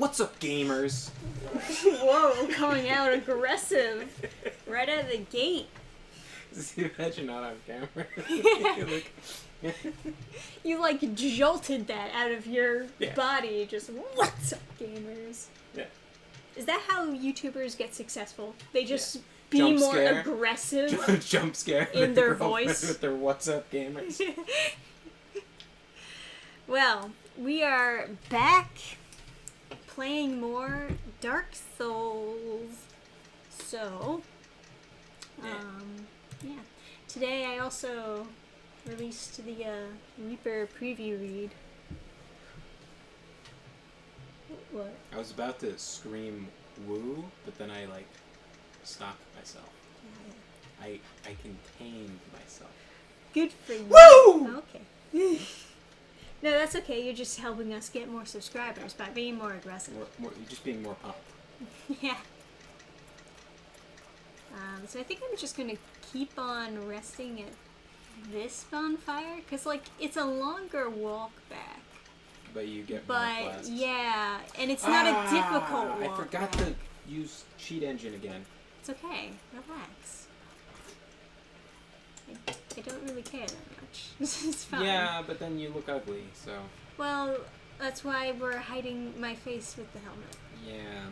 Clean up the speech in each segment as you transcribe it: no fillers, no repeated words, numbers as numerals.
What's up, gamers? Whoa, coming out aggressive. Right out of the gate. Imagine not on camera. You like jolted that out of your Yeah. body. Just, what's up, gamers? Yeah. Is that how YouTubers get successful? They just be Jump more scare. aggressive Jump scare in their girlfriend voice. with their "What's up, gamers?" Well, we are back playing more Dark Souls. So, yeah. Today I also released the Reaper preview read. What? I was about to scream "woo," but then I stopped myself. I contained myself. Good for you. Woo! Okay. No, that's okay. You're just helping us get more subscribers by being more aggressive. More, just being more pumped. Yeah. So I think I'm just gonna keep on resting at this bonfire, because, it's a longer walk back. But you get more But, flasks. yeah, and it's not a difficult walk I forgot back. to use cheat engine again. It's okay. Relax. I don't really care that much. It's fine. Yeah, but then you look ugly, so... Well, that's why we're hiding my face with the helmet. Yeah.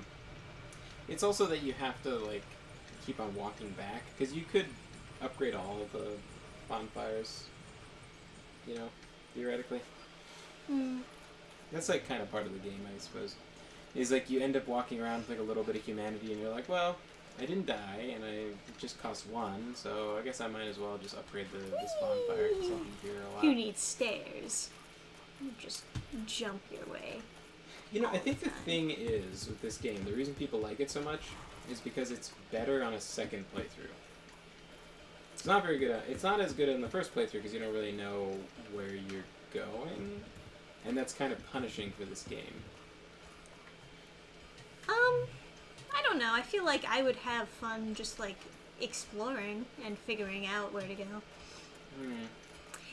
It's also that you have to, keep on walking back, because you could upgrade all of the bonfires, theoretically. Hmm. That's, kind of part of the game, I suppose. Is, you end up walking around with, a little bit of humanity, and you're like, well, I didn't die, and it just cost 1, so I guess I might as well just upgrade this bonfire, because I'll be here a lot. Who needs stairs? You just jump your way. I think the thing is, with this game, the reason people like it so much is because it's better on a second playthrough. It's not very good. It's not as good in the first playthrough because you don't really know where you're going, and that's kind of punishing for this game. I don't know. I feel like I would have fun just, exploring and figuring out where to go.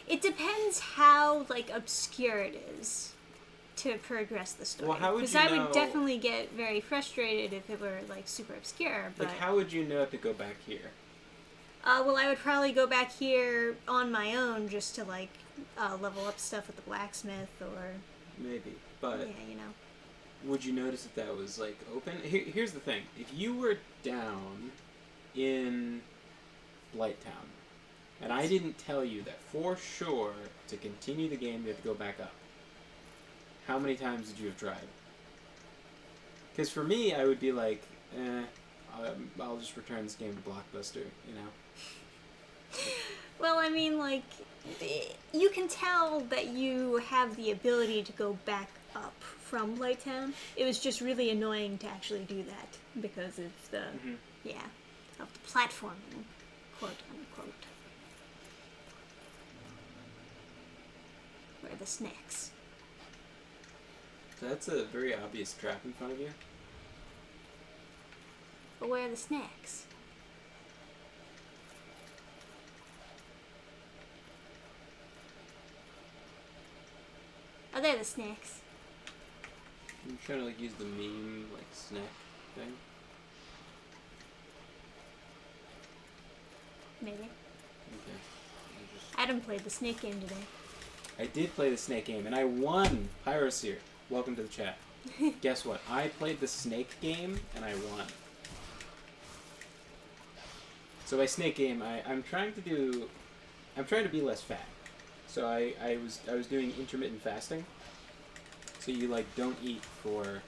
It depends how, obscure it is to progress the story. Well, how would Because you I know... would definitely get very frustrated if it were, super obscure, but... how would you know to go back here? Well, I would probably go back here on my own just to, level up stuff with the blacksmith or... Maybe, but... Yeah, Would you notice if that was, open? Here's the thing. If you were down in Blighttown, and I didn't tell you that for sure to continue the game you have to go back up, how many times did you have tried? Because for me, I would be like, I'll just return this game to Blockbuster, Well, I mean, you can tell that you have the ability to go back up from Blighttown. It was just really annoying to actually do that because it's the, of the platforming, quote unquote. Where are the snacks? So that's a very obvious trap in front of you. But where are the snacks? Oh, there are the snacks. I'm trying to use the meme snack thing. Maybe. Okay. Adam played the snake game today. I did play the snake game and I won. Pyroseer, welcome to the chat. Guess what? I played the snake game and I won. So by snake game, I'm trying to be less fat. So I was doing intermittent fasting. So you don't eat for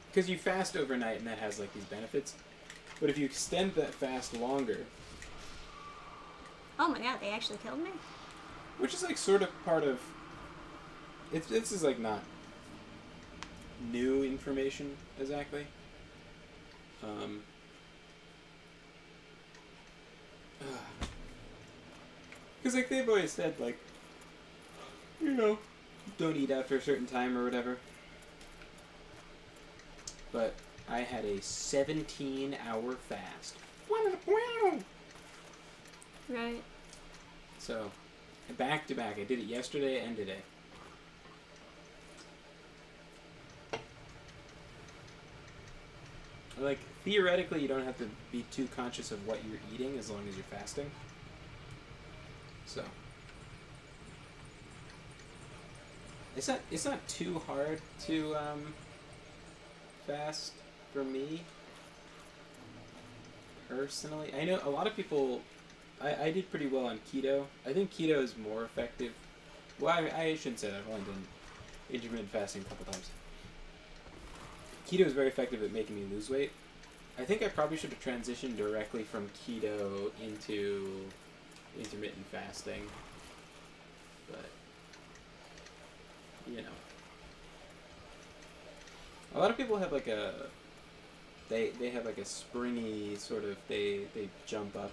because you fast overnight and that has these benefits. But if you extend that fast longer, Oh my god, they actually killed me? which is sort of part of this is not new information exactly. Because they've always said don't eat after a certain time or whatever. But I had a 17-hour fast. Right. So, back to back. I did it yesterday and today. like theoretically, you don't have to be too conscious of what you're eating as long as you're fasting. So it's not too hard to fast for me personally. I know a lot of people. I did pretty well on keto. I think keto is more effective. Well, I shouldn't say that. I've only done intermittent fasting a couple times. Keto is very effective at making me lose weight. I think I probably should have transitioned directly from keto into intermittent fasting. But, you know. A lot of people have like a... They have like a springy sort of... They jump up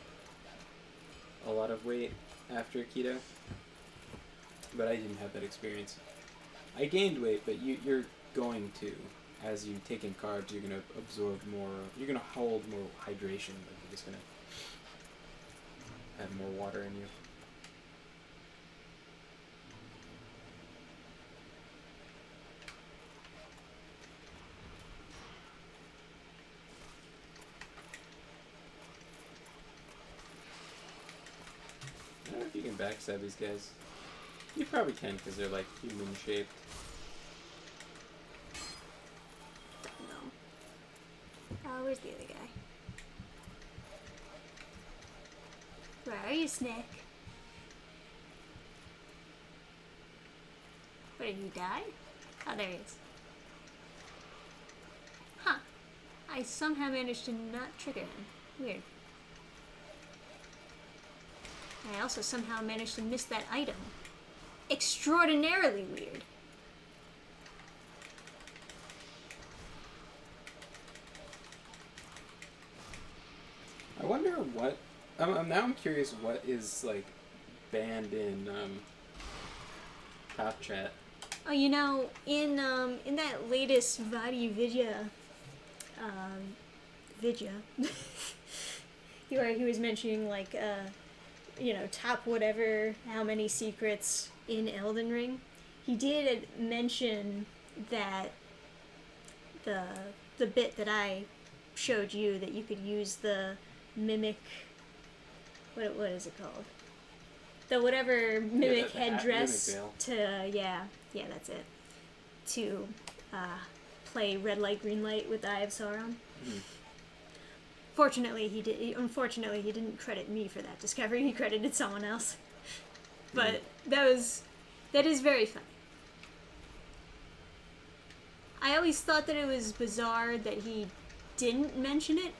a lot of weight after keto. But I didn't have that experience. I gained weight, but you're going to. As you take in carbs, you're going to absorb more. You're going to hold more hydration. Like you're just going to have more water in you. I don't know if you can backstab these guys. You probably can because they're like human shaped. Oh, where's the other guy? Where are you, Snick? What, did he die? Oh, there he is. Huh. I somehow managed to not trigger him. Weird. I also somehow managed to miss that item. Extraordinarily weird. I wonder what. Now I'm curious what is like banned in Top Chat. Oh, you know, in that latest Vadi Vidya, he was mentioning like you know, top whatever, how many secrets in Elden Ring. He did mention that the bit that I showed you, that you could use the mimic, what is it called? The whatever mimic headdress mimic to yeah, that's it. To play red light, green light with the Eye of Sauron. Mm. Unfortunately, he didn't credit me for that discovery. He credited someone else. But that is very funny. I always thought that it was bizarre that he didn't mention it.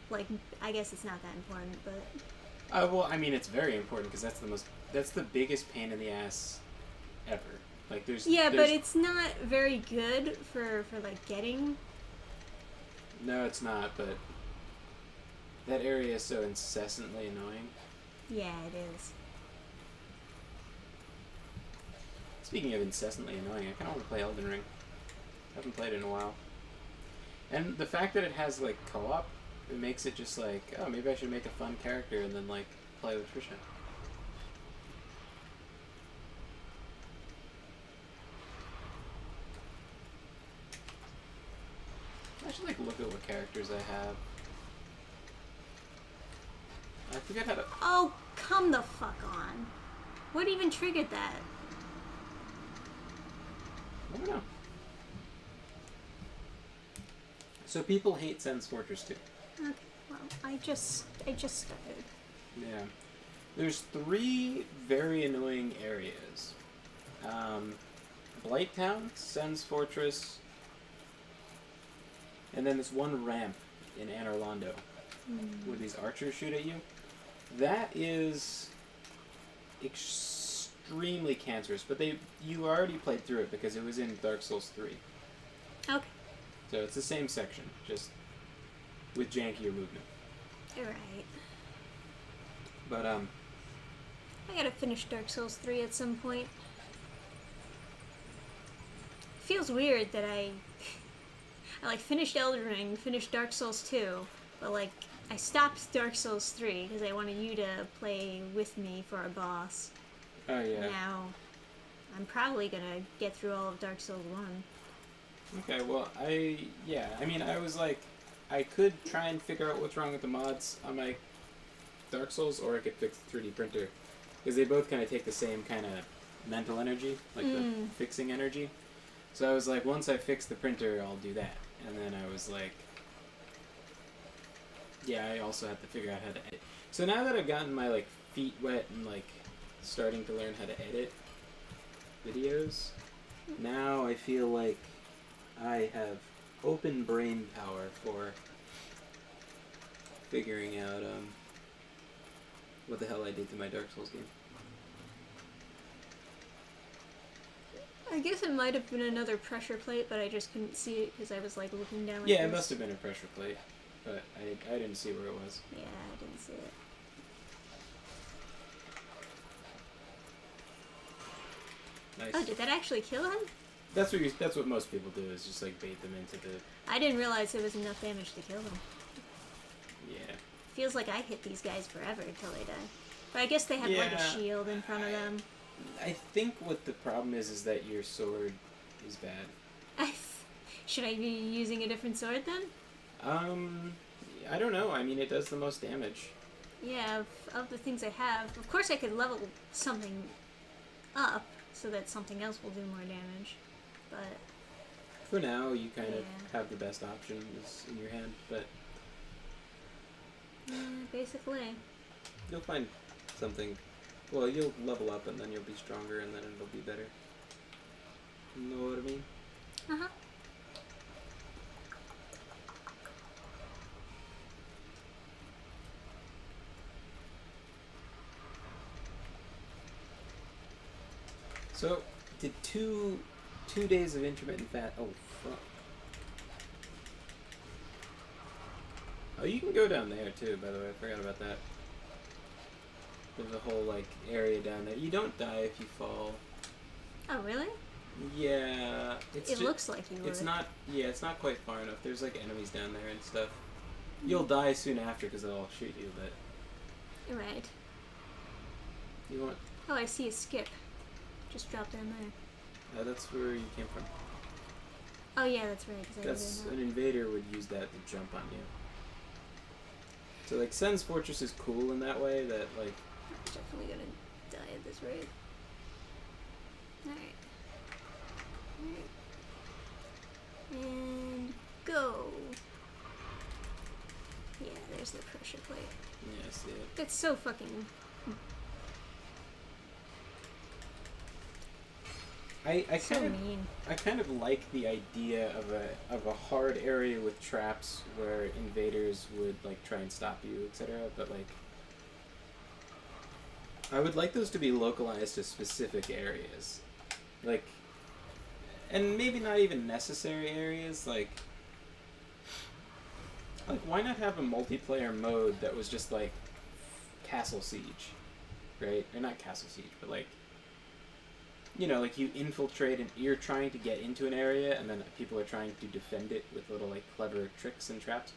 Like, I guess it's not that important, but... well, I mean, it's very important because that's the biggest pain in the ass ever. Like, there's... Yeah, but it's not very good for like, getting... No, it's not, but that area is so incessantly annoying. Yeah, it is. Speaking of incessantly annoying, I kind of want to play Elden Ring. I haven't played it in a while. And the fact that it has, like, co-op, it makes it just like, oh, maybe I should make a fun character and then, like, play with Trisha. I should, like, look at what characters I have. I forget how to... Oh, come the fuck on. What even triggered that? I don't know. So people hate Sen's Fortress 2. Okay, well, I just started. Yeah. There's 3 very annoying areas. Blighttown, Sen's Fortress, and then this one ramp in Anor Londo where these archers shoot at you. That is extremely cancerous, but you already played through it because it was in Dark Souls 3. Okay. So it's the same section, just with jankier movement. Alright. But, I gotta finish Dark Souls 3 at some point. Feels weird that I like finished Elden Ring, finished Dark Souls 2, but like I stopped Dark Souls 3 because I wanted you to play with me for a boss. oh yeah. Now I'm probably gonna get through all of Dark Souls 1. Okay, well, I mean, I was like, I could try and figure out what's wrong with the mods on my Dark Souls, or I could fix the 3D printer, because they both kind of take the same kind of mental energy, like the fixing energy. So I was like, once I fix the printer, I'll do that. And then I was like, yeah, I also have to figure out how to edit. So now that I've gotten my like feet wet and like starting to learn how to edit videos, now I feel like I have open brain power for figuring out what the hell I did to my Dark Souls game. I guess it might have been another pressure plate, but I just couldn't see it because I was like looking down. Like Yeah, this. it must have been a pressure plate, but I didn't see where it was. Yeah, I didn't see it. Nice. Oh, did that actually kill him? That's what most people do, is just like bait them into the. I didn't realize there was enough damage to kill him. Yeah. Feels like I hit these guys forever until they die. But I guess they have like a Yeah. shield in front of them. I think what the problem is that your sword is bad. Should I be using a different sword then? I don't know. I mean, it does the most damage. Yeah, of the things I have. Of course I could level something up so that something else will do more damage. But For now, you kind of Yeah. have the best options in your hand, but yeah, basically. you'll find something. Well, you'll level up and then you'll be stronger and then it'll be better. You know what I mean? Uh-huh. So, did two days of intermittent fat? Oh fuck! Oh, you can go down there too. By the way, I forgot about that. There's a whole like area down there. You don't die if you fall. Oh, really? Yeah, It looks like you would. It's not. Yeah, it's not quite far enough. There's like enemies down there and stuff. You'll die soon after because they'll all shoot you. But Right. you want? Oh, I see a skip. Just drop down there. That's where you came from. Oh, yeah, that's right. 'Cause I That's didn't an know. invader would use that to jump on you. So like Sen's Fortress is cool in that way that like Definitely gonna die at this rate. Alright. Alright. And go. Yeah, there's the pressure plate. yeah, I see it. That's so fucking. I So kind of mean. I kind of like the idea of a hard area with traps where invaders would like try and stop you, etc. But like I would like those to be localized to specific areas. Like and maybe not even necessary areas, like why not have a multiplayer mode that was just like Castle Siege, right? Or not Castle Siege, but like you know, like you infiltrate and you're trying to get into an area and then people are trying to defend it with little like clever tricks and traps.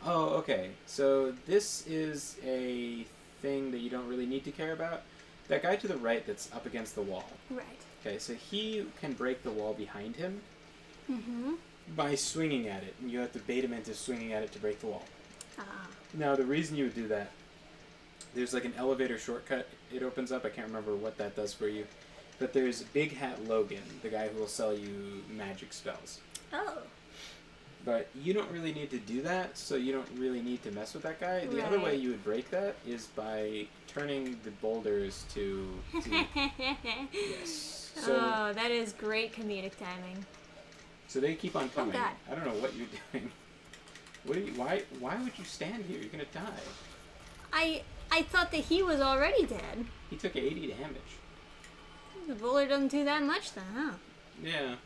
Oh, okay. So this is a thing that you don't really need to care about. That guy to the right that's up against the wall. Right. Okay, so he can break the wall behind him Mm-hmm. by swinging at it, and you have to bait him into swinging at it to break the wall. Ah. Now, the reason you would do that, there's like an elevator shortcut it opens up. I can't remember what that does for you. But there's Big Hat Logan, the guy who will sell you magic spells. Oh. But you don't really need to do that, so you don't really need to mess with that guy. The other way Right. you would break that is by turning the boulders to yes. So, Oh, that is great comedic timing. so they keep on coming. God. I don't know what you're doing. What are you? Why would you stand here? You're gonna die. I thought that he was already dead. He took 80 damage. The bowler doesn't do that much then, huh? Yeah.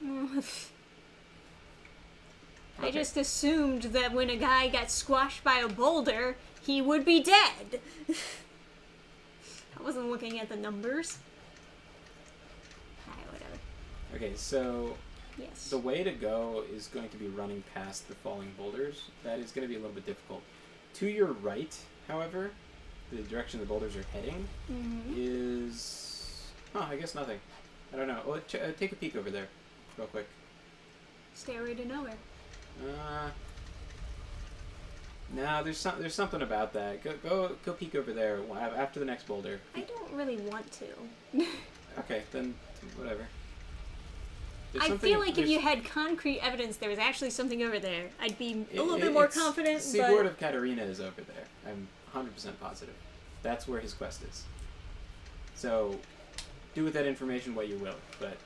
I Okay. just assumed that when a guy got squashed by a boulder, he would be dead. I wasn't looking at the numbers. Alright, whatever. Okay, so Yes. the way to go is going to be running past the falling boulders. That is going to be a little bit difficult. To your right, however, the direction the boulders are heading is... Oh, I guess nothing. I don't know. Well, take a peek over there, real quick. Stairway to nowhere. No, there's something about that. Go peek over there after the next boulder. I don't really want to. Okay, then whatever. I feel like if you had concrete evidence there was actually something over there, I'd be a little bit more confident. Seaboard of Katarina is over there. I'm 100% positive. That's where his quest is. So, do with that information what you will. But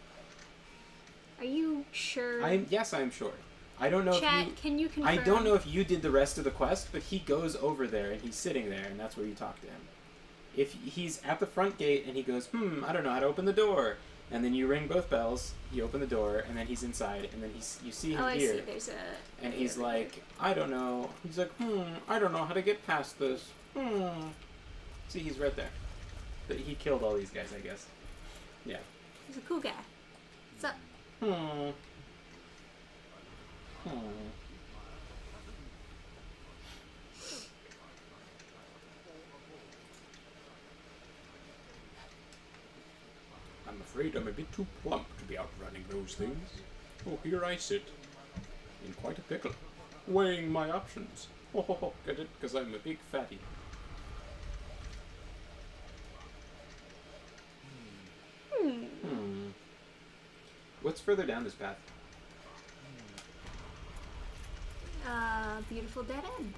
are you sure? Yes, I'm sure. I don't know Chat, if you... can you confirm? I don't know if you did the rest of the quest, but he goes over there and he's sitting there, and that's where you talk to him. If he's at the front gate and he goes, I don't know how to open the door, and then you ring both bells, you open the door, and then he's inside, and then you see him here. I see. There's a... And he's like, I don't know. He's like, I don't know how to get past this. See, he's right there. But he killed all these guys, I guess. Yeah. He's a cool guy. What's up? I'm afraid I'm a bit too plump to be out running those things. Oh, here I sit, in quite a pickle, weighing my options. Oh, get it? Because I'm a big fatty. What's further down this path? Beautiful dead end.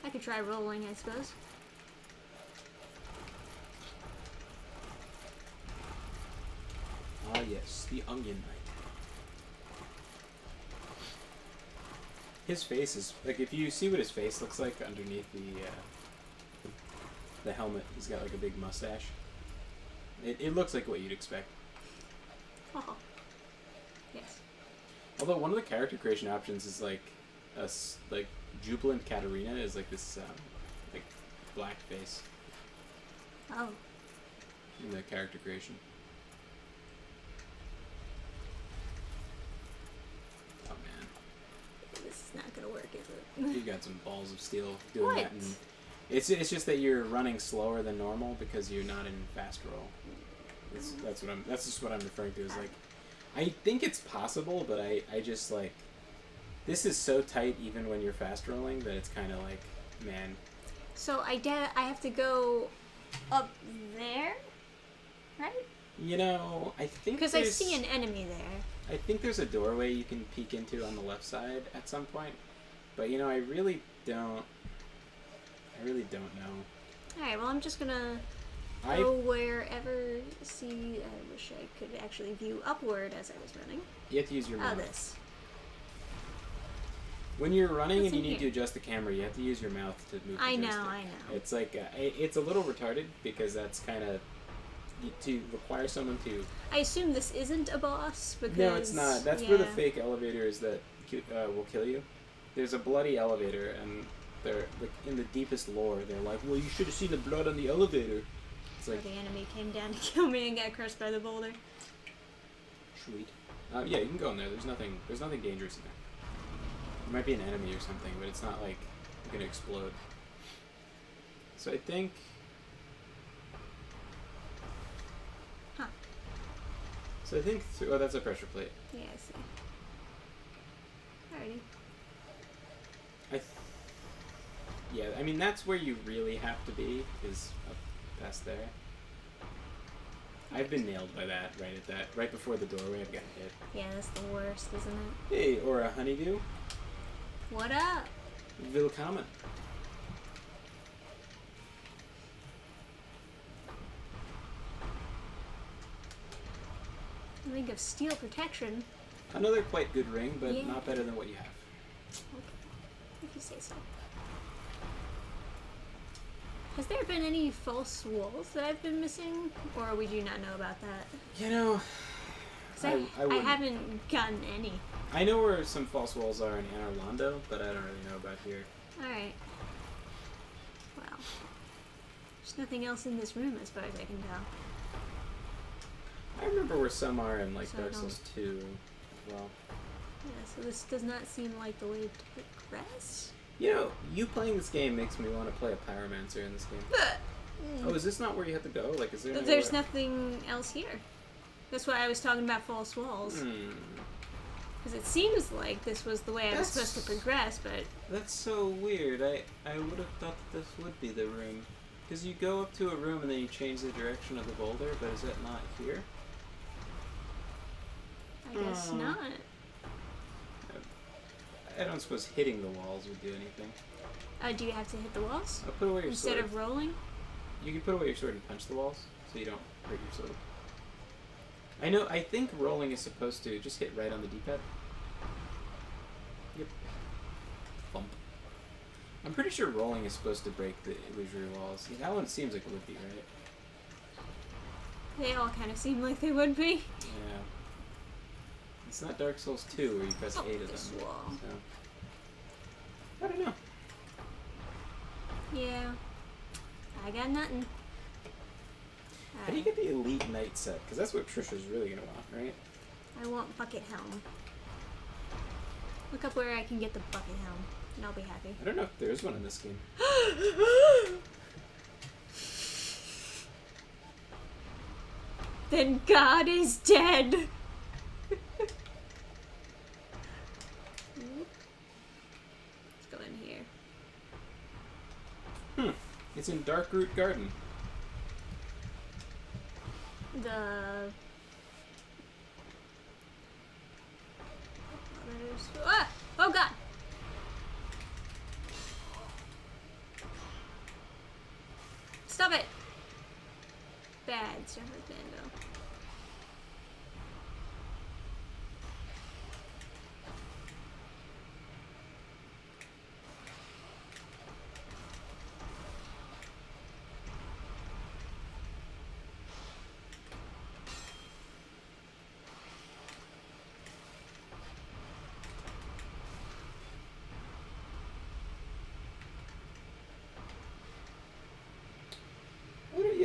I could try rolling, I suppose. Ah, yes, the Onion Knight. His face is like, if you see what his face looks like underneath the helmet, he's got like a big mustache. It looks like what you'd expect. Oh. Yes. Although one of the character creation options is like Jubilant Katarina is like this like black face. Oh. In the character creation. Oh man. This is not gonna work, is it? You've got some balls of steel doing What? that. And it's just that you're running slower than normal because you're not in fast roll. That's just what I'm referring to. Is like, I think it's possible, but I just like, this is so tight even when you're fast rolling that it's kind of like, man. So I have to go up there, right? You know, I think because I see an enemy there. I think there's a doorway you can peek into on the left side at some point, but you know, I really don't know. Alright, well I'm just gonna go wherever. See, I wish I could actually view upward as I was running. You have to use your mouth. Oh, this. When you're running What's and you in need to adjust the camera, you have to use your mouth to move the I joystick. know. It's like, it's a little retarded because that's kind of, to require someone to... I assume this isn't a boss because... No, it's not. That's where the fake elevator is that will kill you. There's a bloody elevator, and they're, like, in the deepest lore, they're like, well, you should have seen the blood on the elevator. It's like... the enemy came down to kill me and got crushed by the boulder. Sweet. Yeah, you can go in there. There's nothing dangerous in there. There might be an enemy or something, but it's not like gonna explode. So I think... Huh. So I think... Oh, that's a pressure plate. Yeah, I see. Alrighty. Yeah, I mean, that's where you really have to be, is up past there. I've been nailed by that right before the doorway. I've gotten hit. Yeah, that's the worst, isn't it? Hey, or a honeydew. What up? Willkommen. Ring of steel protection. Another quite good ring, but yeah. not better than what you have. Okay, if you say so. Has there been any false walls that I've been missing, or would you not know about that? You know, I haven't gotten any. I know where some false walls are in Anor Londo, but I don't really know about here. Alright. Well, there's nothing else in this room as far as I can tell. I remember where some are in like Dark Souls 2 as well. Yeah, so this does not seem like the way to progress. You know, you playing this game makes me want to play a pyromancer in this game. Oh, is this not where you have to go? Like, is there? There's nothing else here. That's why I was talking about false walls. Because it seems like this was the way I was supposed to progress, but... That's so weird. I would have thought that this would be the room. Because you go up to a room and then you change the direction of the boulder, but is that not here? I guess not. I don't suppose hitting the walls would do anything. Do you have to hit the walls? Put away your instead sword. of rolling? You can put away your sword and punch the walls, so you don't hurt your sword. I think rolling is supposed to just hit right on the D-pad. Yep. Bump. I'm pretty sure rolling is supposed to break the illusory walls. That one seems like it would be, right? They all kind of seem like they would be. Yeah. It's not Dark Souls 2 where you press 8 of them. Wall. So. I don't know. Yeah. I got nothing. How do you get the Elite Knight set? Because that's what Trisha's really going to want, right? I want Bucket Helm. Look up where I can get the Bucket Helm, and I'll be happy. I don't know if there's one in this game. Then God is dead! Let's go in here. It's in Darkroot Garden. Oh God! Stop it! Bad, Sir Husbando.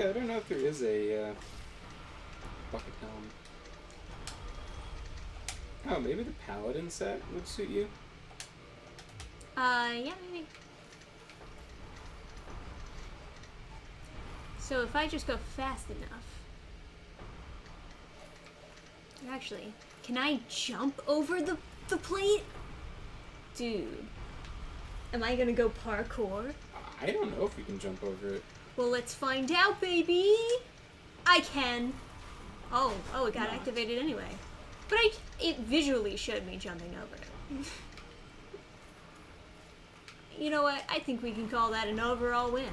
I don't know if there is a Bucket Helm. Oh, maybe the Paladin set would suit you? Yeah, maybe. So if I just go fast enough... Actually, can I jump over the plate? Dude. Am I gonna go parkour? I don't know if you can jump over it. Well, let's find out, baby! I can! Oh, it got activated anyway. But it visually showed me jumping over it. You know what? I think we can call that an overall win.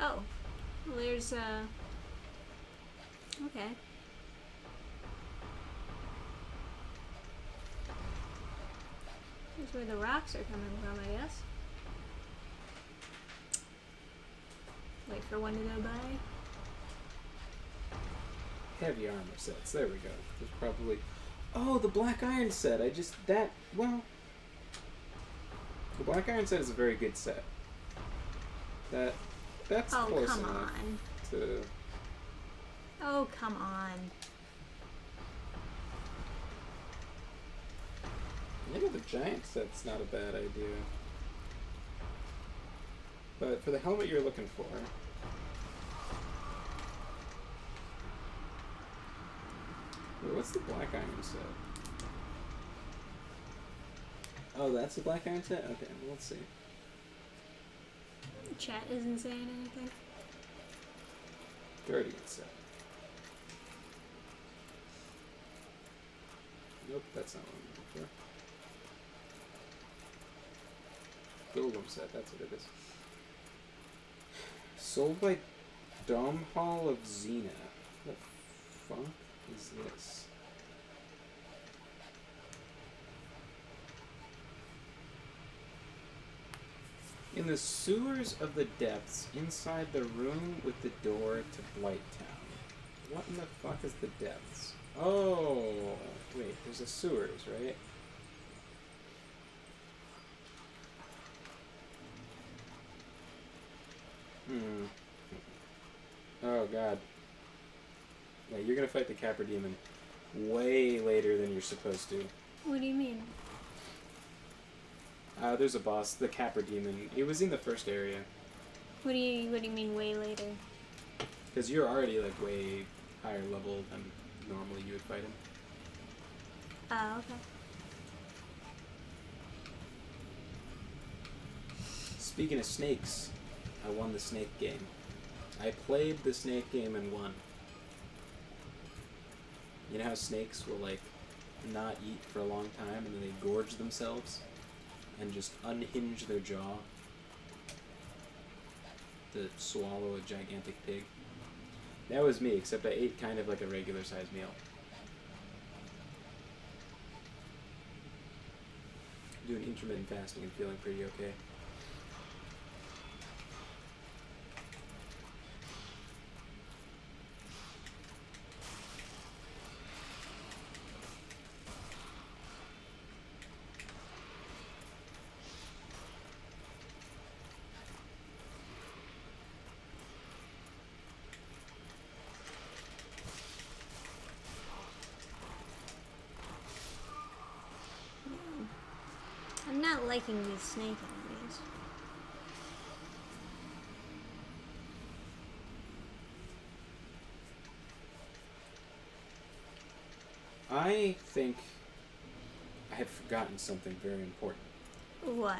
Oh. Well, there's, okay. Here's where the rocks are coming from, I guess. Wait for one to go by. Heavy armor sets. There we go. There's probably... Oh, the Black Iron set. The Black Iron set is a very good set. That's close come enough on. to... Oh, come on. Maybe the giant set's not a bad idea. But for the helmet you're looking for... Wait, what's the Black Iron set? Oh, that's the Black Iron set? Okay, well, let's see. Chat isn't saying anything. Guardian set. Nope, that's not what I'm looking for. Golem set, that's what it is. Sold by Dannphan of Xena. What the fuck is this? In the sewers of the depths, inside the room with the door to Blighttown. What in the fuck is the depths? Oh, wait, there's the sewers, right? Oh god. Yeah, you're gonna fight the Capra Demon way later than you're supposed to. What do you mean? There's a boss, the Capra Demon. It was in the first area. What do you mean way later? Because you're already like way higher level than normally you would fight him. Oh, okay. Speaking of snakes, I won the snake game. I played the snake game and won. You know how snakes will, like, not eat for a long time and then they gorge themselves and just unhinge their jaw to swallow a gigantic pig? That was me, except I ate kind of like a regular-sized meal. Doing intermittent fasting and feeling pretty okay. I'm not liking these snake enemies. I think I had forgotten something very important. What?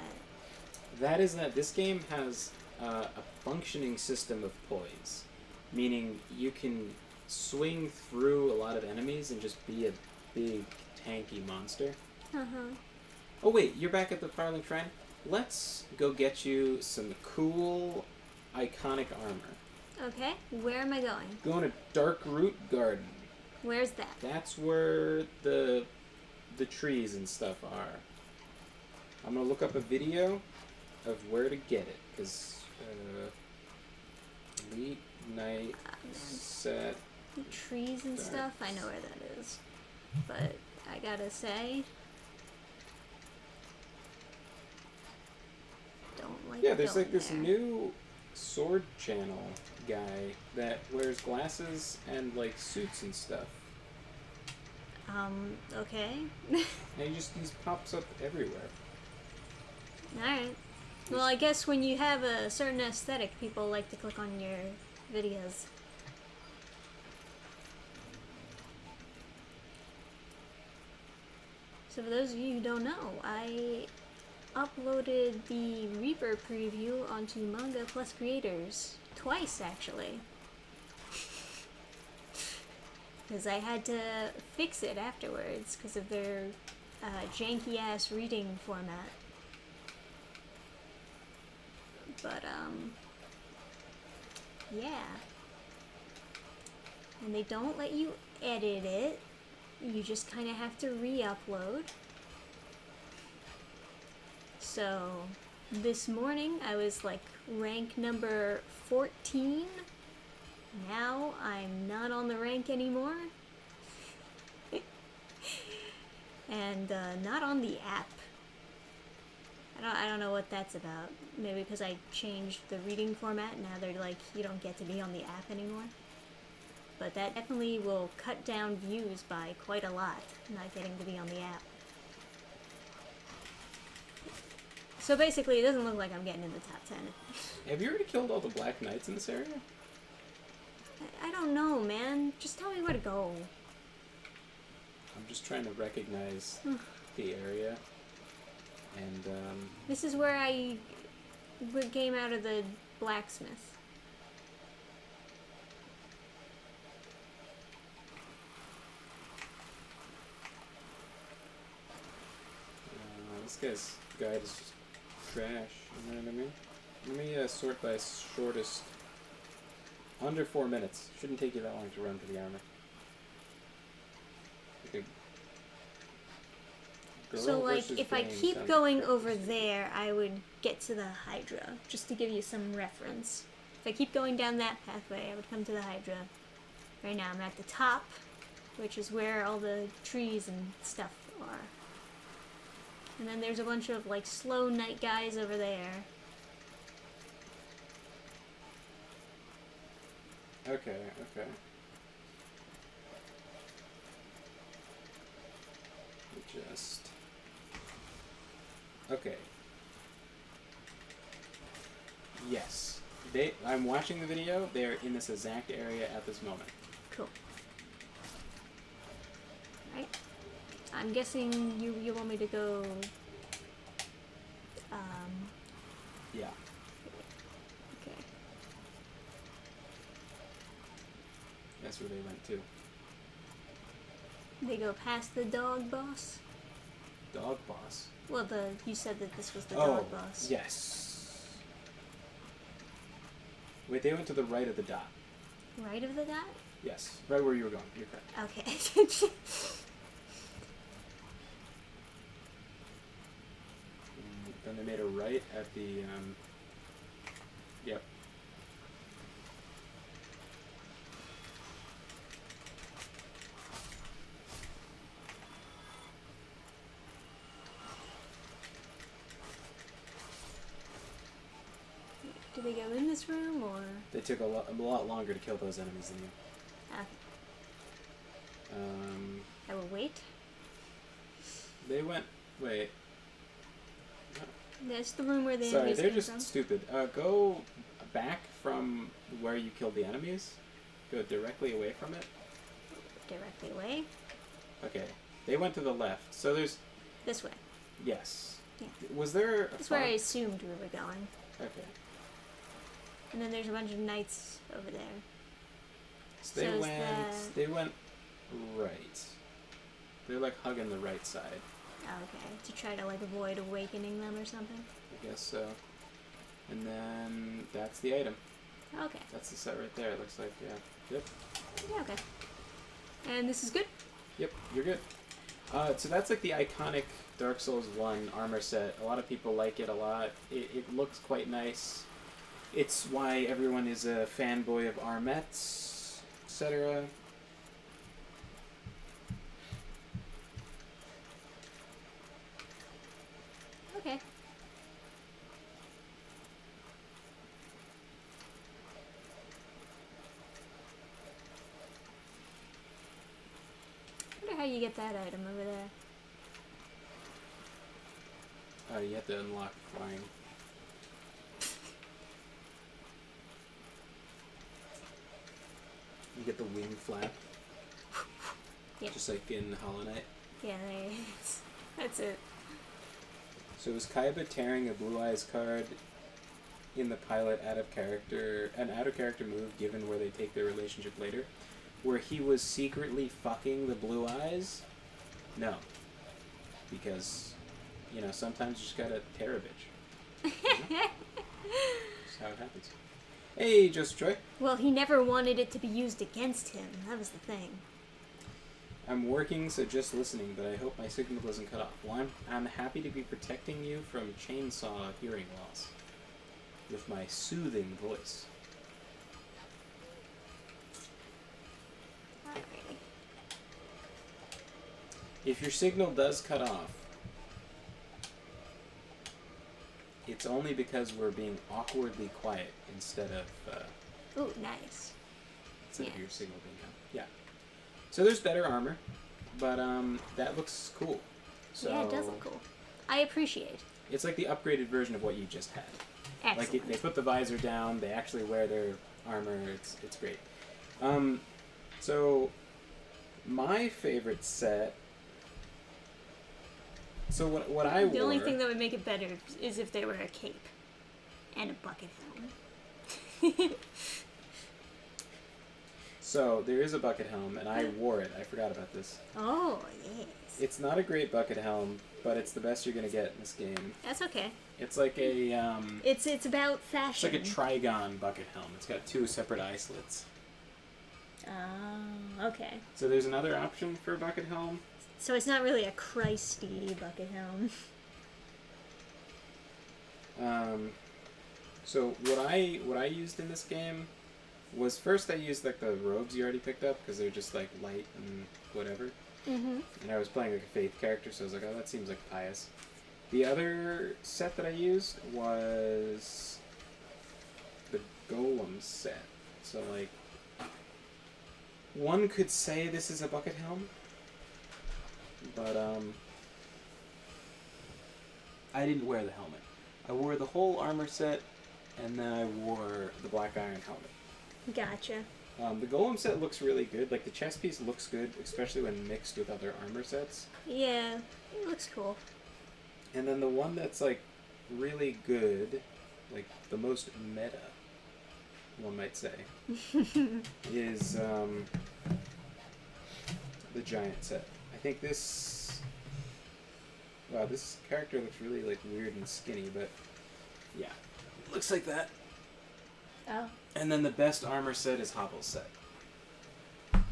That is that this game has a functioning system of poise, meaning you can swing through a lot of enemies and just be a big, tanky monster. Uh-huh. Oh wait, you're back at the Farling Shrine? Let's go get you some cool, iconic armor. Okay, where am I going? Going to Dark Root Garden. Where's that? That's where the trees and stuff are. I'm gonna look up a video of where to get it, because Elite Night Set. Trees and stuff? I know where that is. But I gotta say, don't like Yeah, there's going like this there. new sword channel guy that wears glasses and like suits and stuff. Okay. And he just pops up everywhere. Alright. Well, I guess when you have a certain aesthetic, people like to click on your videos. So for those of you who don't know, I uploaded the Reaper preview onto Manga Plus Creators twice, actually. Because I had to fix it afterwards because of their janky-ass reading format. But, yeah. And they don't let you edit it. You just kind of have to re-upload. So, this morning I was like rank number 14. Now I'm not on the rank anymore. And not on the app. I don't know what that's about. Maybe because I changed the reading format, now they're like, you don't get to be on the app anymore. But that definitely will cut down views by quite a lot, not getting to be on the app. So basically, it doesn't look like I'm getting in the top 10. Have you already killed all the Black Knights in this area? I don't know, man. Just tell me where to go. I'm just trying to recognize the area. And, This is where I came out of the blacksmith. this guy's guide is just trash, you know what I mean? Let me sort by shortest. Under 4 minutes. Shouldn't take you that long to run for the armor. Okay. So, like, if I keep going over there, I would get to the Hydra, just to give you some reference. If I keep going down that pathway, I would come to the Hydra. Right now I'm at the top, which is where all the trees and stuff are. And then there's a bunch of, like, slow night guys over there. Okay. Just... Okay. Yes. I'm watching the video. They're in this exact area at this moment. Cool. I'm guessing you want me to go. Yeah. Okay. That's where they went to. They go past the dog boss. Dog boss. Well, you said that this was the Oh, dog boss. yes. Wait, they went to the right of the dot. Right of the dot? Yes, right where you were going. You're correct. Okay. Then they made a right at the, yep. Do they go in this room or? They took a lot longer to kill those enemies than you. I will wait. They went, wait. That's the room where the Sorry, enemies they're came just from. stupid. Go back from where you killed the enemies. Go directly away from it. Directly away. Okay. They went to the left. So there's... This way. Yes. Yeah. Was there a That's where I assumed we were going. Okay. And then there's a bunch of knights over there. So So they went right. They're like hugging the right side. Okay. To try to like avoid awakening them or something. I guess so. And then that's the item. Okay. That's the set right there. It looks like, yeah. Yep. Yeah, okay. And this is good? Yep, you're good. So that's like the iconic Dark Souls 1 armor set. A lot of people like it a lot. It looks quite nice. It's why everyone is a fanboy of armets, etc. Okay. I wonder how you get that item over there. You have to unlock flying. You get the wing flap. Yeah. Just like in Hollow Knight. Yeah, there it is. That's it. So was Kaiba tearing a Blue Eyes card in the pilot an out of character move given where they take their relationship later? Where he was secretly fucking the Blue Eyes? No. Because, sometimes you just gotta tear a bitch. That's how it happens. Hey, Joseph Troy. Well, he never wanted it to be used against him. That was the thing. I'm working, so just listening, but I hope my signal doesn't cut off. Well, I'm happy to be protecting you from chainsaw hearing loss with my soothing voice. Alrighty. If your signal does cut off, it's only because we're being awkwardly quiet instead of Ooh, nice. of your signal being out. Yeah. So there's better armor, but that looks cool. So Yeah, it does look cool. I appreciate. It's like the upgraded version of what you just had. Excellent. Like they put the visor down, they actually wear their armor. It's great. So my favorite set. So what I wore. The only thing that would make it better is if they were a cape and a bucket helm. So there is a bucket helm, and I wore it. I forgot about this. Oh, yes. It's not a great bucket helm, but it's the best you're gonna get in this game. That's okay. It's like a It's about it's fashion. like a trigon bucket helm. It's got 2 separate eye slits. Oh, okay. So there's another option for a bucket helm. So it's not really a Christy bucket helm. So what I used in this game was first I used like the robes you already picked up because they're just like light and whatever. Mm-hmm. And I was playing like a faith character, so I was like, oh, that seems like pious. The other set that I used was the golem set. So like, one could say this is a bucket helm, but I didn't wear the helmet. I wore the whole armor set, and then I wore the black iron helmet. Gotcha. The golem set looks really good. Like, the chest piece looks good, especially when mixed with other armor sets. Yeah, it looks cool. And then the one that's, like, really good, like, the most meta, one might say, is the giant set. I think this... Wow, this character looks really, like, weird and skinny, but yeah. Looks like that. Oh. And then the best armor set is Hobble's set.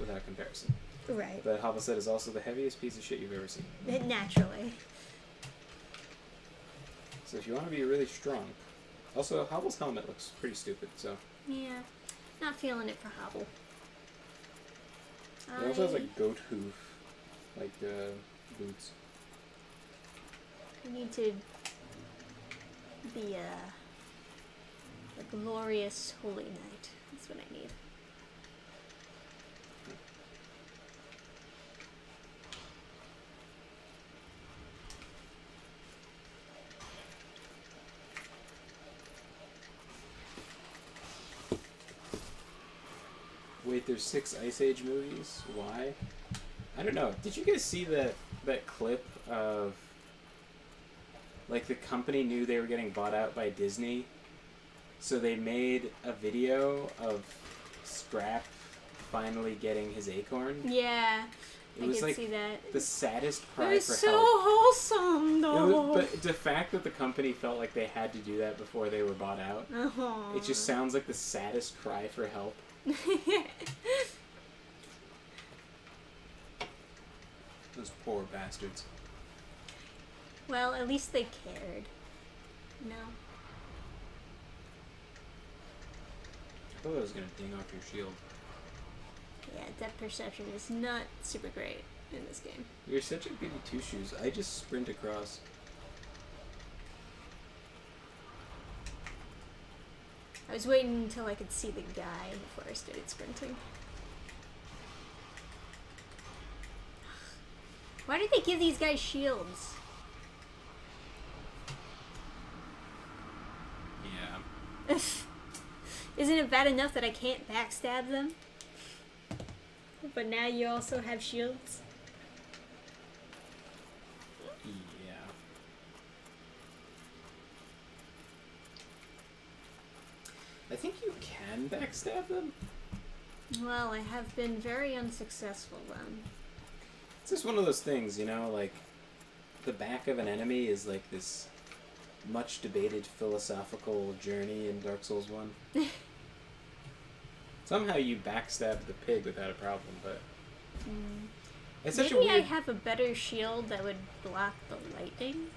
Without comparison. Right. But Hobble's set is also the heaviest piece of shit you've ever seen. Naturally. So if you want to be really strong... Also, Hobble's helmet looks pretty stupid, so... Yeah. Not feeling it for Hobble. It also has, like, goat hoof, like, boots. I need to be a glorious holy knight. That's what I need. Wait, there's 6 Ice Age movies? Why? I don't know. Did you guys see that clip of... Like, the company knew they were getting bought out by Disney, so they made a video of Scrap finally getting his acorn. Yeah, It I was can like see that. the saddest cry It's for so help. wholesome, though. But the fact that the company felt like they had to do that before they were bought out, it just sounds like the saddest cry for help. Those poor bastards. Well, at least they cared. No. I thought I was gonna ding off your shield. Yeah, depth perception is not super great in this game. You're such a goody two-shoes. I just sprint across. I was waiting until I could see the guy before I started sprinting. Why did they give these guys shields? Yeah. Isn't it bad enough that I can't backstab them? But now you also have shields? Yeah. I think you can backstab them. Well, I have been very unsuccessful then. It's just one of those things, you know, like, the back of an enemy is like this much debated philosophical journey in Dark Souls 1. Somehow you backstab the pig without a problem, but... It's such a Maybe weird... I have a better shield that would block the lightning.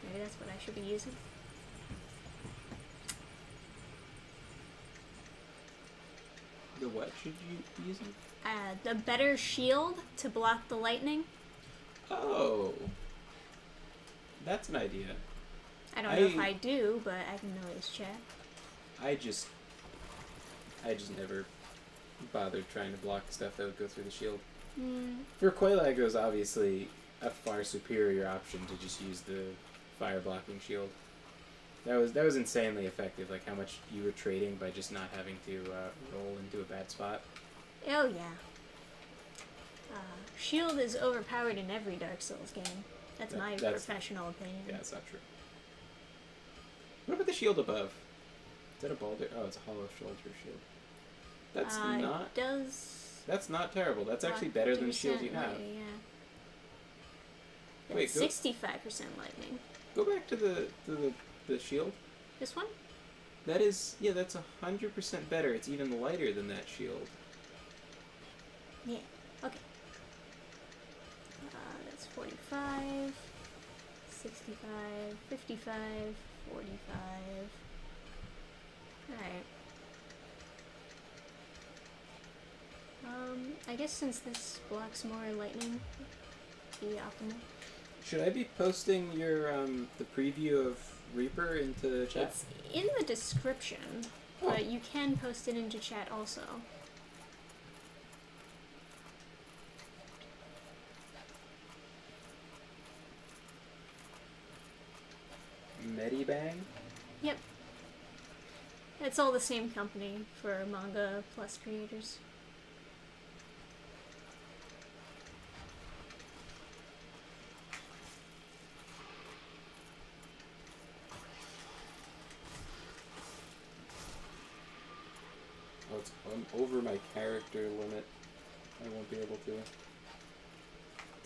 Maybe that's what I should be using. The what should you be using? The better shield to block the lightning. Oh. That's an idea. I don't know if I do, but I can always check. I just never bothered trying to block stuff that would go through the shield. For Quelaag, it was obviously a far superior option to just use the fire blocking shield. That was insanely effective, like how much you were trading by just not having to roll into a bad spot. Oh yeah. Shield is overpowered in every Dark Souls game. That's my professional opinion. Yeah, that's not true. What about the shield above? Is that a balder? Oh, it's a hollow shoulder shield. That's not... That's not terrible. That's actually better than the shield you have. Yeah. Wait, 65% lightning. Go back to the shield. This one? That is... Yeah, that's 100% better. It's even lighter than that shield. Yeah. Okay. That's 45, 65, 55, 45. Alright. I guess since this blocks more lightning, be optimal. Should I be posting your the preview of Reaper into chat? It's in the description, but you can post it into chat also. Medibang? Yep. It's all the same company for manga plus creators. Oh, I'm over my character limit. I won't be able to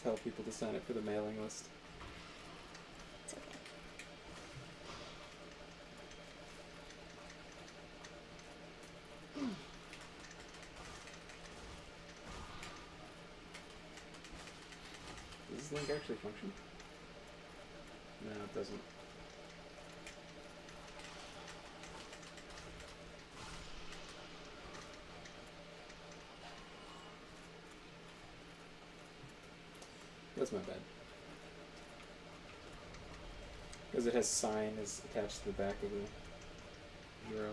tell people to sign up for the mailing list. It's okay. Does this link actually function? No, it doesn't. That's my bad. Because it has sign is attached to the back of the euro.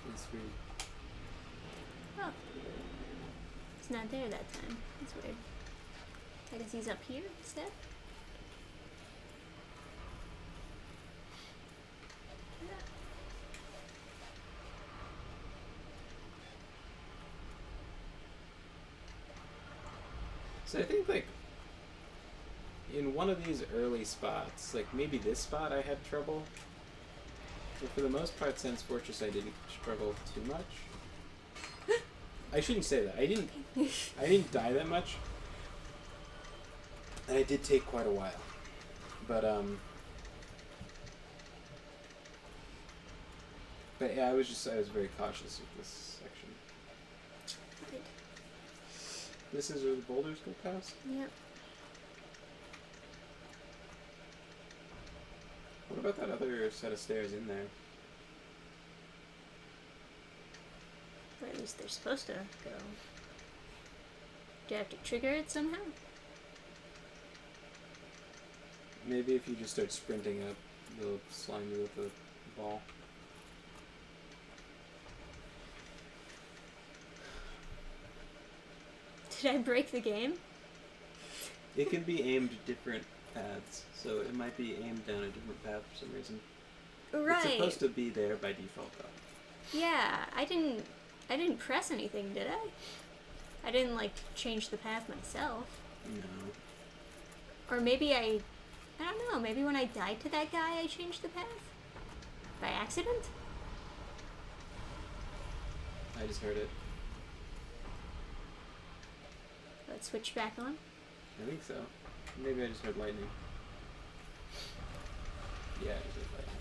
That's weird. Oh. It's not there that time. That's weird. I guess he's up here instead? So I think, like, in one of these early spots, like maybe this spot I had trouble. But for the most part, since Fortress, I didn't struggle too much. I shouldn't say that. I didn't die that much. And it did take quite a while. But yeah, I was very cautious with this section. Right. This is where the boulders go past? Yep. What about that other set of stairs in there? Or at least they're supposed to go. Do you have to trigger it somehow? Maybe if you just start sprinting up, they'll slime you with the ball. Did I break the game? It can be aimed different paths, so it might be aimed down a different path for some reason. Right. It's supposed to be there by default, though. Yeah, I didn't press anything, did I? I didn't, like, change the path myself. No. Or maybe I don't know, maybe when I died to that guy I changed the path? By accident? I just heard it. Let's switch back on. I think so. Maybe I just heard lightning. Yeah, I just heard lightning.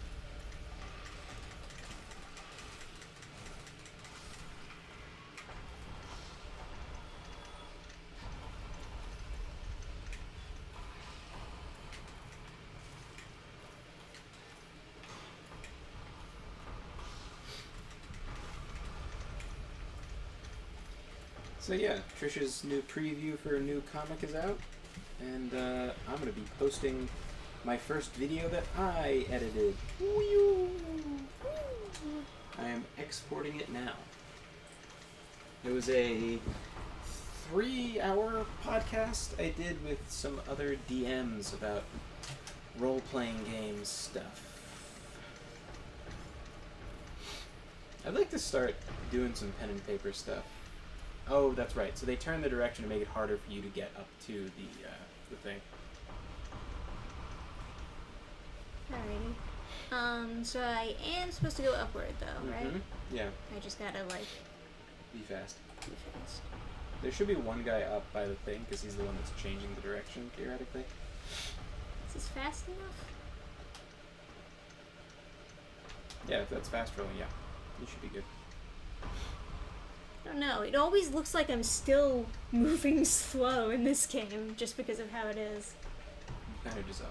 So yeah, Trisha's new preview for a new comic is out, and I'm going to be posting my first video that I edited. I am exporting it now. It was a 3-hour podcast I did with some other DMs about role-playing games stuff. I'd like to start doing some pen and paper stuff. Oh, that's right. So they turned the direction to make it harder for you to get up to the thing. Alrighty. So I am supposed to go upward, though, right? Mm-hmm. Yeah. I just gotta, like, Be fast. be fast. There should be one guy up by the thing, because he's the one that's changing the direction, theoretically. Is this fast enough? Yeah, if that's fast rolling, yeah. You should be good. I don't know. It always looks like I'm still moving slow in this game, just because of how it is. You kind of just are.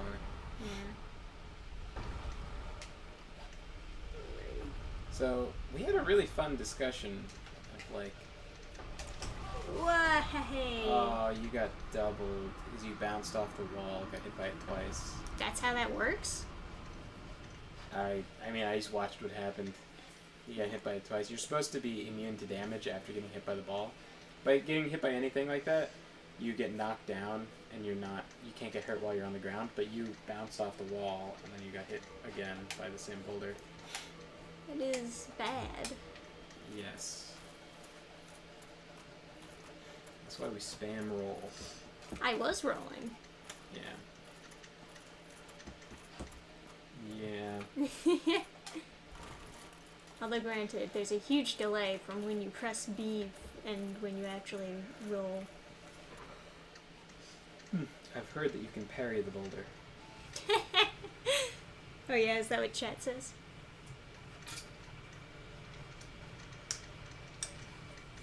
Yeah. So, we had a really fun discussion of, like, Why? oh, you got doubled because you bounced off the wall, got hit by it twice. That's how that works? I mean, I just watched what happened. You got hit by it twice. You're supposed to be immune to damage after getting hit by the ball. By getting hit by anything like that, you get knocked down and you can't get hurt while you're on the ground, but you bounce off the wall and then you got hit again by the same boulder. It is bad. Yes. That's why we spam roll. I was rolling. Yeah. Yeah. Although granted, there's a huge delay from when you press B and when you actually roll. I've heard that you can parry the boulder. Oh yeah, is that what chat says?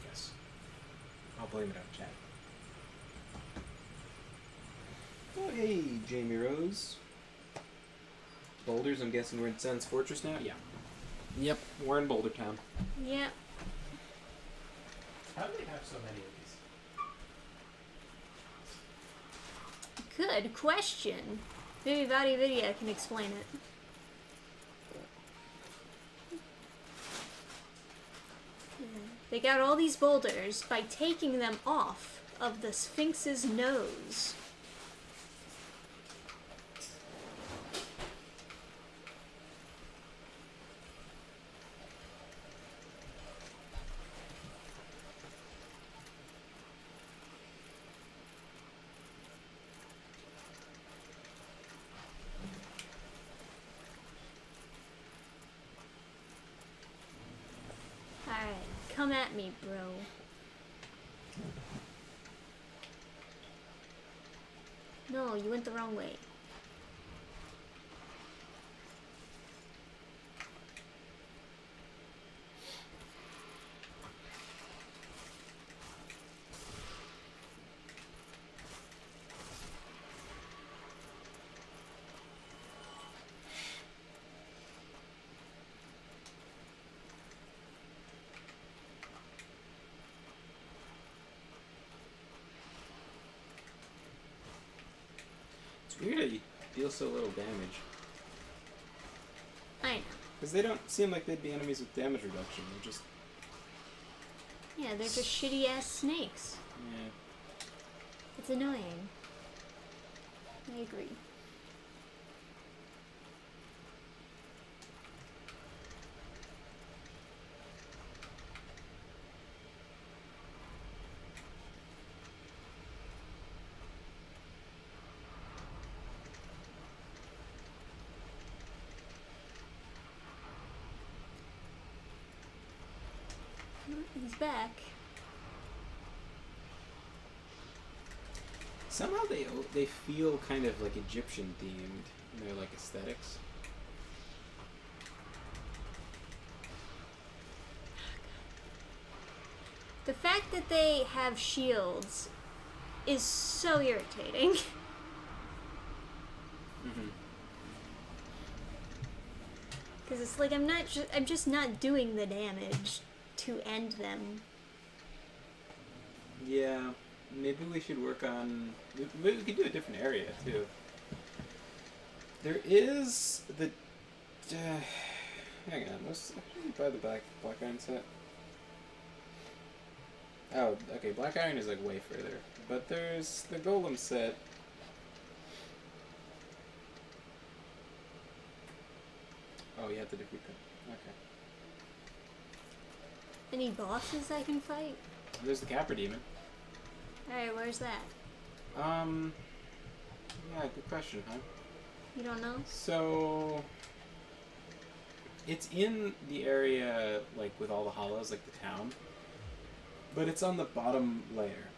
Yes. I'll blame it on chat. Oh, hey, Jamie Rose. Boulders, I'm guessing we're in Sun's Fortress now? Yeah. Yep, we're in Boulder Town. Yep. How do they have so many of these? Good question. Maybe Body Video can explain it. They got all these boulders by taking them off of the Sphinx's nose. Alright, come at me, bro. No, you went the wrong way. It's weird how you deal so little damage. I know. Because they don't seem like they'd be enemies with damage reduction. They're just... Yeah, they're just shitty ass snakes. Yeah. It's annoying. I agree. He's back. Somehow they feel kind of like Egyptian themed in their like aesthetics. The fact that they have shields is so irritating. Mm-hmm. Because it's like I'm just not doing the damage to end them. Yeah, maybe we should work on... Maybe we could do a different area, too. There is the... hang on, let's buy the Black Iron set. Oh, okay, Black Iron is like way further. But there's the Golem set. Oh, you have to defeat them. Okay. Any bosses I can fight? There's the Capra Demon. Alright, where's that? Yeah, good question, huh? You don't know? So... It's in the area, like, with all the hollows, like the town. But it's on the bottom layer.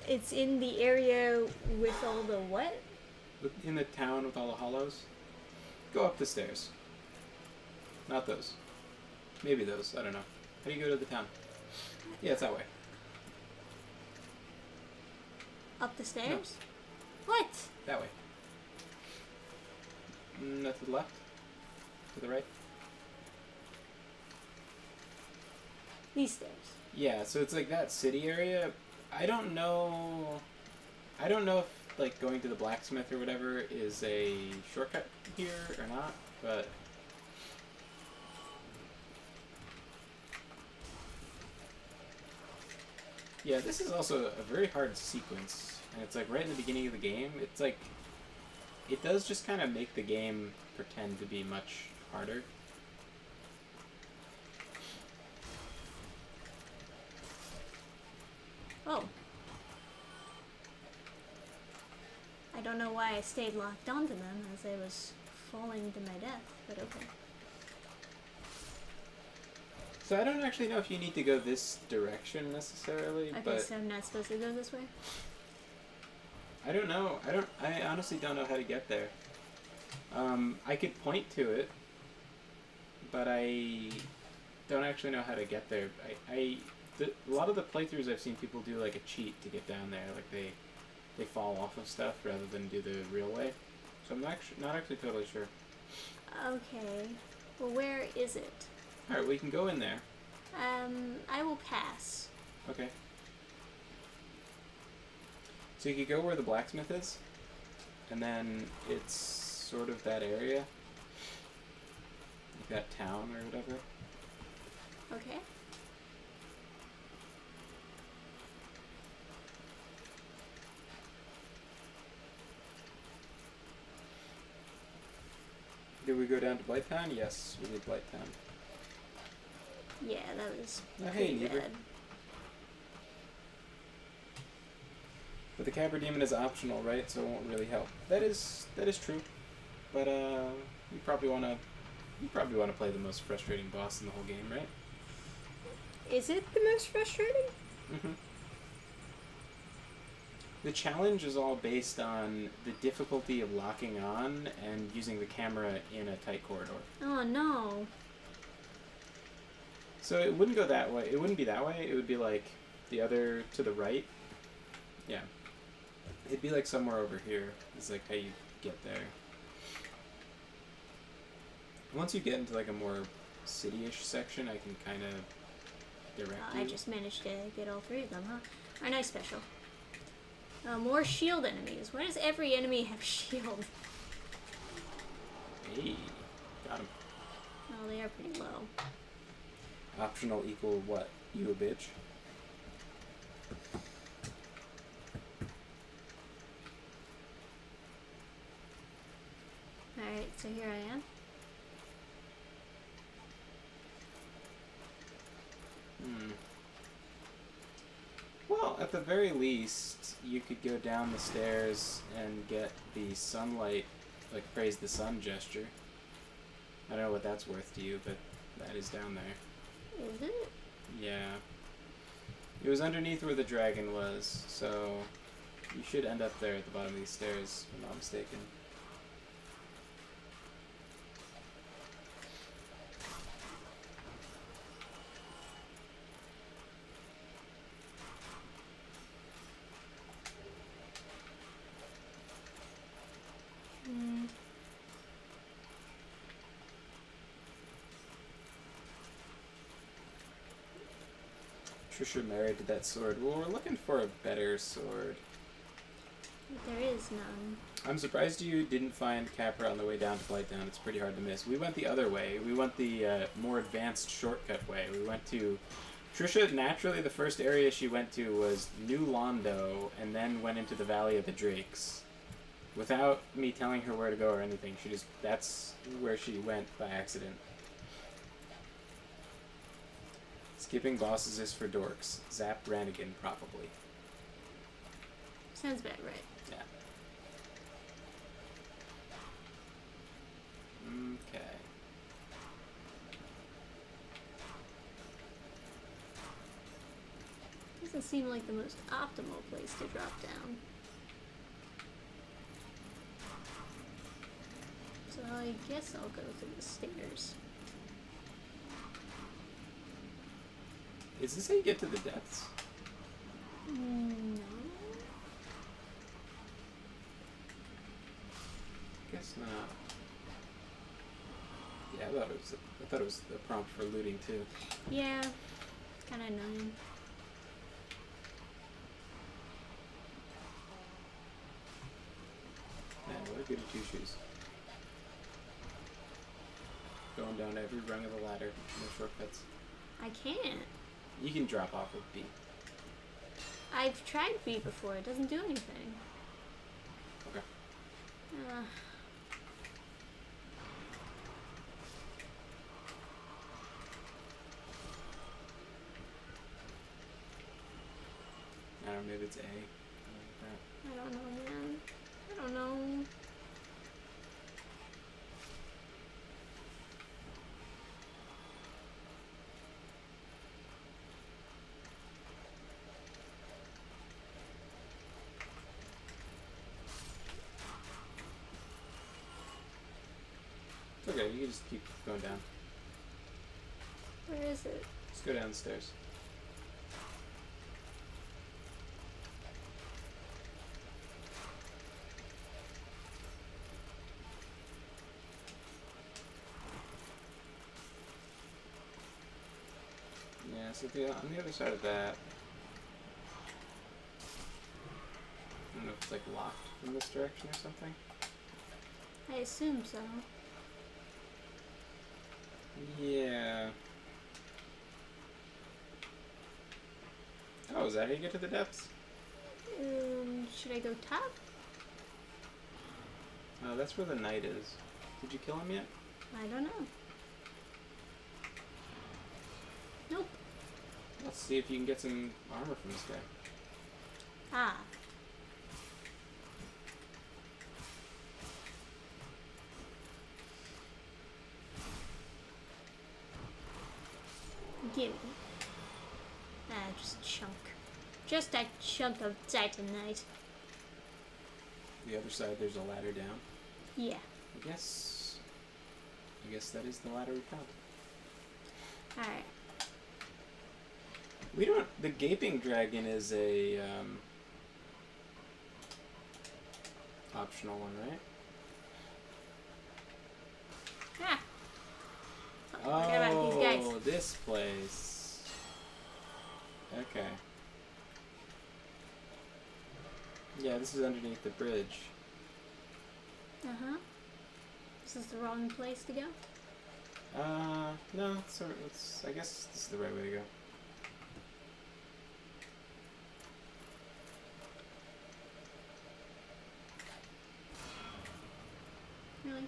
It's in the area with all the what? In the town with all the hollows. Go up the stairs. Not those. Maybe those, I don't know. How do you go to the town? Yeah, it's that way. Up the stairs? No. What? That way. No, to the left? To the right? These stairs. Yeah, so it's like that city area. I don't know if like going to the blacksmith or whatever is a shortcut here or not, but Yeah, this is also a very hard sequence, and it's like right in the beginning of the game. It's like it does just kind of make the game pretend to be much harder. Oh. I don't know why I stayed locked onto them as I was falling to my death, but okay. So I don't actually know if you need to go this direction necessarily, Okay, but so I'm not supposed to go this way? I don't know. I honestly don't know how to get there. I could point to it, but I don't actually know how to get there. A lot of the playthroughs I've seen people do like a cheat to get down there, like they fall off of stuff rather than do the real way. So I'm not actually totally sure. Okay. Well, where is it? All right, we can go in there. I will pass. Okay. So you could go where the blacksmith is, and then it's sort of that area, like that town or whatever. Okay. Did we go down to Blighttown? Yes, we did Blighttown. Yeah, that was Oh, pretty hey, neighbor. bad. But the Cabra Demon is optional, right? So it won't really help. That is true. But you probably wanna play the most frustrating boss in the whole game, right? Is it the most frustrating? Mm-hmm. The challenge is all based on the difficulty of locking on and using the camera in a tight corridor. Oh no. So it wouldn't go that way. It wouldn't be that way. It would be like the other to the right. Yeah. It'd be like somewhere over here. Is like how you get there. Once you get into like a more city-ish section, I can kind of direct you. I just managed to get all three of them, huh? Our nice special. More shield enemies. Why does every enemy have shield? Hey, got him. Oh, they are pretty low. Optional equal what? You a bitch? Alright, so here I am. Well, at the very least, you could go down the stairs and get the sunlight, like praise the sun gesture. I don't know what that's worth to you, but that is down there. Is it? Yeah. It was underneath where the dragon was, so you should end up there at the bottom of these stairs, if I'm not mistaken. Trisha married to that sword. Well, we're looking for a better sword. There is none. I'm surprised you didn't find Capra on the way down to Blighttown. It's pretty hard to miss. We went the other way. We went the more advanced shortcut way. We went to... Trisha, naturally, the first area she went to was New Londo, and then went into the Valley of the Drakes. Without me telling her where to go or anything. She just... That's where she went by accident. Skipping bosses is for dorks. Zap Brannigan, probably. Sounds about right. Yeah. Okay. Doesn't seem like the most optimal place to drop down. So I guess I'll go through the stairs. Is this how you get to the depths? No. Guess not. Yeah, I thought it was the prompt for looting too. Yeah, it's kind of annoying. Man, what a goody two shoes. Going down every rung of the ladder. No shortcuts. I can't. You can drop off with B. I've tried B before. It doesn't do anything. Okay. I don't know, maybe it's A. I don't know, man. I don't know. It's okay, you can just keep going down. Where is it? Just go down the stairs. Yeah, so on the other side of that, I don't know if it's like locked from this direction or something. I assume so. Yeah. Oh, is that how you get to the depths? Should I go top? Oh, that's where the knight is. Did you kill him yet? I don't know. Nope. Let's see if you can get some armor from this guy. Ah. Gimme. Ah, just a chunk. Just a chunk of titanite. The other side, there's a ladder down. Yeah. I guess that is the ladder we found. Alright. We don't. The gaping dragon is a optional one, right? Ah. Forget about these guys. Oh, this place. Okay. Yeah, this is underneath the bridge. Uh-huh. This is the wrong place to go? No, I guess this is the right way to go. Really?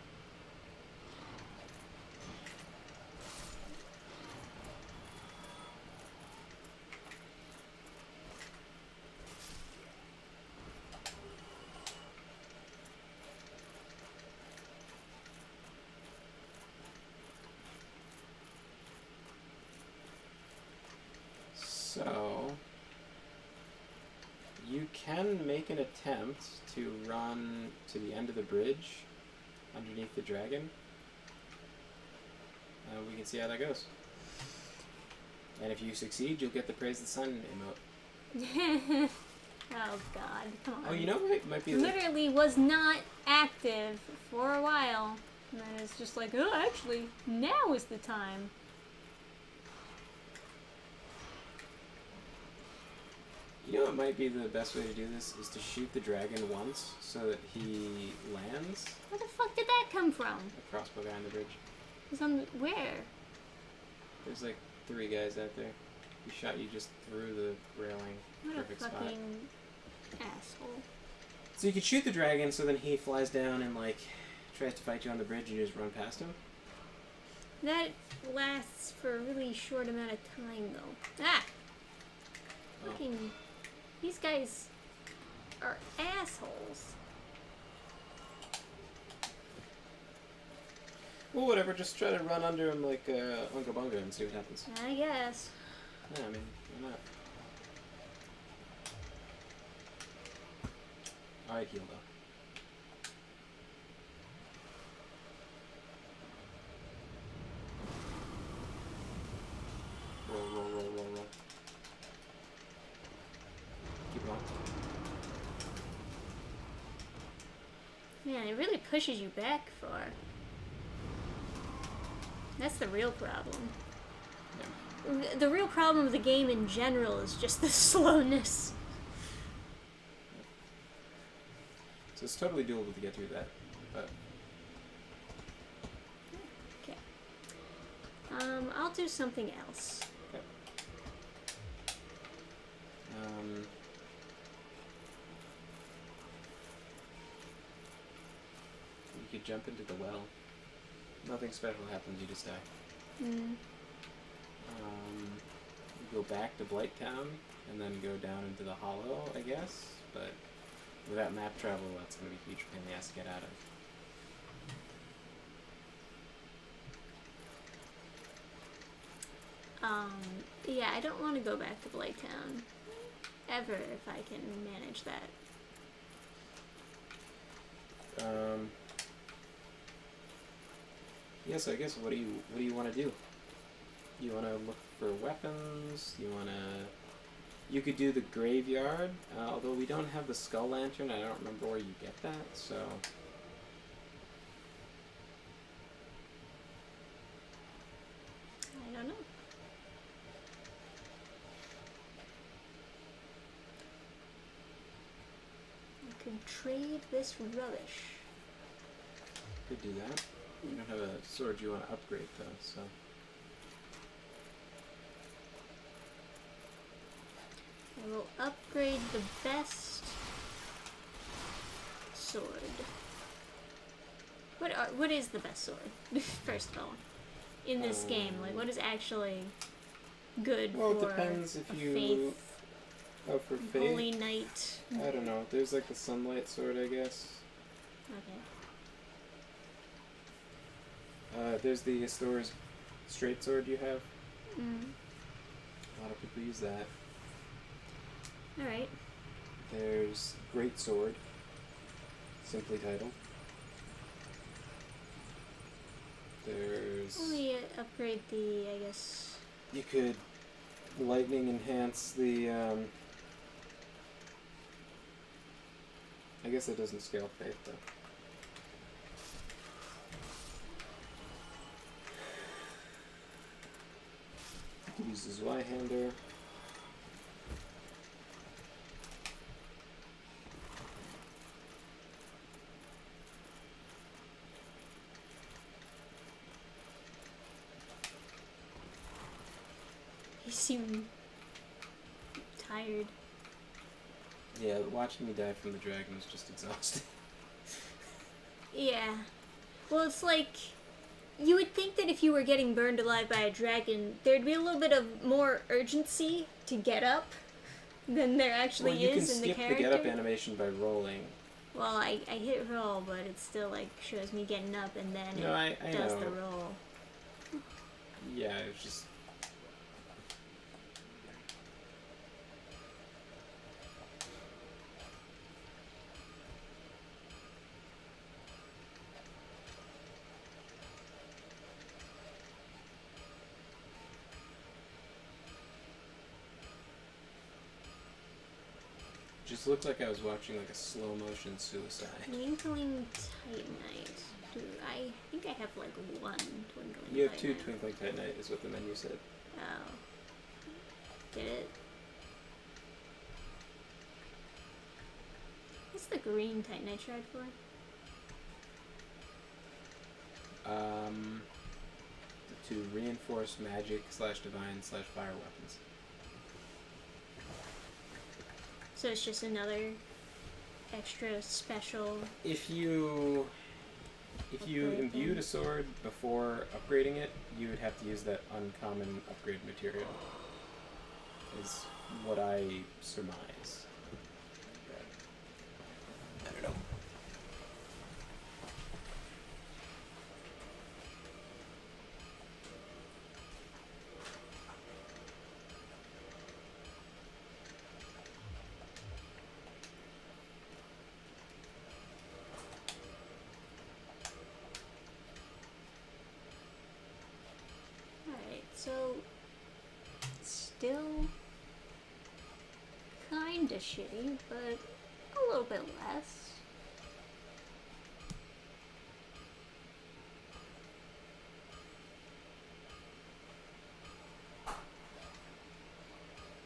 So, you can make an attempt to run to the end of the bridge underneath the dragon. We can see how that goes. And if you succeed, you'll get the Praise the Sun emote. Oh god, come on. Oh, you know what might be literally was not active for a while. And then it's just like, oh, actually, now is the time. You know what might be the best way to do this is to shoot the dragon once so that he lands. Where the fuck did that come from? A crossbow guy on the bridge. It's on the, where? There's like 3 guys out there. He shot you just through the railing. What Perfect a spot. fucking asshole. So you could shoot the dragon so then he flies down and like tries to fight you on the bridge and you just run past him. That lasts for a really short amount of time though. Ah! Oh. Fucking, these guys are assholes. Well, whatever. Just try to run under him like Unga Bunga and see what happens. I guess. Yeah, I mean, why not? Alright, heal though. Roll. Keep going. Man, it really pushes you back far. That's the real problem. Yeah. The real problem of the game in general is just the slowness. So it's totally doable to get through that, but Okay. I'll do something else. okay. could jump into the well. Nothing special happens, you just die. Mm. You go back to Blighttown, and then go down into the Hollow, I guess, but without map travel, that's going to be a huge pain in the ass to get out of. Yeah, I don't want to go back to Blighttown ever if I can manage that. Yes, I guess. What do you want to do? You want to look for weapons? You want to? You could do the graveyard, although we don't have the skull lantern. I don't remember where you get that, so. I don't know. I could trade this rubbish. Could do that. You don't have a sword you want to upgrade though, so. I will upgrade the best sword. What is the best sword? First of all, in this game, like what is actually good well, for it depends if you. faith? Oh, for faith. Holy Knight. I don't know. There's like the sunlight sword, I guess. Okay. There's the Astor's straight sword you have. Mm. A lot of people use that. Alright. There's Great Sword, simply titled. There's... Let me upgrade the, I guess... You could lightning enhance the, I guess it doesn't scale faith, though. You could use the Zweihander. You seem tired. Yeah, watching me die from the dragon was just exhausting. Yeah. Well, it's like... You would think that if you were getting burned alive by a dragon, there'd be a little bit of more urgency to get up than there actually is in the character. You can skip the get up animation by rolling. Well, I hit roll, but it still like shows me getting up and then it does the roll. Yeah, it's just... Just looked like I was watching like a slow motion suicide. Twinkling Titanite. I think I have like one Twinkling Titanite. You have two Twinkling Titanite, is what the menu said. Oh. Did it? What's the green Titanite shard for? To reinforce magic / divine / fire weapons. So it's just another extra special... If you imbued a sword before upgrading it, you would have to use that uncommon upgrade material. Is what I surmise. I don't know. So, still kinda shitty, but a little bit less.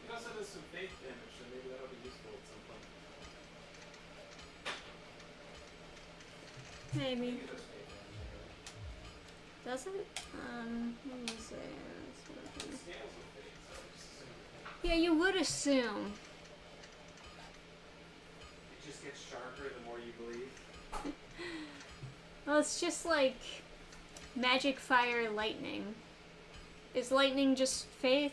It also does some faith damage, so maybe that'll be useful at some point. Maybe. Does it? Let me see. Yeah, you would assume. It just gets sharper the more you believe. Well, it's just like magic, fire, lightning. Is lightning just faith?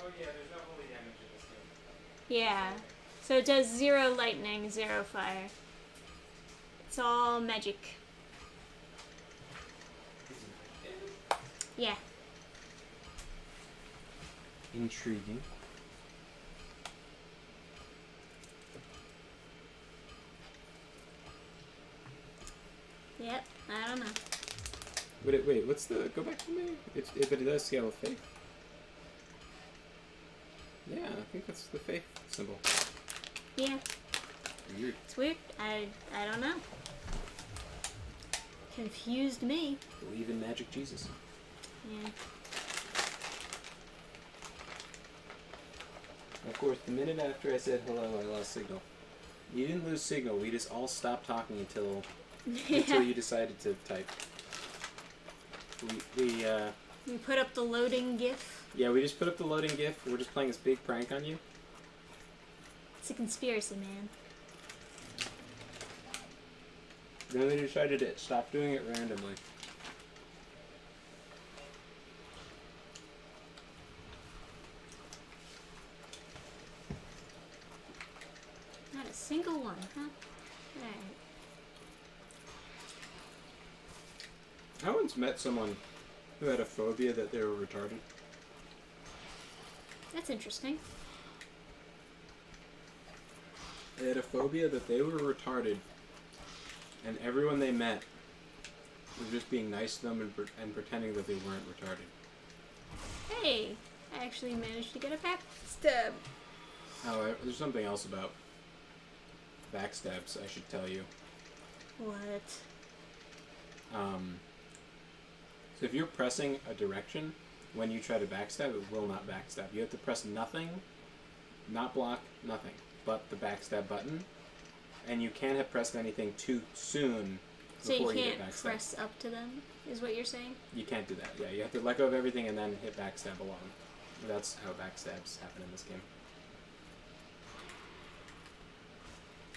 Oh yeah, there's no holy damage in this game. Yeah. So it does 0 lightning, 0 fire. It's all magic. Yeah. Intriguing. Yep. I don't know. Wait, what's the... Go back to me? But it does scale with faith. Yeah, I think that's the faith symbol. Yeah. Weird. It's weird. I don't know. Confused me. Believe in magic Jesus. Yeah. Of course, the minute after I said hello, I lost signal. You didn't lose signal. We just all stopped talking until you decided to type. We put up the loading GIF. Yeah, we just put up the loading GIF. We're just playing this big prank on you. It's a conspiracy, man. Then we decided to stop doing it randomly. Not a single one, huh? Alright. I once met someone who had a phobia that they were retarded. That's interesting. They had a phobia that they were retarded, and everyone they met was just being nice to them and pretending that they weren't retarded. Hey! I actually managed to get a backstab. Oh, there's something else about backstabs I should tell you. What? So if you're pressing a direction, when you try to backstab, it will not backstab. You have to press nothing, not block, nothing, but the backstab button. And you can't have pressed anything too soon before you hit backstab. So you can't press up to them, is what you're saying? You can't do that, yeah. You have to let go of everything and then hit backstab alone. That's how backstabs happen in this game.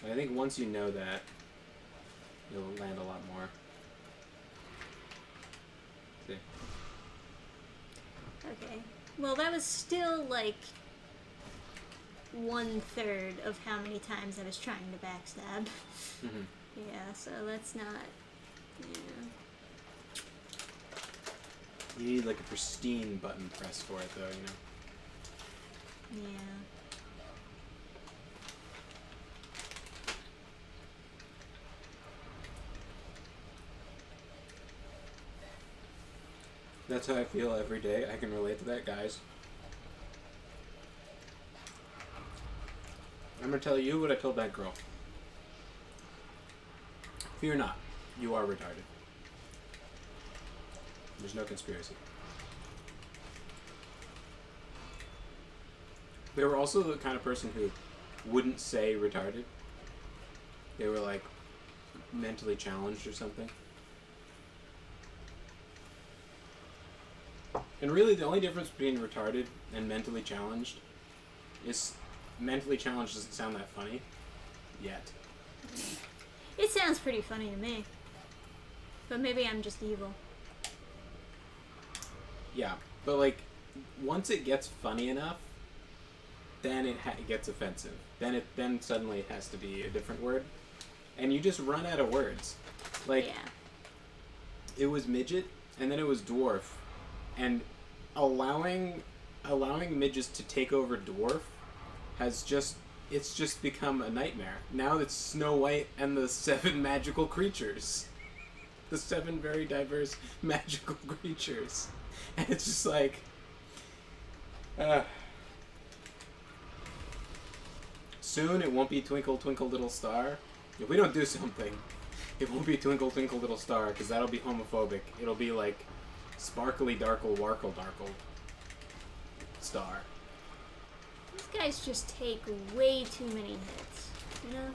And I think once you know that, you'll land a lot more. See? Okay. Well, that was still like 1/3 of how many times I was trying to backstab. Mm-hmm. Yeah, so that's not... Yeah. You need like a pristine button press for it though, you know? Yeah. That's how I feel every day. I can relate to that, guys. I'm gonna tell you what I told that girl. Fear not, you are retarded. There's no conspiracy. They were also the kind of person who wouldn't say retarded. They were like mentally challenged or something. And really the only difference between retarded and mentally challenged is mentally challenged doesn't sound that funny yet. It sounds pretty funny to me. But maybe I'm just evil. Yeah, but like once it gets funny enough, then it gets offensive. Then suddenly it has to be a different word, and you just run out of words. Like, yeah. It was midget, and then it was dwarf, and allowing midgets to take over dwarf has just become a nightmare. Now it's Snow White and the 7 magical creatures, the 7 very diverse magical creatures, and it's just like. Soon it won't be Twinkle Twinkle Little Star. If we don't do something, it won't be Twinkle Twinkle Little Star, because that'll be homophobic. It'll be like Sparkly Darkle Warkle Darkle Star. These guys just take way too many hits, you know?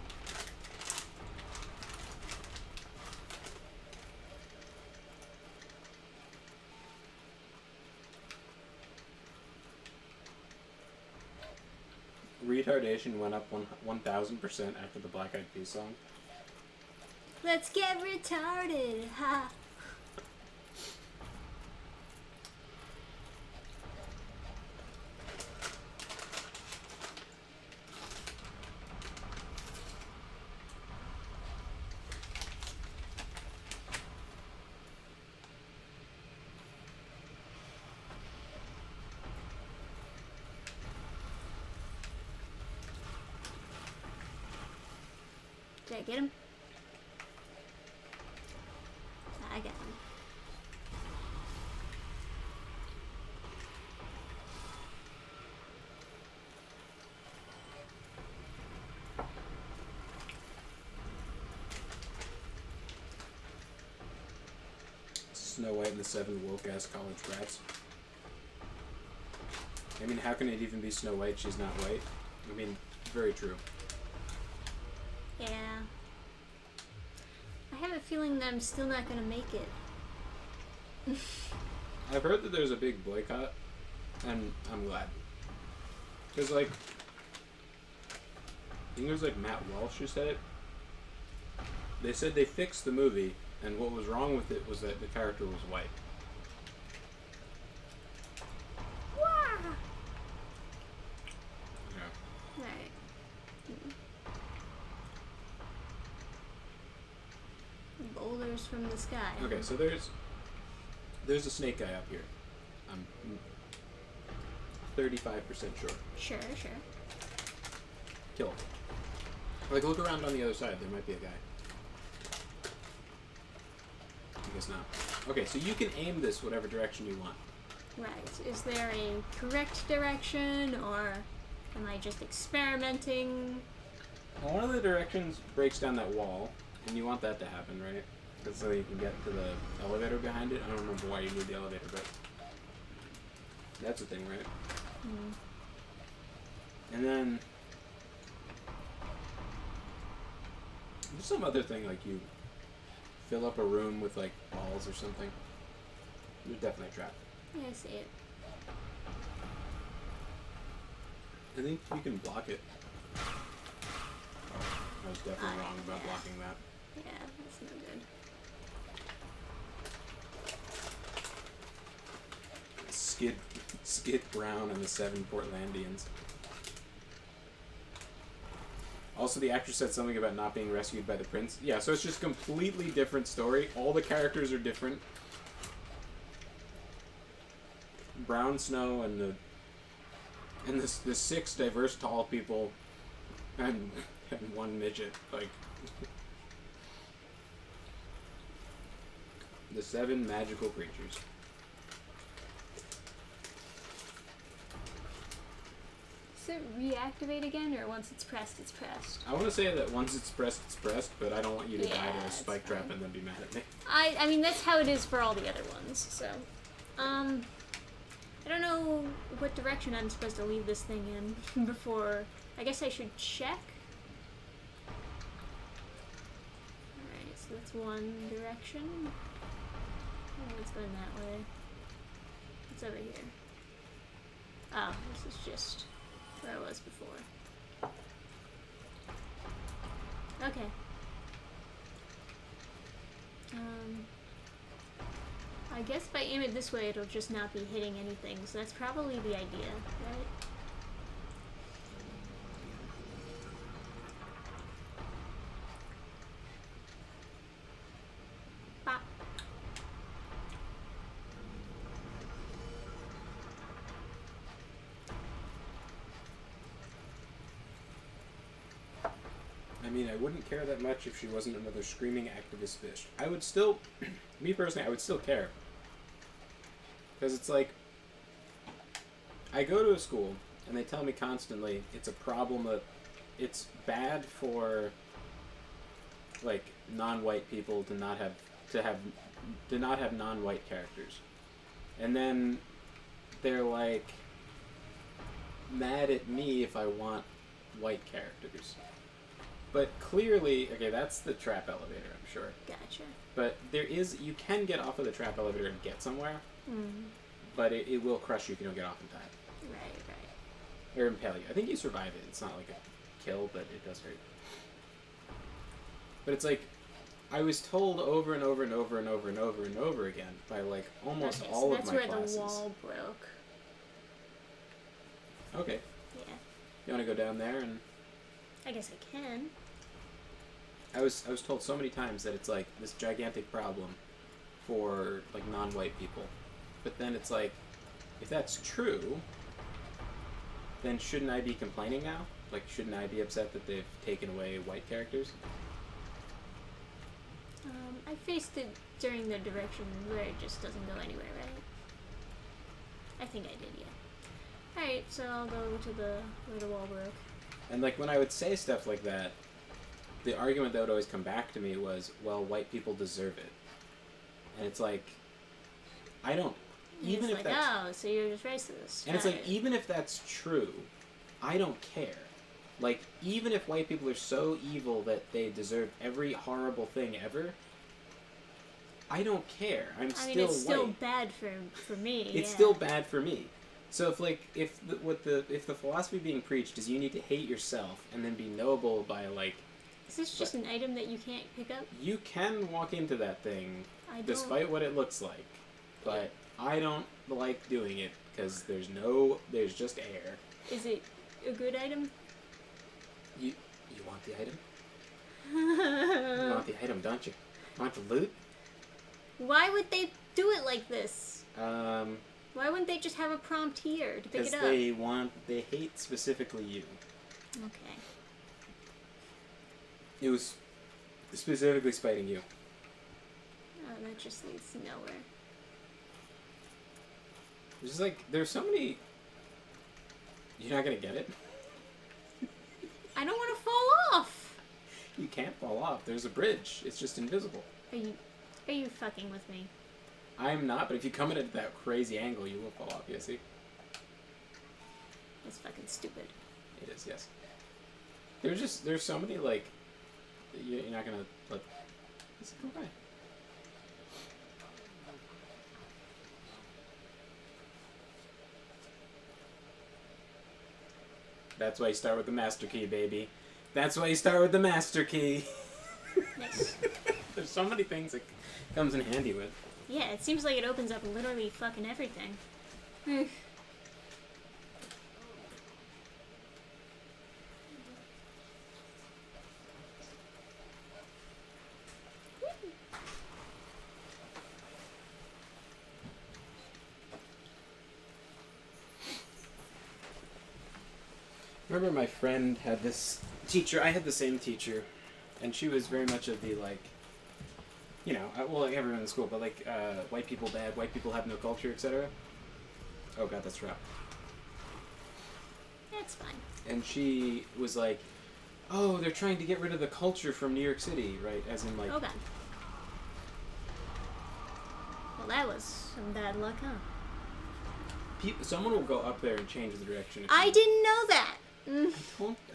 Retardation went up 1,000% after the Black Eyed Peas song. Let's get retarded, ha. Did I get him? I got him. Snow White and the Seven woke-ass college brats. I mean, how can it even be Snow White? She's not white. I mean, very true. Yeah. I have a feeling that I'm still not gonna make it. I've heard that there's a big boycott, and I'm glad. Because, like, I think it was, like, Matt Walsh who said it. They said they fixed the movie, and what was wrong with it was that the character was white. Wah! Yeah. Alright. Boulders from the sky. Okay, so there's a snake guy up here. I'm 35% sure. Sure. Kill him. Like, look around on the other side. There might be a guy. I guess not. Okay, so you can aim this whatever direction you want. Right. Is there a correct direction, or am I just experimenting? Well, one of the directions breaks down that wall, and you want that to happen, right? Because so you can get to the elevator behind it. I don't remember why you need the elevator, but that's a thing, right? Mm. And then there's some other thing, like you fill up a room with like balls or something. There's definitely a trap. Yeah, I see it. I think you can block it. Oh, I was definitely wrong about blocking that. Yeah, that's no good. Skid Brown and the Seven Portlandians. Also, the actress said something about not being rescued by the prince. Yeah, so it's just completely different story. All the characters are different. Brown Snow and the six diverse tall people and one midget. Like the seven magical creatures. Does it reactivate again, or once it's pressed, it's pressed? I want to say that once it's pressed, but I don't want you to die to a that's spike trap fine. and then be mad at me. I mean, that's how it is for all the other ones, so. I don't know what direction I'm supposed to leave this thing in before. I guess I should check. Alright, so that's one direction. Oh, it's going that way. What's over here? Oh, this is just where I was before. Okay. I guess if I aim it this way, it'll just not be hitting anything, so that's probably the idea, right? Bop. I mean, I wouldn't care that much if she wasn't another screaming activist fish. I would still, me personally, I would still care. Because it's like, I go to a school, and they tell me constantly it's a problem that it's bad for, like, non-white people to not have non-white characters. And then they're, like, mad at me if I want white characters. But clearly, okay, that's the trap elevator, I'm sure. Gotcha. But you can get off of the trap elevator and get somewhere, but it will crush you if you don't get off in time. Right. Or impale you. I think you survive it. It's not like a kill, but it does hurt. But it's like, I was told over and over and over and over and over and over again by like almost Okay, all so of that's my where classes. the wall broke. Okay. Yeah. You want to go down there and? I guess I can. I was told so many times that it's like this gigantic problem for like non-white people, but then it's like, if that's true, then shouldn't I be complaining now? Like, shouldn't I be upset that they've taken away white characters? I faced it during the direction where it just doesn't go anywhere, right? I think I did, yeah. Alright, so I'll go to where the wall broke. And like when I would say stuff like that, the argument that would always come back to me was, well, white people deserve it. And it's like, I don't, even if that's... oh, so you're just racist. And it's like, even if that's true, I don't care. Like, even if white people are so evil that they deserve every horrible thing ever, I don't care. I mean, it's still bad for me. It's still bad for me. So if the philosophy being preached is you need to hate yourself and then be noble by like... Is this just an item that you can't pick up? You can walk into that thing despite what it looks like, but I don't like doing it because there's just air. Is it a good item? You want the item? You want the item, don't you? Want the loot? Why would they do it like this? Why wouldn't they just have a prompt here to pick it up? Because they hate specifically you. Okay. It was specifically spiting you. Oh, that just leads nowhere. It's just like, there's so many... You're not gonna get it? I don't want to fall off! You can't fall off. There's a bridge. It's just invisible. Are you fucking with me? I'm not, but if you come in at that crazy angle, you will fall off, you see? That's fucking stupid. It is, yes. There's so many, like... You're not gonna let this go by. That's why you start with the master key, baby. That's why you start with the master key. Nice. There's so many things it comes in handy with. Yeah, it seems like it opens up literally fucking everything. Remember my friend had this teacher, I had the same teacher, and she was very much of the, like, you know, well, like everyone in school, but like, white people bad, white people have no culture, etc. Oh god, that's rough. That's fine. And she was like, oh, they're trying to get rid of the culture from New York City, right? As in, like... Oh god. Well, that was some bad luck, huh? Someone will go up there and change the direction. I didn't know that!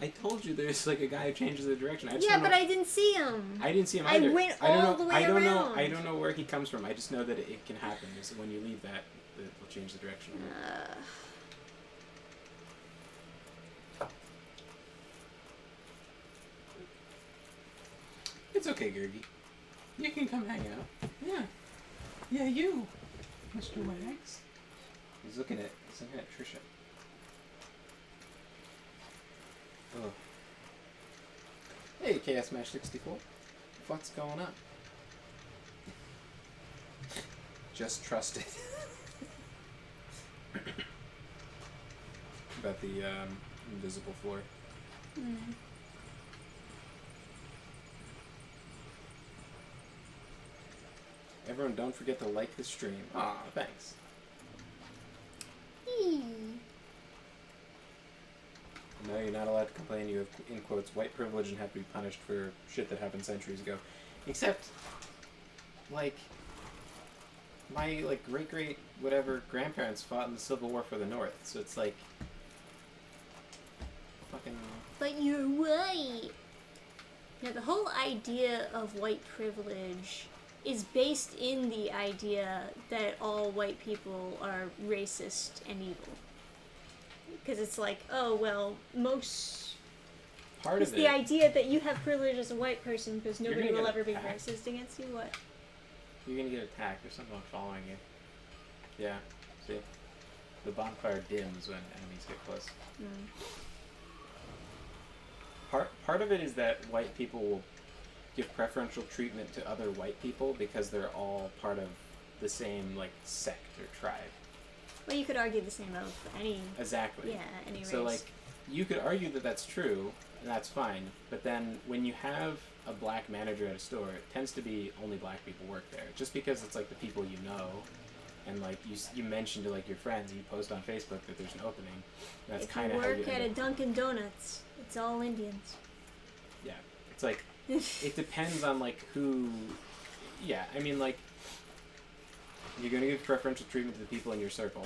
I told you there's like a guy who changes the direction. But I didn't see him. I didn't see him either. I went all the way around. I don't know where he comes from. I just know that it can happen. Is when you leave that, it'll change the direction. It's okay, Gergie. You can come hang out. Yeah. Yeah, you, Mr. Wags. He's looking at Trisha. Oh. Hey, KS Smash 64. What's going on? Just trust it. About the invisible floor. Everyone, don't forget to like the stream. Aw, thanks. No, you're not allowed to complain. You have, in quotes, white privilege and have to be punished for shit that happened centuries ago. Except, like, my, like, great-great whatever grandparents fought in the Civil War for the North, so it's like, fucking... But you're white! Now, the whole idea of white privilege is based in the idea that all white people are racist and evil. Because it's like, oh, well, most part It's of the it. idea that you have privilege as a white person because You're nobody gonna will get ever be attacked. racist against you. What? You're gonna get attacked. There's something following you. Yeah. See, the bonfire dims when enemies get close. Part of it is that white people will give preferential treatment to other white people because they're all part of the same like sect or tribe. Well, you could argue the same of any. Exactly. Yeah, any race. So like, you could argue that that's true, and that's fine. But then when you have a black manager at a store, it tends to be only black people work there, just because it's like the people you know, and like you mentioned to like your friends, you post on Facebook that there's an opening. That's kind of how you work at a Dunkin' Donuts. It's all Indians. Yeah, it's like it depends on like who. Yeah, I mean like you're gonna give preferential treatment to the people in your circle,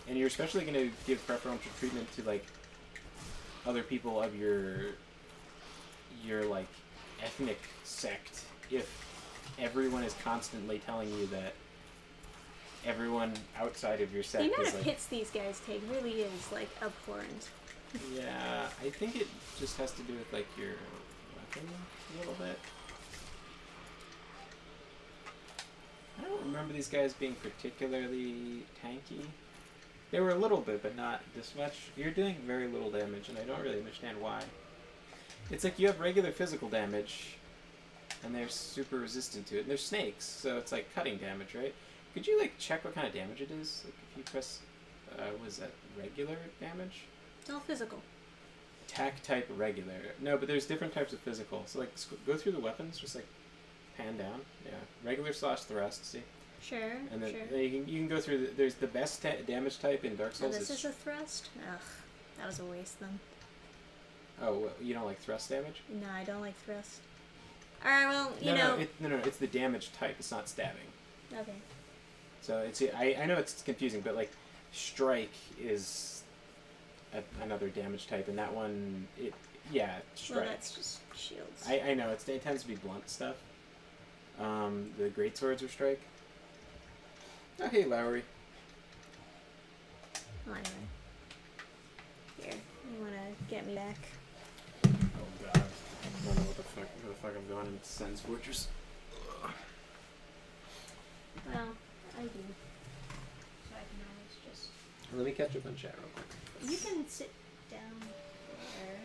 and you're especially gonna give preferential treatment to like other people of your like ethnic sect if everyone is constantly telling you that everyone outside of your sect The amount is of like, hits these guys take really is like abhorrent. yeah, I think it just has to do with like your weapon a little bit. I don't remember these guys being particularly tanky. They were a little bit, but not this much. You're doing very little damage, and I don't really understand why. It's like you have regular physical damage, and they're super resistant to it. And they're snakes, so it's like cutting damage, right? Could you like check what kind of damage it is? Like if you press, was that regular damage? It's all physical. Attack type regular. No, but there's different types of physical. So like go through the weapons, just like pan down. Yeah, regular / thrust. See. Sure. And then Sure. you can go through. There's the best damage type in Dark Oh, Souls. this is a thrust? Ugh, that was a waste then. Oh, you don't like thrust damage? No, I don't like thrust. Alright, well, you No, know. no, it's the damage type. It's not stabbing. Okay. So it's I know it's confusing, but like strike is another damage type, and that one strike. Well, that's just shields. I know it tends to be blunt stuff. The great swords are strike. Oh hey Lowry. Well, anyway. Here, you wanna get me back? Oh god. I don't know where the fuck I'm going in Sen's Fortress. Well, I do. So I can always just. Let me catch up on chat real quick. You can sit down there.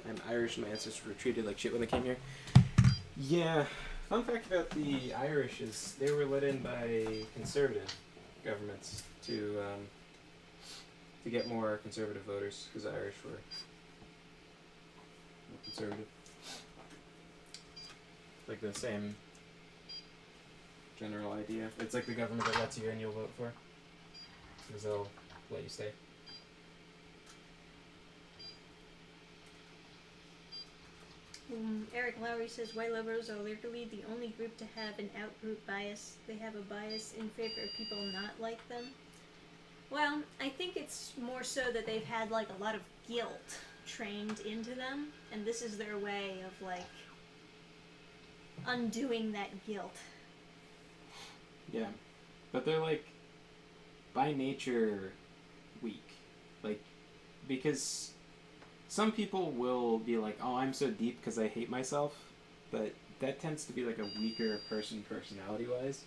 I'm Irish, and my ancestors were treated like shit when they came here. Yeah. Fun fact about the Irish is they were let in by conservative governments to get more conservative voters, because the Irish were more conservative. Like the same general idea. It's like the government that lets you in, you'll vote for, because they'll let you stay. Eric Lowry says white liberals are literally the only group to have an out-group bias. They have a bias in favor of people not like them. Well, I think it's more so that they've had like a lot of guilt trained into them, and this is their way of like undoing that guilt. Yeah. But they're like by nature weak. Like because some people will be like, oh, I'm so deep because I hate myself, but that tends to be like a weaker person personality-wise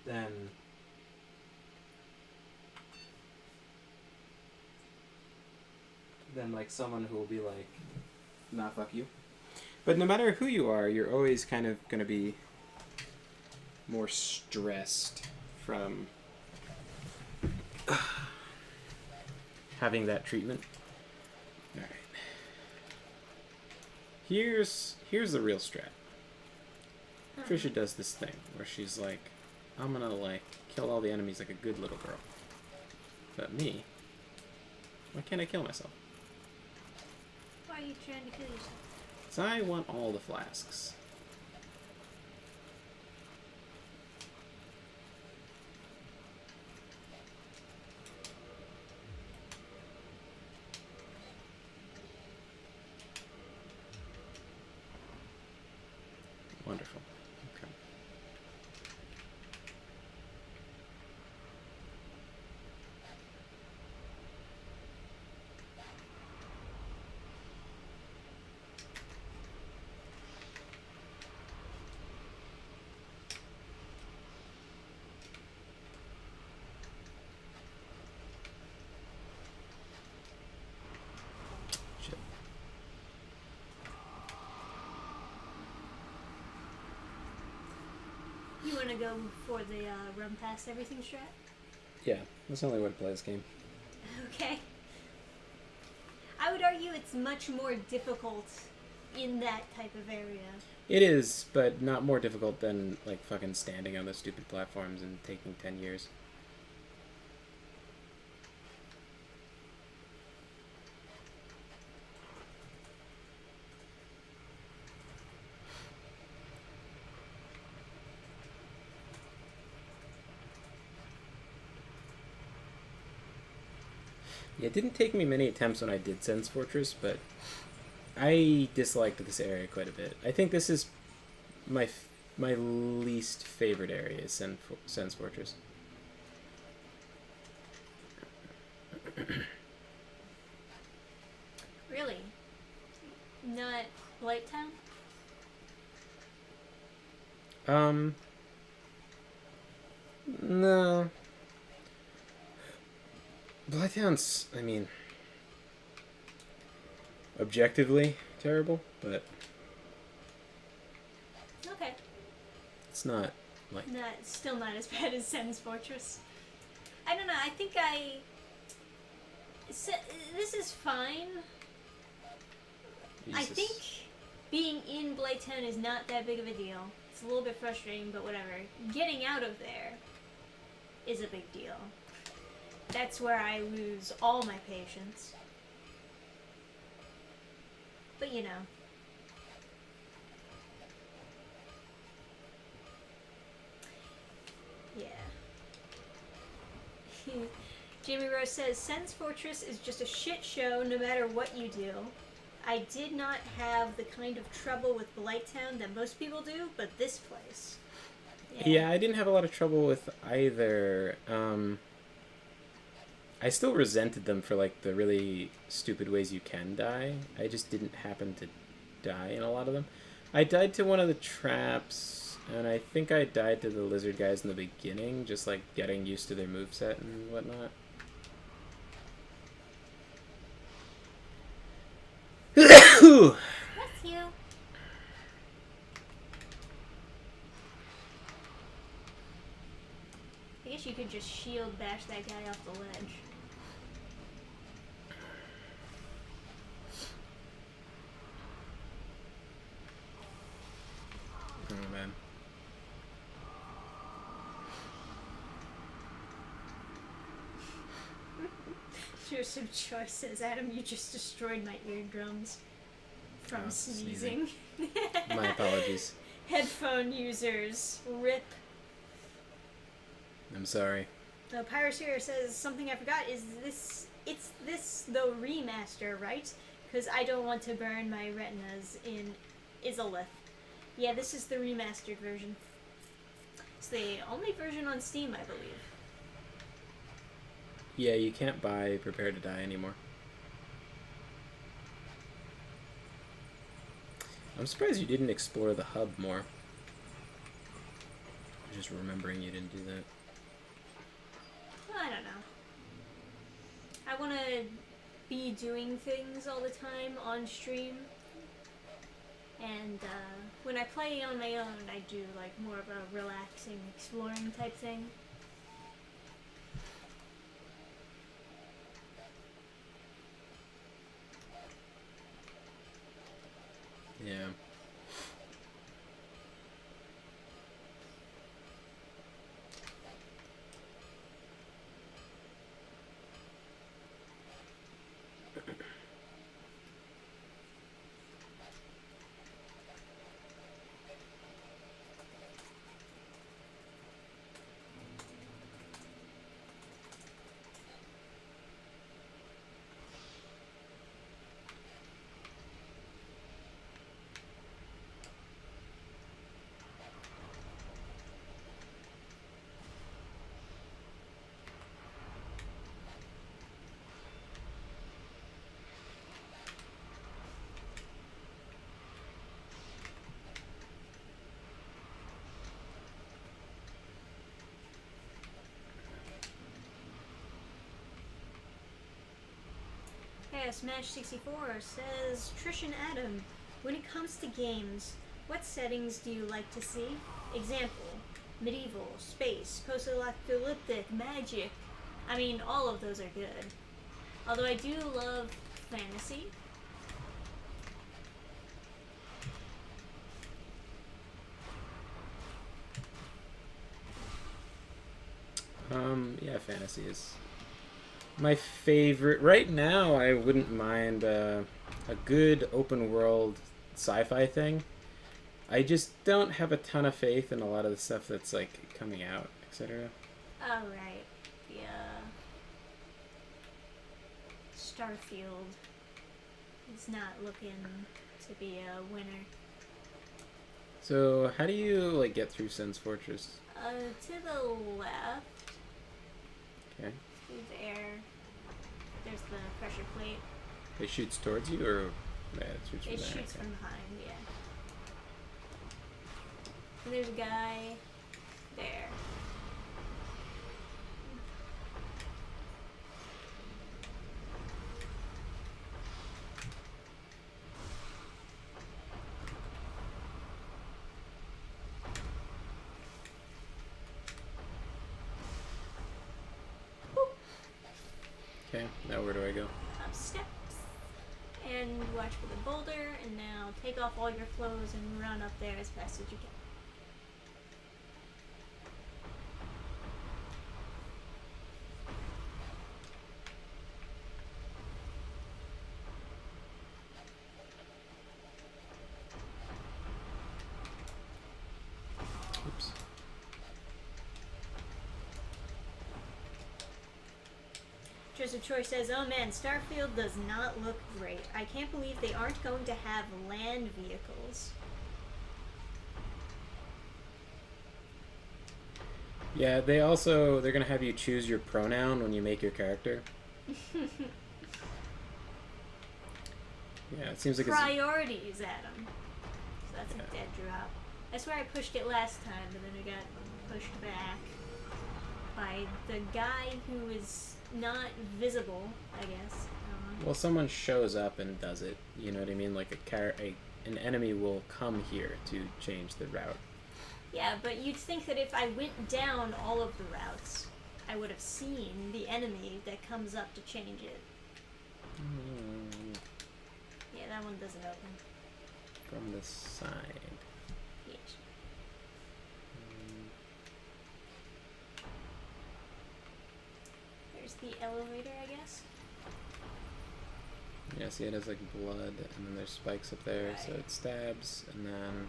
than like someone who will be like, nah, fuck you. But no matter who you are, you're always kind of going to be more stressed from having that treatment. Alright. Here's the real strat. Trisha does this thing where she's like, I'm gonna like kill all the enemies like a good little girl. But me, why can't I kill myself? Why are you trying to kill yourself? So I want all the flasks. Wonderful. Okay. want to go for the run past everything strat? Yeah, that's the only way to play this game. Okay. I would argue it's much more difficult in that type of area. It is, but not more difficult than, like, fucking standing on those stupid platforms and taking 10 years. Yeah, it didn't take me many attempts when I did Sen's Fortress, but I disliked this area quite a bit. I think this is my least favorite area is Sen's Fortress. Really? Not Blight Town? No. Blighttown's, I mean, objectively terrible, but Okay. it's not, like... Still not as bad as Sen's Fortress. I don't know, I think this is fine. Jesus. I think being in Blight Town is not that big of a deal. It's a little bit frustrating, but whatever. Getting out of there is a big deal. That's where I lose all my patience. But you know. Yeah. Jamie Rose says, Sen's Fortress is just a shit show no matter what you do. I did not have the kind of trouble with Blighttown that most people do, but this place. Yeah, I didn't have a lot of trouble with either. I still resented them for, like, the really stupid ways you can die. I just didn't happen to die in a lot of them. I died to one of the traps, and I think I died to the lizard guys in the beginning, just, like, getting used to their moveset and whatnot. Bless you. I guess you could just shield bash that guy off the ledge. Oh, man. Here's some choices. Adam, you just destroyed my eardrums from sneezing. My apologies. Headphone users, rip. I'm sorry. Pyrosphere says, something I forgot is this, it's this, the remaster, right? Because I don't want to burn my retinas in Izalith. Yeah, this is the remastered version. It's the only version on Steam, I believe. Yeah, you can't buy Prepare to Die anymore. I'm surprised you didn't explore the hub more. Just remembering you didn't do that. I don't know. I want to be doing things all the time on stream. And when I play on my own, I do like more of a relaxing, exploring type thing. Yeah. Yeah, Smash64 says, Trish and Adam, when it comes to games, what settings do you like to see? Example, medieval, space, post-apocalyptic, magic. I mean, all of those are good. Although I do love fantasy. Yeah, fantasy is my favorite. Right now, I wouldn't mind a good open world sci-fi thing. I just don't have a ton of faith in a lot of the stuff that's like coming out, etc. Oh, right. Yeah. Starfield is not looking to be a winner. So, how do you like get through Sen's Fortress? To the left, Okay. through there, there's the pressure plate. It shoots towards you, or yeah, it shoots from It there. shoots Okay. from behind, yeah. And there's a guy there. Okay. Now where do I go? Up steps. And watch for the boulder, and now take off all your clothes and run up there as fast as you can. Oops. Joseph Troy says, "Oh man, Starfield does not look great. I can't believe they aren't going to have land vehicles." Yeah, they're gonna have you choose your pronoun when you make your character. Yeah, it seems like Priorities, Adam. So that's Yeah. a dead drop. I swear I pushed it last time, but then it got pushed back by the guy who is not visible, I guess. well, someone shows up and does it. You know what I mean? Like an enemy will come here to change the route. Yeah, but you'd think that if I went down all of the routes, I would have seen the enemy that comes up to change it. Yeah, that one doesn't open. From the side. Yes. There's the elevator, I guess. Yeah, see, it has like blood, and then there's spikes up there, so Right. it stabs, and then.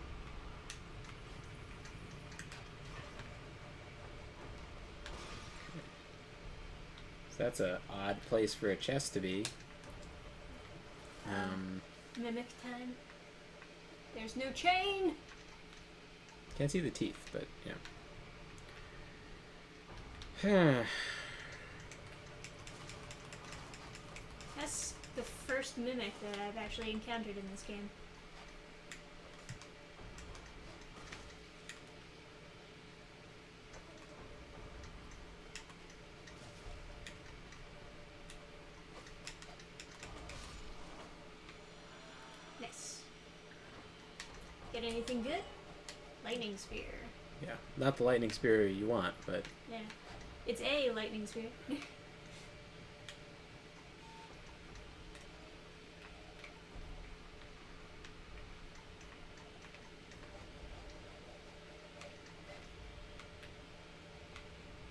So that's a odd place for a chest to be. Mimic time. There's no chain! Can't see the teeth, but yeah. That's the first mimic that I've actually encountered in this game. Nice. Get anything good? Lightning spear. Yeah, not the lightning spear you want, but Yeah. It's a lightning spear.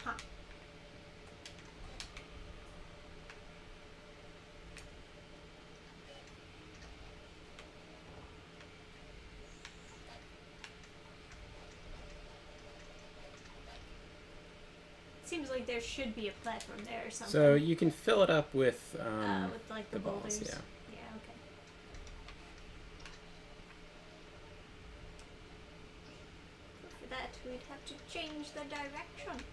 Huh. Seems like there should be a platform there or something. so you can fill it up with with like the balls, boulders. yeah. Yeah, okay. But for that, we'd have to change the direction.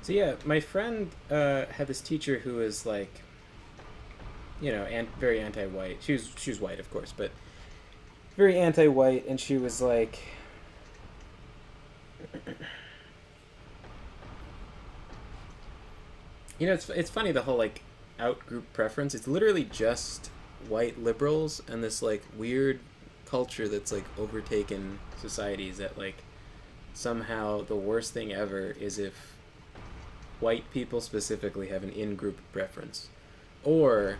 So yeah, my friend had this teacher who was like, very anti-white. She was white, of course, but very anti-white, and she was like, it's funny, the whole like out group preference. It's literally just white liberals and this like weird culture that's like overtaken societies, that like somehow the worst thing ever is if white people specifically have an in-group preference or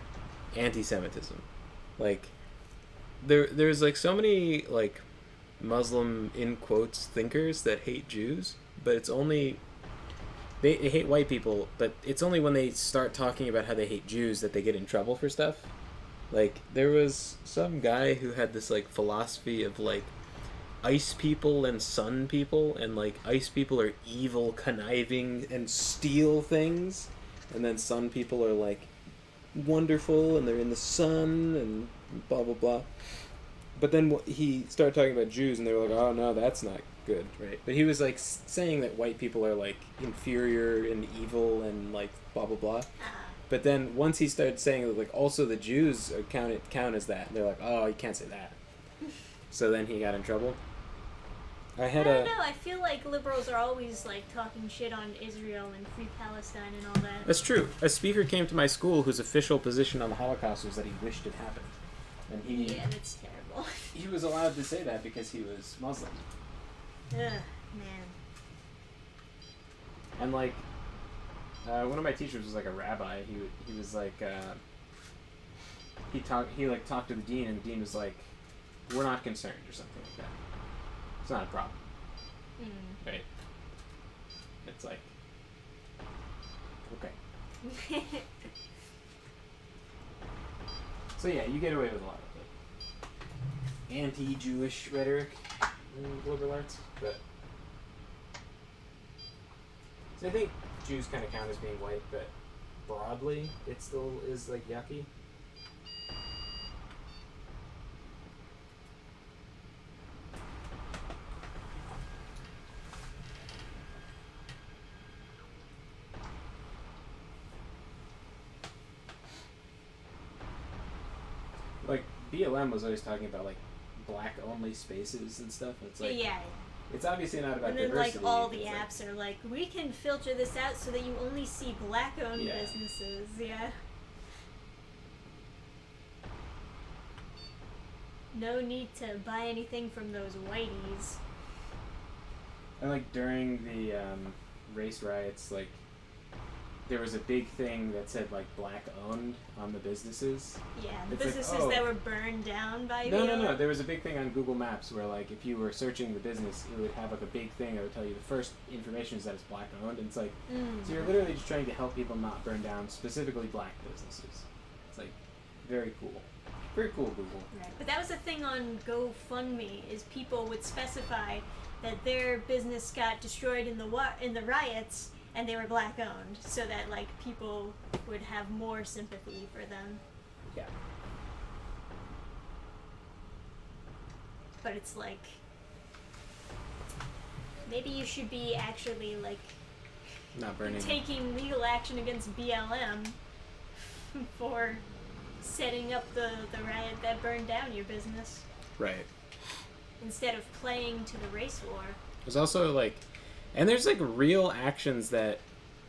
anti-Semitism. Like there's like so many like Muslim in quotes thinkers that hate Jews, but it's only they hate white people, but it's only when they start talking about how they hate Jews that they get in trouble for stuff. Like there was some guy who had this like philosophy of like ice people and sun people, and like ice people are evil, conniving, and steal things, and then sun people are like wonderful and they're in the sun and blah blah blah. But then he started talking about Jews, and they were like, "Oh no, that's not good, right?" But he was like saying that white people are like inferior and evil and like blah blah blah. But then once he started saying that, like, also the Jews count as that, and they're like, "Oh, you can't say that." So then he got in trouble. I don't know. I feel like liberals are always like talking shit on Israel and Free Palestine and all that. That's true. A speaker came to my school whose official position on the Holocaust was that he wished it happened, and yeah, that's terrible. he was allowed to say that because he was Muslim. Ugh, man. And like, one of my teachers was like a rabbi. He was like, he talked to the dean, and the dean was like, "We're not concerned," or something like that. It's not a problem, right? It's like, okay. So yeah, you get away with a lot of like anti-Jewish rhetoric in liberal arts, but so I think Jews kind of count as being white, but broadly, it still is like yucky. Like BLM was always talking about like black only spaces and stuff. It's like yeah. It's obviously not about and then diversity. like all the apps are like, we can filter this out so that you only see black owned businesses. Yeah. No need to buy anything from those whiteys. And like during the race riots, like there was a big thing that said like black owned on the businesses. Yeah, the it's businesses like, that were burned down by No. There was a big thing on Google Maps where like if you were searching the business, it would have like a big thing that would tell you the first information is that it's black owned, and it's like so you're literally just trying to help people not burn down specifically black businesses. It's like very cool. Very cool, Google. Right. But that was the thing on GoFundMe, is people would specify that their business got destroyed in the riots and they were black owned, so that like people would have more sympathy for them. Yeah. But it's like, maybe you should be actually like not burning, taking legal action against BLM for setting up the riot that burned down your business. Right. Instead of playing to the race war. There's also like, and there's like real actions that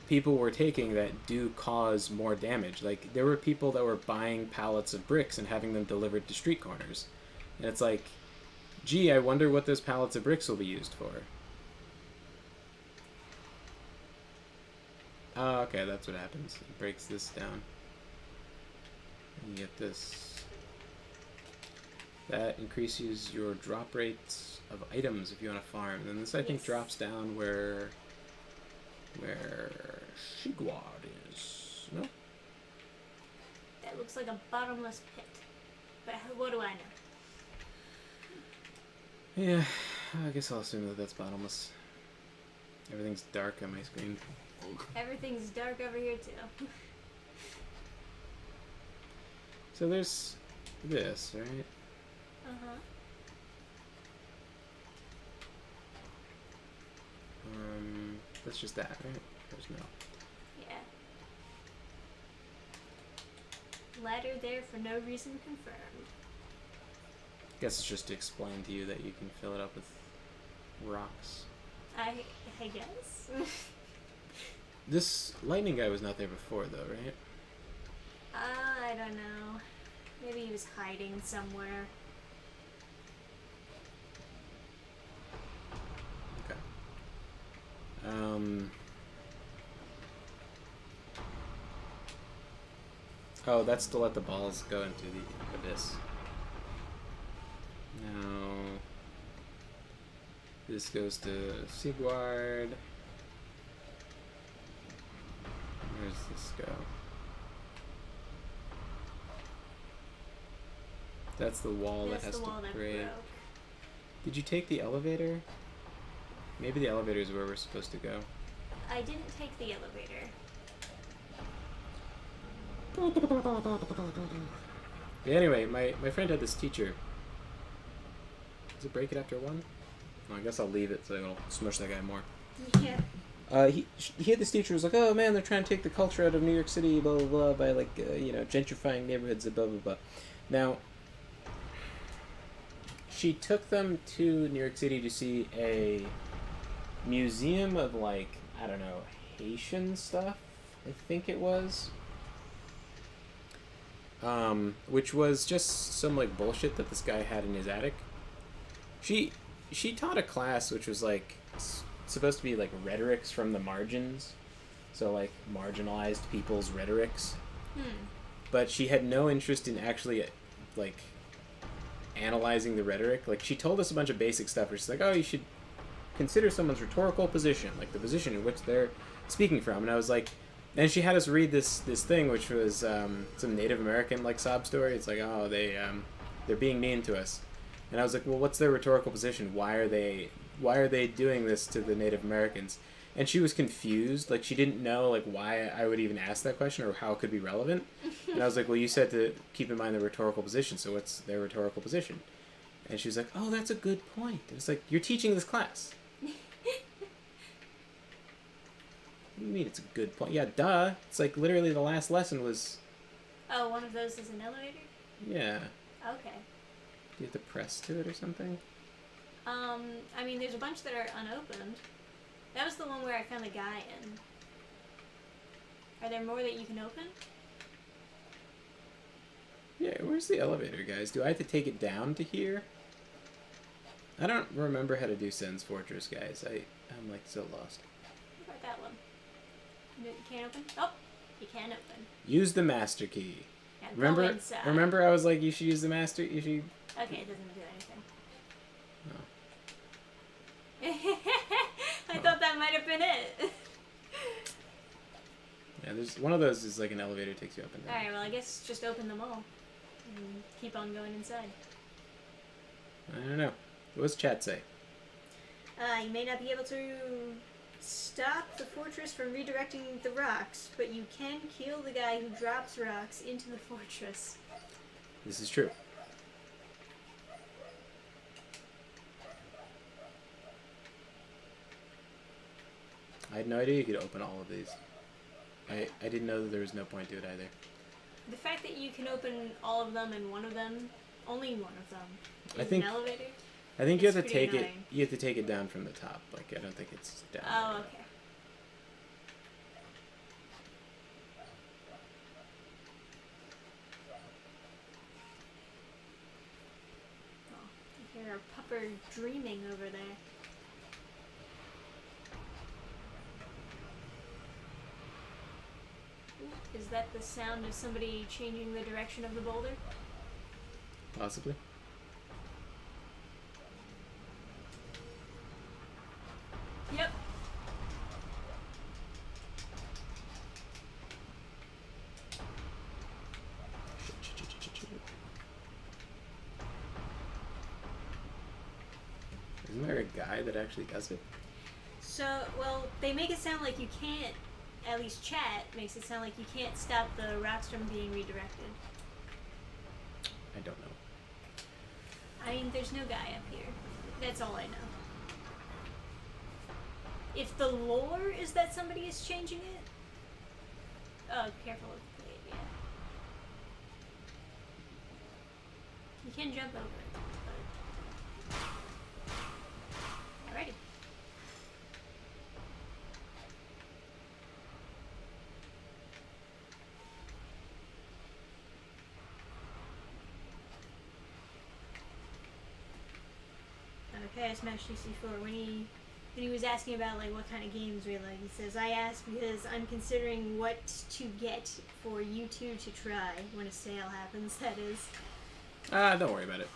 people were taking that do cause more damage. Like there were people that were buying pallets of bricks and having them delivered to street corners. And it's like, gee, I wonder what those pallets of bricks will be used for. Oh, okay, that's what happens. It breaks this down. And you get this. That increases your drop rates of items if you want to farm. And then this, I think, drops down where Shigwad is. No? That looks like a bottomless pit. But what do I know? Yeah, I guess I'll assume that that's bottomless. Everything's dark on my screen. Everything's dark over here too. So there's this, right? Uh-huh. That's just that, right? There's no. Yeah. Ladder there for no reason confirmed. Guess it's just to explain to you that you can fill it up with rocks. I guess. This lightning guy was not there before, though, right? I don't know. Maybe he was hiding somewhere. Okay. Oh, that's to let the balls go into the abyss. Now, this goes to Sigward. Where does this go? That's the wall That's that has the wall to that break. broke. Did you take the elevator? Maybe the elevator is where we're supposed to go. I didn't take the elevator. Yeah, anyway, my friend had this teacher. Does it break it after one? Well, I guess I'll leave it so it'll smush that guy more. Yeah. He had this teacher who was like, oh man, they're trying to take the culture out of New York City, blah blah blah, by like gentrifying neighborhoods, blah blah blah. Now, she took them to New York City to see a museum of like, I don't know, Haitian stuff, I think it was. Which was just some like bullshit that this guy had in his attic. She taught a class which was like supposed to be like rhetorics from the margins, so like marginalized people's rhetorics. But she had no interest in actually like analyzing the rhetoric. Like she told us a bunch of basic stuff where she's like, oh, you should consider someone's rhetorical position, like the position in which they're speaking from. And I was like, and she had us read this thing which was some Native American like sob story. It's like, oh, they're being mean to us. And I was like, well, what's their rhetorical position? Why are they doing this to the Native Americans? And she was confused. Like, she didn't know, like, why I would even ask that question or how it could be relevant. And I was like, well, you said to keep in mind the rhetorical position, so what's their rhetorical position? And she was like, oh, that's a good point. And it's like, you're teaching this class. What do you mean it's a good point? Yeah, duh. It's like, literally the last lesson was... Oh, one of those is an elevator? Yeah. Okay. Do you have to press to it or something? I mean, there's a bunch that are unopened. That was the one where I found the guy in. Are there more that you can open? Yeah, where's the elevator, guys? Do I have to take it down to here? I don't remember how to do Sen's Fortress, guys. I'm like so lost. What about that one? You can't open? Oh, you can open. Use the master key. Yeah, go inside. Remember I was like, you should use the master, you should... Okay, it doesn't do anything. Oh. I thought that might have been it. Yeah, there's one of those is like an elevator takes you up and down. Alright, well I guess just open them all. And keep on going inside. I don't know. What does chat say? You may not be able to stop the fortress from redirecting the rocks, but you can kill the guy who drops rocks into the fortress. This is true. I had no idea you could open all of these. I didn't know that there was no point to it either. The fact that you can open all of them and one of them, only one of them, I is think- an elevator? I think you have to It's pretty take it. annoying. You have to take it down from the top. Like I don't think it's down. Oh, okay. Oh, I hear a pupper dreaming over there. Ooh, is that the sound of somebody changing the direction of the boulder? Possibly. Yep. Isn't there a guy that actually does it? So, well, they make it sound like you can't, at least chat makes it sound like you can't stop the rocks from being redirected. I don't know. I mean, there's no guy up here. That's all I know. If the lore is that somebody is changing it... Oh, careful with the blade, yeah. You can jump over it, but... Alrighty. Okay, I smashed DC4. When he was asking about like what kind of games we like, he says, I asked because I'm considering what to get for you two to try when a sale happens, that is. Don't worry about it.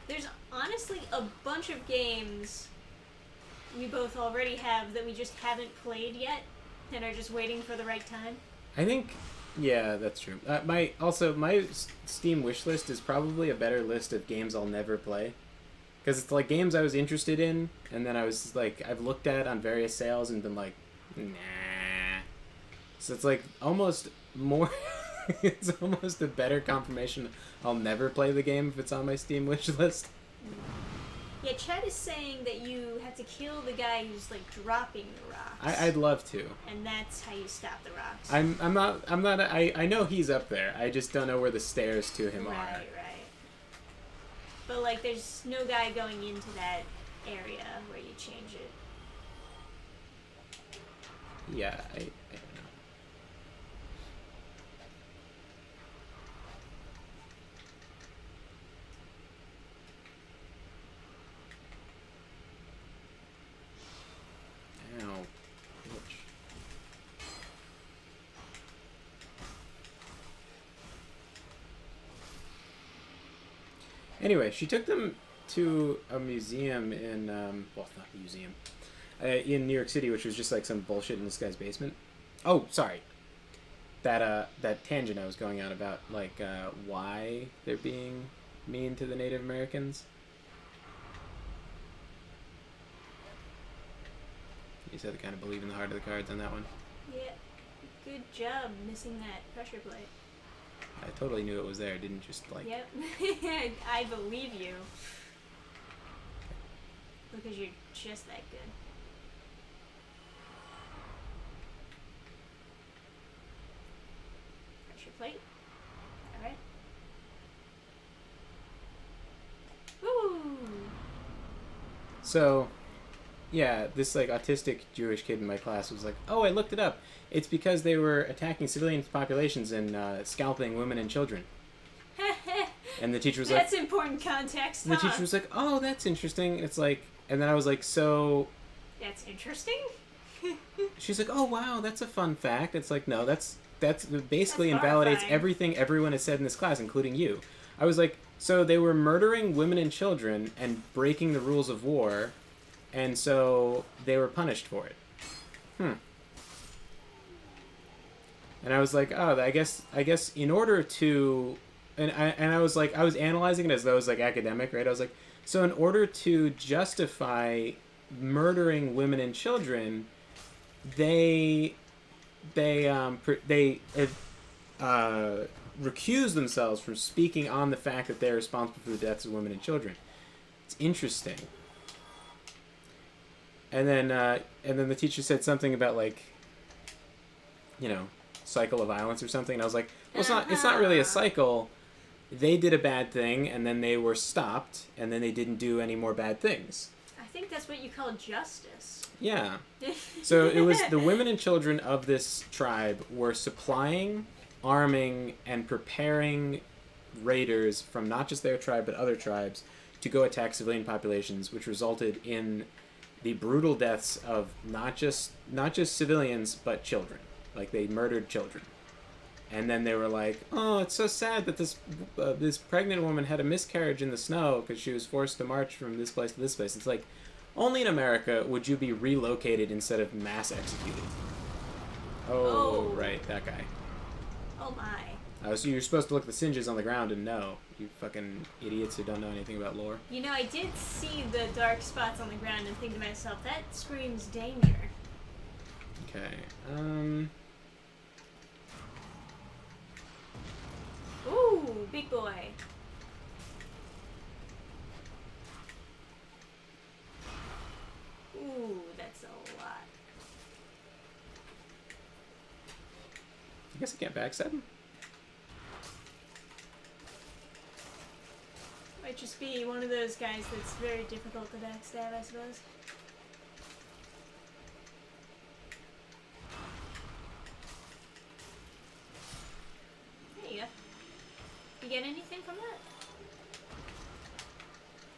There's honestly a bunch of games we both already have that we just haven't played yet and are just waiting for the right time. I think, yeah, that's true. My Steam wish list is probably a better list of games I'll never play. Because it's like games I was interested in, and then I was like, I've looked at on various sales and been like, nah. So it's like almost more, it's almost a better confirmation I'll never play the game if it's on my Steam wish list. Yeah, Chad is saying that you have to kill the guy who's like dropping the rocks. I'd love to. And that's how you stop the rocks. I know he's up there. I just don't know where the stairs to him are. Right. But, like, there's no guy going into that area where you change it. Yeah, I don't know. Ow. Ouch. Anyway, she took them to a museum in, well, not a museum, in New York City, which was just like some bullshit in this guy's basement. Oh, sorry. That tangent I was going on about, like, why they're being mean to the Native Americans. You said to kind of believe in the heart of the cards on that one. Yeah, good job missing that pressure plate. I totally knew it was there. I didn't just like. Yep, I believe you. Because you're just that good. Pressure plate. Alright. Woo! So, yeah, this like autistic Jewish kid in my class was like, "Oh, I looked it up. It's because they were attacking civilian populations and scalping women and children." And the teacher was That's like, important context, the teacher was like, "Oh, that's interesting." It's like, and then I was like, "So." That's interesting. She's like, "Oh, wow, that's a fun fact." It's like, no, that's basically That's invalidates horrifying. everything everyone has said in this class, including you. I was like, so they were murdering women and children and breaking the rules of war, and so they were punished for it. And I was like, oh, I guess in order to, and I was like, I was analyzing it as though it was like academic, right? I was like, so in order to justify murdering women and children, they recuse themselves from speaking on the fact that they're responsible for the deaths of women and children. It's interesting. And then the teacher said something about like, you know, cycle of violence or something, and I was like, well, it's not really a cycle. They did a bad thing, and then they were stopped, and then they didn't do any more bad things. I think that's what you call justice. Yeah. So it was the women and children of this tribe were supplying, arming, and preparing raiders from not just their tribe but other tribes to go attack civilian populations, which resulted in the brutal deaths of not just civilians but children. Like, they murdered children. And then they were like, oh, it's so sad that this pregnant woman had a miscarriage in the snow because she was forced to march from this place to this place. It's like, only in America would you be relocated instead of mass executed. Oh. Right, that guy. Oh my. So you're supposed to look at the singes on the ground and know. You fucking idiots who don't know anything about lore. You know, I did see the dark spots on the ground and think to myself, that screams danger. Okay, Ooh, big boy. Ooh, that's a guess I can't backstab him. Might just be one of those guys that's very difficult to backstab, I suppose. There you go. You get anything from that?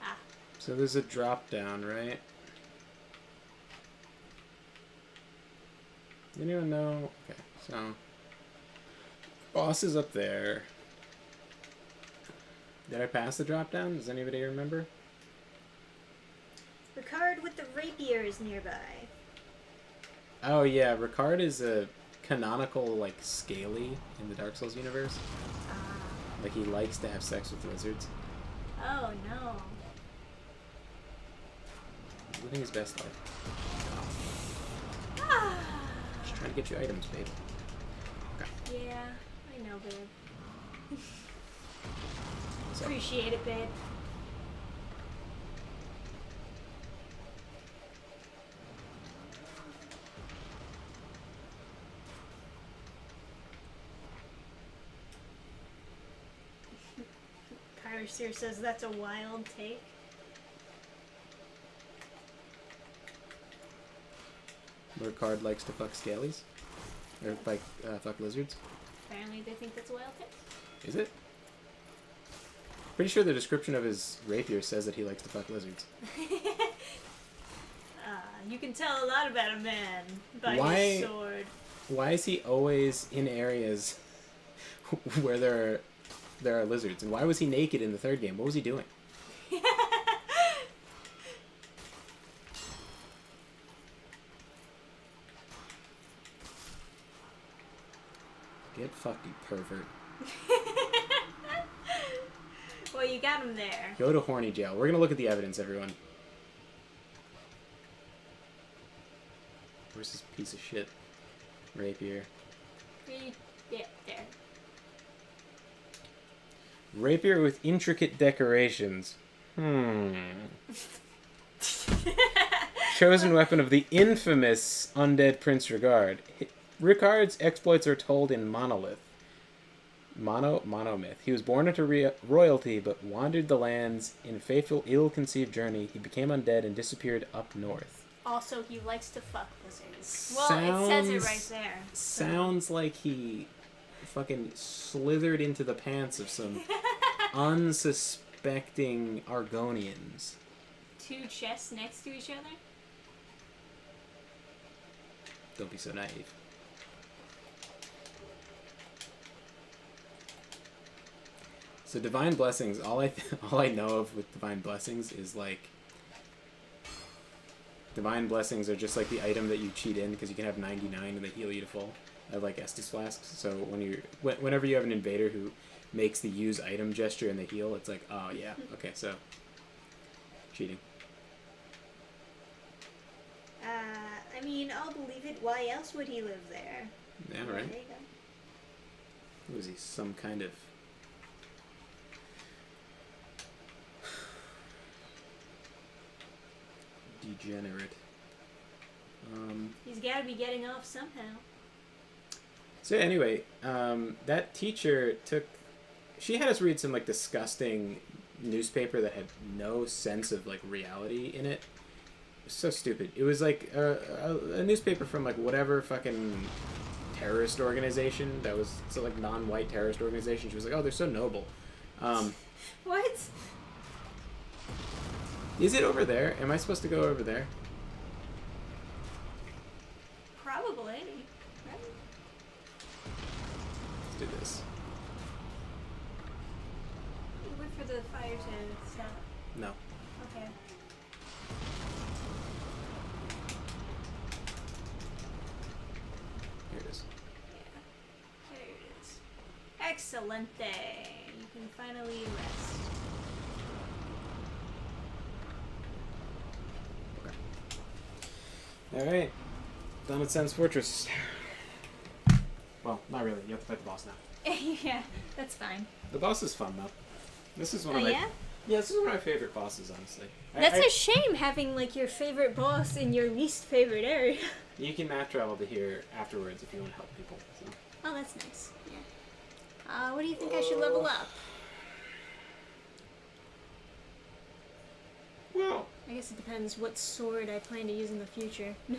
Ah. So there's a drop down, right? Anyone know? Okay, so boss is up there. Did I pass the drop down? Does anybody remember? Ricard with the rapier is nearby. Oh yeah, Ricard is a canonical like scaly in the Dark Souls universe. Like he likes to have sex with lizards. Oh no. He's living his best life. Ah. Just trying to get you items, babe. Okay. Yeah, I know, babe. So, Appreciate it, babe. Kyrister says that's a wild take. Ricard likes to fuck scalies? Or like fuck lizards? Apparently they think that's a wild take. Is it? Pretty sure the description of his rapier says that he likes to fuck lizards. You can tell a lot about a man by Why- his sword. Why is he always in areas where there are lizards? And why was he naked in the third game? What was he doing? Get fucked, you pervert. Well, you got him there. Go to horny jail. We're gonna look at the evidence, everyone. Where's this piece of shit rapier? Yeah, there. Rapier with intricate decorations. Chosen weapon of the infamous undead Prince Ricard. Ricard's exploits are told in Monolith. Monomyth. He was born into royalty, but wandered the lands in a fateful, ill-conceived journey. He became undead and disappeared up north. Also, he likes to fuck lizards. Well, it says it right there. So. Sounds like he fucking slithered into the pants of some unsuspecting Argonians. Two chests next to each other? Don't be so naive. So divine blessings, all I know of with divine blessings is like divine blessings are just like the item that you cheat in because you can have 99 and they heal you to full. I like Estus flasks. So whenever you have an invader who makes the use item gesture and they heal, it's like, oh yeah, okay, so cheating. I mean, I'll believe it. Why else would he live there? Yeah, right. There you go. What was he, some kind of degenerate? He's got to be getting off somehow. So anyway, that teacher she had us read some like disgusting newspaper that had no sense of like reality in it. It was so stupid. It was like a newspaper from like whatever fucking terrorist organization that was so like non-white terrorist organization. She was like, oh, they're so noble. What? Is it over there? Am I supposed to go over there? Probably. Right? Let's do this. You went for the fire to stop. No. Okay. Here it is. Yeah. There it is. Excelente. You can finally rest. Alright. Done with Sen's Fortress. Well, not really. You have to fight the boss now. Yeah, that's fine. The boss is fun, though. This is one Oh, of my... yeah? Yeah, this is one of my favorite bosses, honestly. That's a shame having, like, your favorite boss in your least favorite area. You can map travel to here afterwards if you want to help people. So. Oh, that's nice. Yeah. What do you think I should level up? Well, I guess it depends what sword I plan to use in the future. yeah.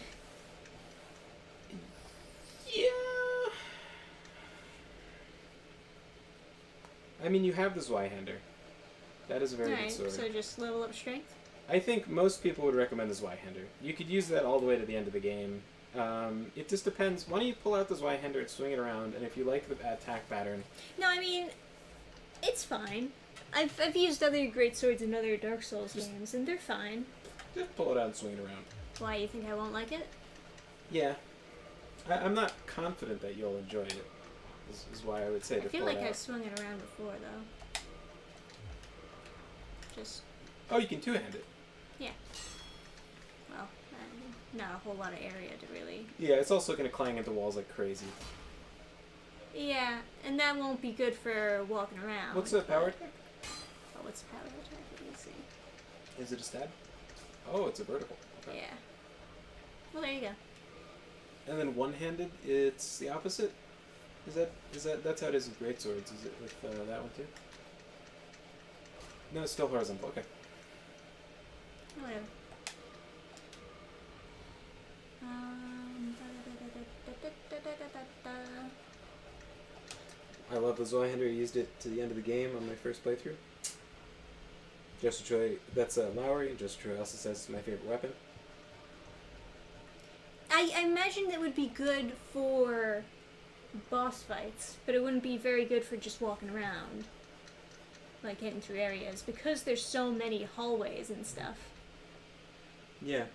I mean, you have the Zweihander. That is a very good sword. So just level up strength? I think most people would recommend the Zweihander. You could use that all the way to the end of the game. It just depends. Why don't you pull out the Zweihander and swing it around, and if you like the attack pattern... No, I mean, it's fine. I've used other great swords in other Dark Souls games, and they're fine. Just pull it out and swing it around. Why, you think I won't like it? Yeah. I'm not confident that you'll enjoy it, is why I would say to pull it out. I feel like I've swung it around before, though. Just... Oh, you can two-hand it. Yeah. Well, not a whole lot of area to really... Yeah, it's also going to clang into walls like crazy. Yeah, and that won't be good for walking around. What's the power attack? Oh, what's the power attack? Let me see. Is it a stab? Oh, it's a vertical. Okay. Yeah. Well, there you go. And then one-handed, it's the opposite? That's how it is with greatswords. Is it with that one too? No, it's still horizontal. Okay. Whatever. I love the Zweihander. I used it to the end of the game on my first playthrough. Just Troy, that's Lowry. Just Troy also says it's my favorite weapon. I imagine that would be good for boss fights, but it wouldn't be very good for just walking around, like getting through areas, because there's so many hallways and stuff. Yeah.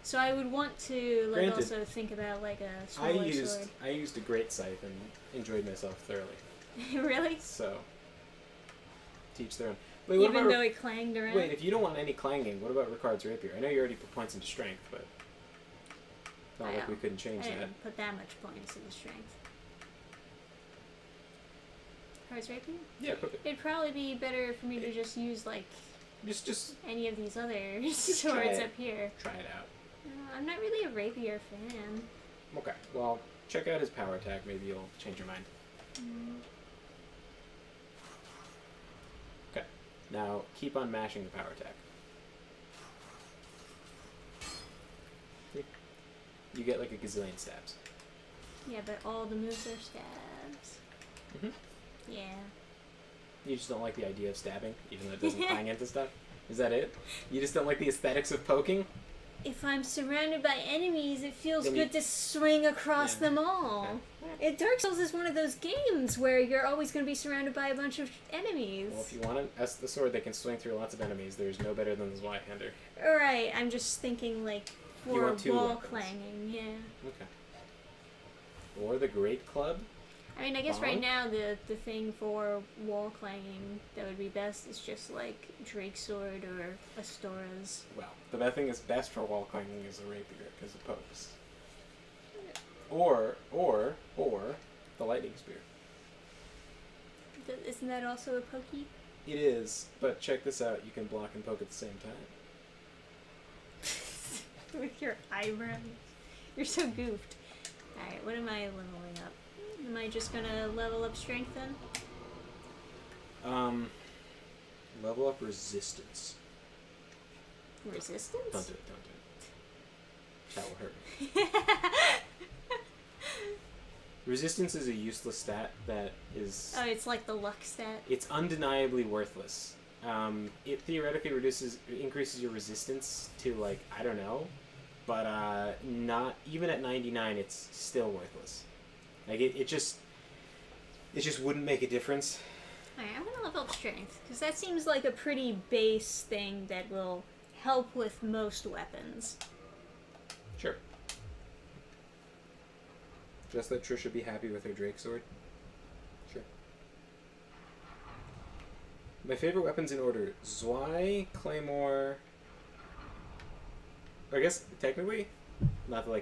So I would want to Granted, also think about like a smaller sword. I used a great scythe and enjoyed myself thoroughly. Really? So, teach their own. Wait, what Even about though it clanged around? Wait, if you don't want any clanging, what about Ricard's rapier? I know you already put points into strength, but not like we couldn't change I that. didn't put that much points in the strength. Cards rapier? Yeah, cook it. It'd probably be better for me to just use like Just any of these other try swords it. up here. Try it out. I'm not really a rapier fan. Okay, well, check out his power attack. Maybe you'll change your mind. Okay, now keep on mashing the power attack. See? You get like a gazillion stabs. Yeah, but all the moves are stabs. Mhm. Yeah. You just don't like the idea of stabbing, even though it doesn't clang into stuff? Is that it? You just don't like the aesthetics of poking? If I'm surrounded by enemies, it feels Then good to swing across them all. Dark Souls is one of those games where you're always going to be surrounded by a bunch of enemies. Well, if you want the sword that can swing through lots of enemies, there's no better than the Zweihander. Alright, I'm just thinking like You for want two wall weapons. clanging, yeah. Okay. Or the Great Club? I mean, I guess right Bonk? now the thing for wall clanging that would be best is just like Drake's Sword or Astora's. Well, the best thing is best for wall clanging is a rapier, because it pokes. Or the Lightning Spear. Isn't that also a pokey? It is, but check this out, you can block and poke at the same time. With your eyebrows. You're so goofed. Alright, what am I leveling up? Am I just gonna level up strength then? Level up resistance. Resistance? Don't do it, don't do it. That will hurt me. Resistance is a useless stat that is... Oh, it's like the luck stat? It's undeniably worthless. It theoretically increases your resistance to, like, I don't know, but not even at 99, it's still worthless. Like it just wouldn't make a difference. Alright, I'm gonna level up strength, because that seems like a pretty base thing that will help with most weapons. Sure. Just let Trisha be happy with her Drake sword. Sure. My favorite weapons in order: Zwei, Claymore. I guess technically, not to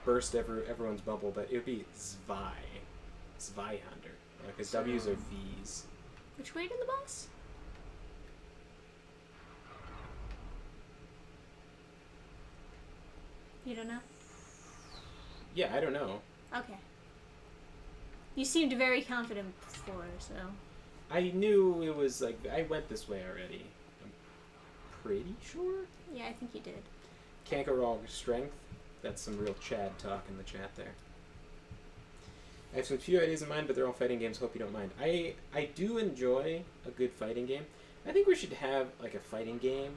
burst everyone's bubble, but it would be Zweihander, because W's are V's. Which way to the boss? You don't know? Yeah, I don't know. Okay. You seemed very confident before, so... I knew it was like, I went this way already. I'm pretty sure. Yeah, I think you did. Can't go wrong with strength. That's some real Chad talk in the chat there. I have some few ideas in mind, but they're all fighting games. Hope you don't mind. I do enjoy a good fighting game. I think we should have like a fighting game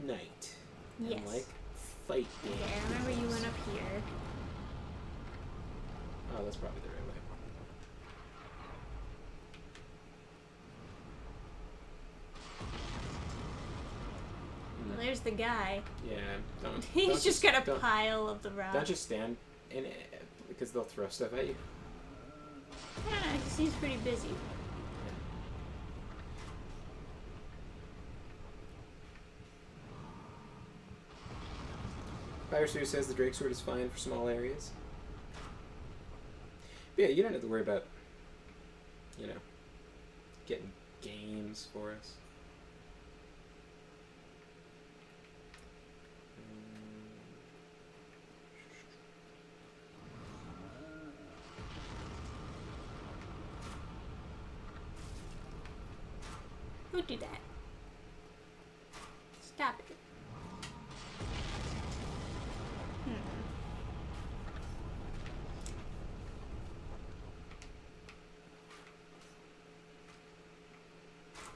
night. Yes. And, like fight game. Okay, I remember you went up here. Oh, that's probably the right way. Well, there's the guy. Yeah, don't. He's don't just got a don't- pile of the rocks. Don't just stand in it because they'll throw stuff at you. Yeah, he seems pretty busy. Fire Sue says the Drake Sword is fine for small areas. But yeah, you don't have to worry about, you know, getting games for us. Who'd do that? Stop it.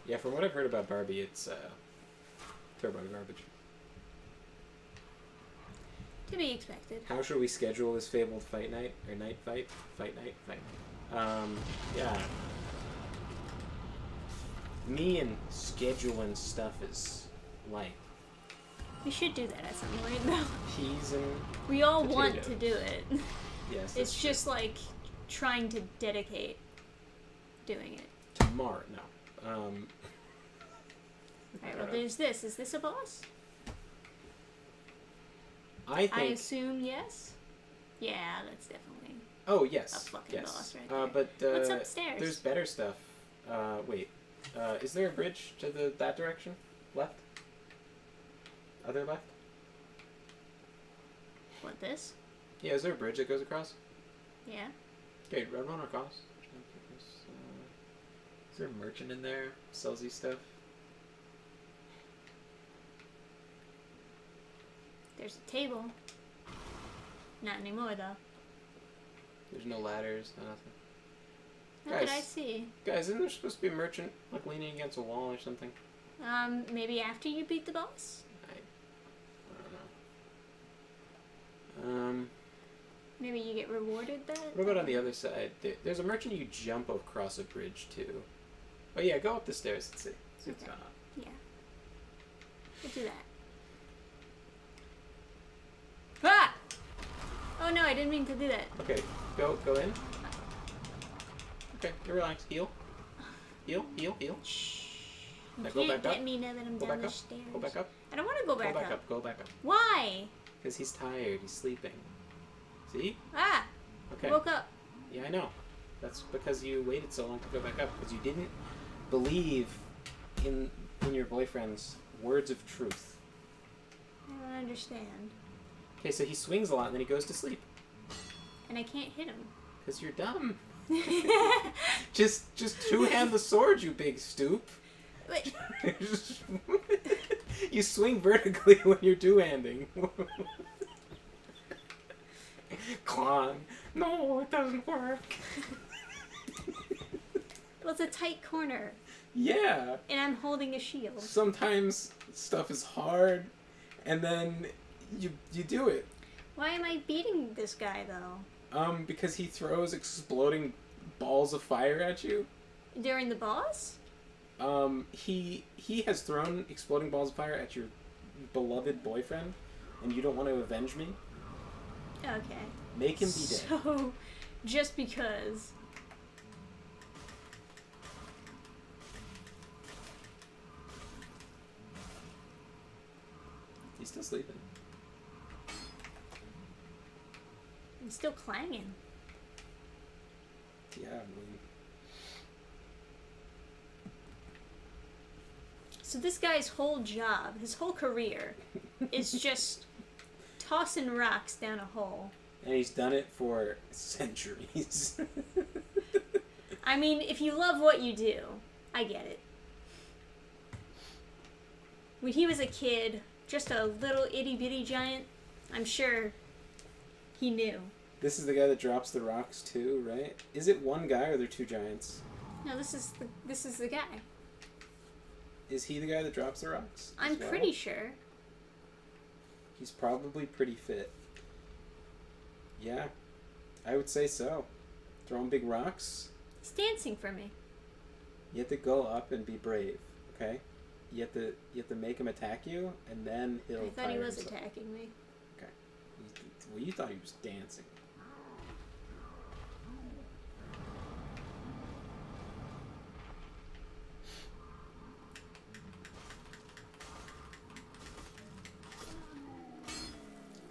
Yeah, from what I've heard about Barbie, it's turbo garbage. To be expected. How should we schedule this fabled fight night or night fight? Fight night, fight night. Yeah. Me and scheduling stuff is like We should do that at some point, though. peas and We all want potatoes. to do it. Yes. It's that's true. just like trying to dedicate doing it. tomorrow. No. Alright, well, there's this. Is this a boss? I think. I assume yes? Yeah, that's definitely. Oh yes. a fucking yes. boss right there. But What's upstairs? There's better stuff. Wait. Is there a bridge to that direction? Left. Other left. What, this? Yeah. Is there a bridge that goes across? Yeah. Okay, run across. Is there a merchant in there? Sells you stuff? There's a table. Not anymore, though. There's no ladders, no nothing. Not that I Guys. see. Guys, isn't there supposed to be a merchant like leaning against a wall or something? Maybe after you beat the boss? I don't know. Maybe you get rewarded that? What about on the other side? There's a merchant you jump across a bridge to. Oh yeah, go up the stairs and see. See what's Okay. going on. Yeah. We'll do that. Ah! Oh no, I didn't mean to do that. Okay, go in. Okay, you relax. Heal. Heal. Shh. You Now go can't back get up. me now that I'm Go down back the up. stairs. Go back up. I don't want to go back, Go back up. Go back up. Why? Because he's tired. He's sleeping. See? Ah! Okay. I woke up. Yeah, I know. That's because you waited so long to go back up because you didn't believe in your boyfriend's words of truth. I don't understand. Okay, so he swings a lot and then he goes to sleep And I can't hit him. because you're dumb. Just two-hand the sword, you big stoop. Wait, You swing vertically when you're two-handing. Clong. No, it doesn't work. well, it's a tight corner. Yeah. And I'm holding a shield. Sometimes stuff is hard, and then you do it. Why am I beating this guy, though? Because he throws exploding balls of fire at you. During the boss? He has thrown exploding balls of fire at your beloved boyfriend, and you don't want to avenge me? Okay. Make him be dead. So, just because. He's still sleeping. I'm still clanging. Yeah, I mean... So this guy's whole job, his whole career, is just tossing rocks down a hole. And he's done it for centuries. I mean, if you love what you do, I get it. When he was a kid, just a little itty-bitty giant, I'm sure he knew. This is the guy that drops the rocks too, right? Is it one guy or are there two giants? No, this is the guy. Is he the guy that drops the rocks? I'm pretty sure. He's probably pretty fit. Yeah, I would say so. Throwing big rocks. He's dancing for me. You have to go up and be brave, okay? You have to make him attack you, and then he'll. I thought he was himself. attacking me. Okay. Well, you thought he was dancing.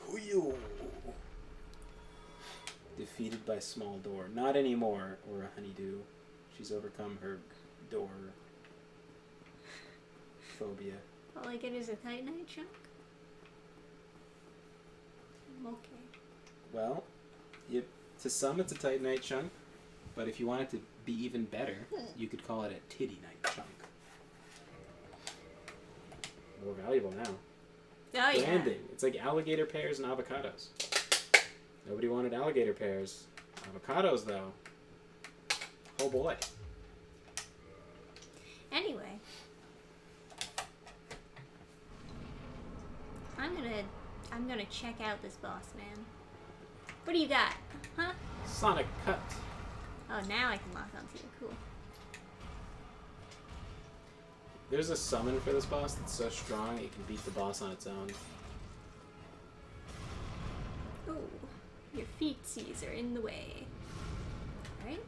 Hoo-yoo. Defeated by small door. Not anymore, or a honeydew. She's overcome her door phobia. All I get is a titanite chunk? Okay. Well, to some it's a titanite chunk, but if you want it to be even better, you could call it a titty-nite chunk. More valuable now. Oh, yeah. Branding. It's like alligator pears and avocados. Nobody wanted alligator pears. Avocados, though. Oh boy. Anyway. I'm gonna check out this boss, man. What do you got? Huh? Sonic Cut. Oh, now I can lock onto you. Cool. There's a summon for this boss that's so strong it can beat the boss on its own. Ooh. Your feetsies are in the way. Right?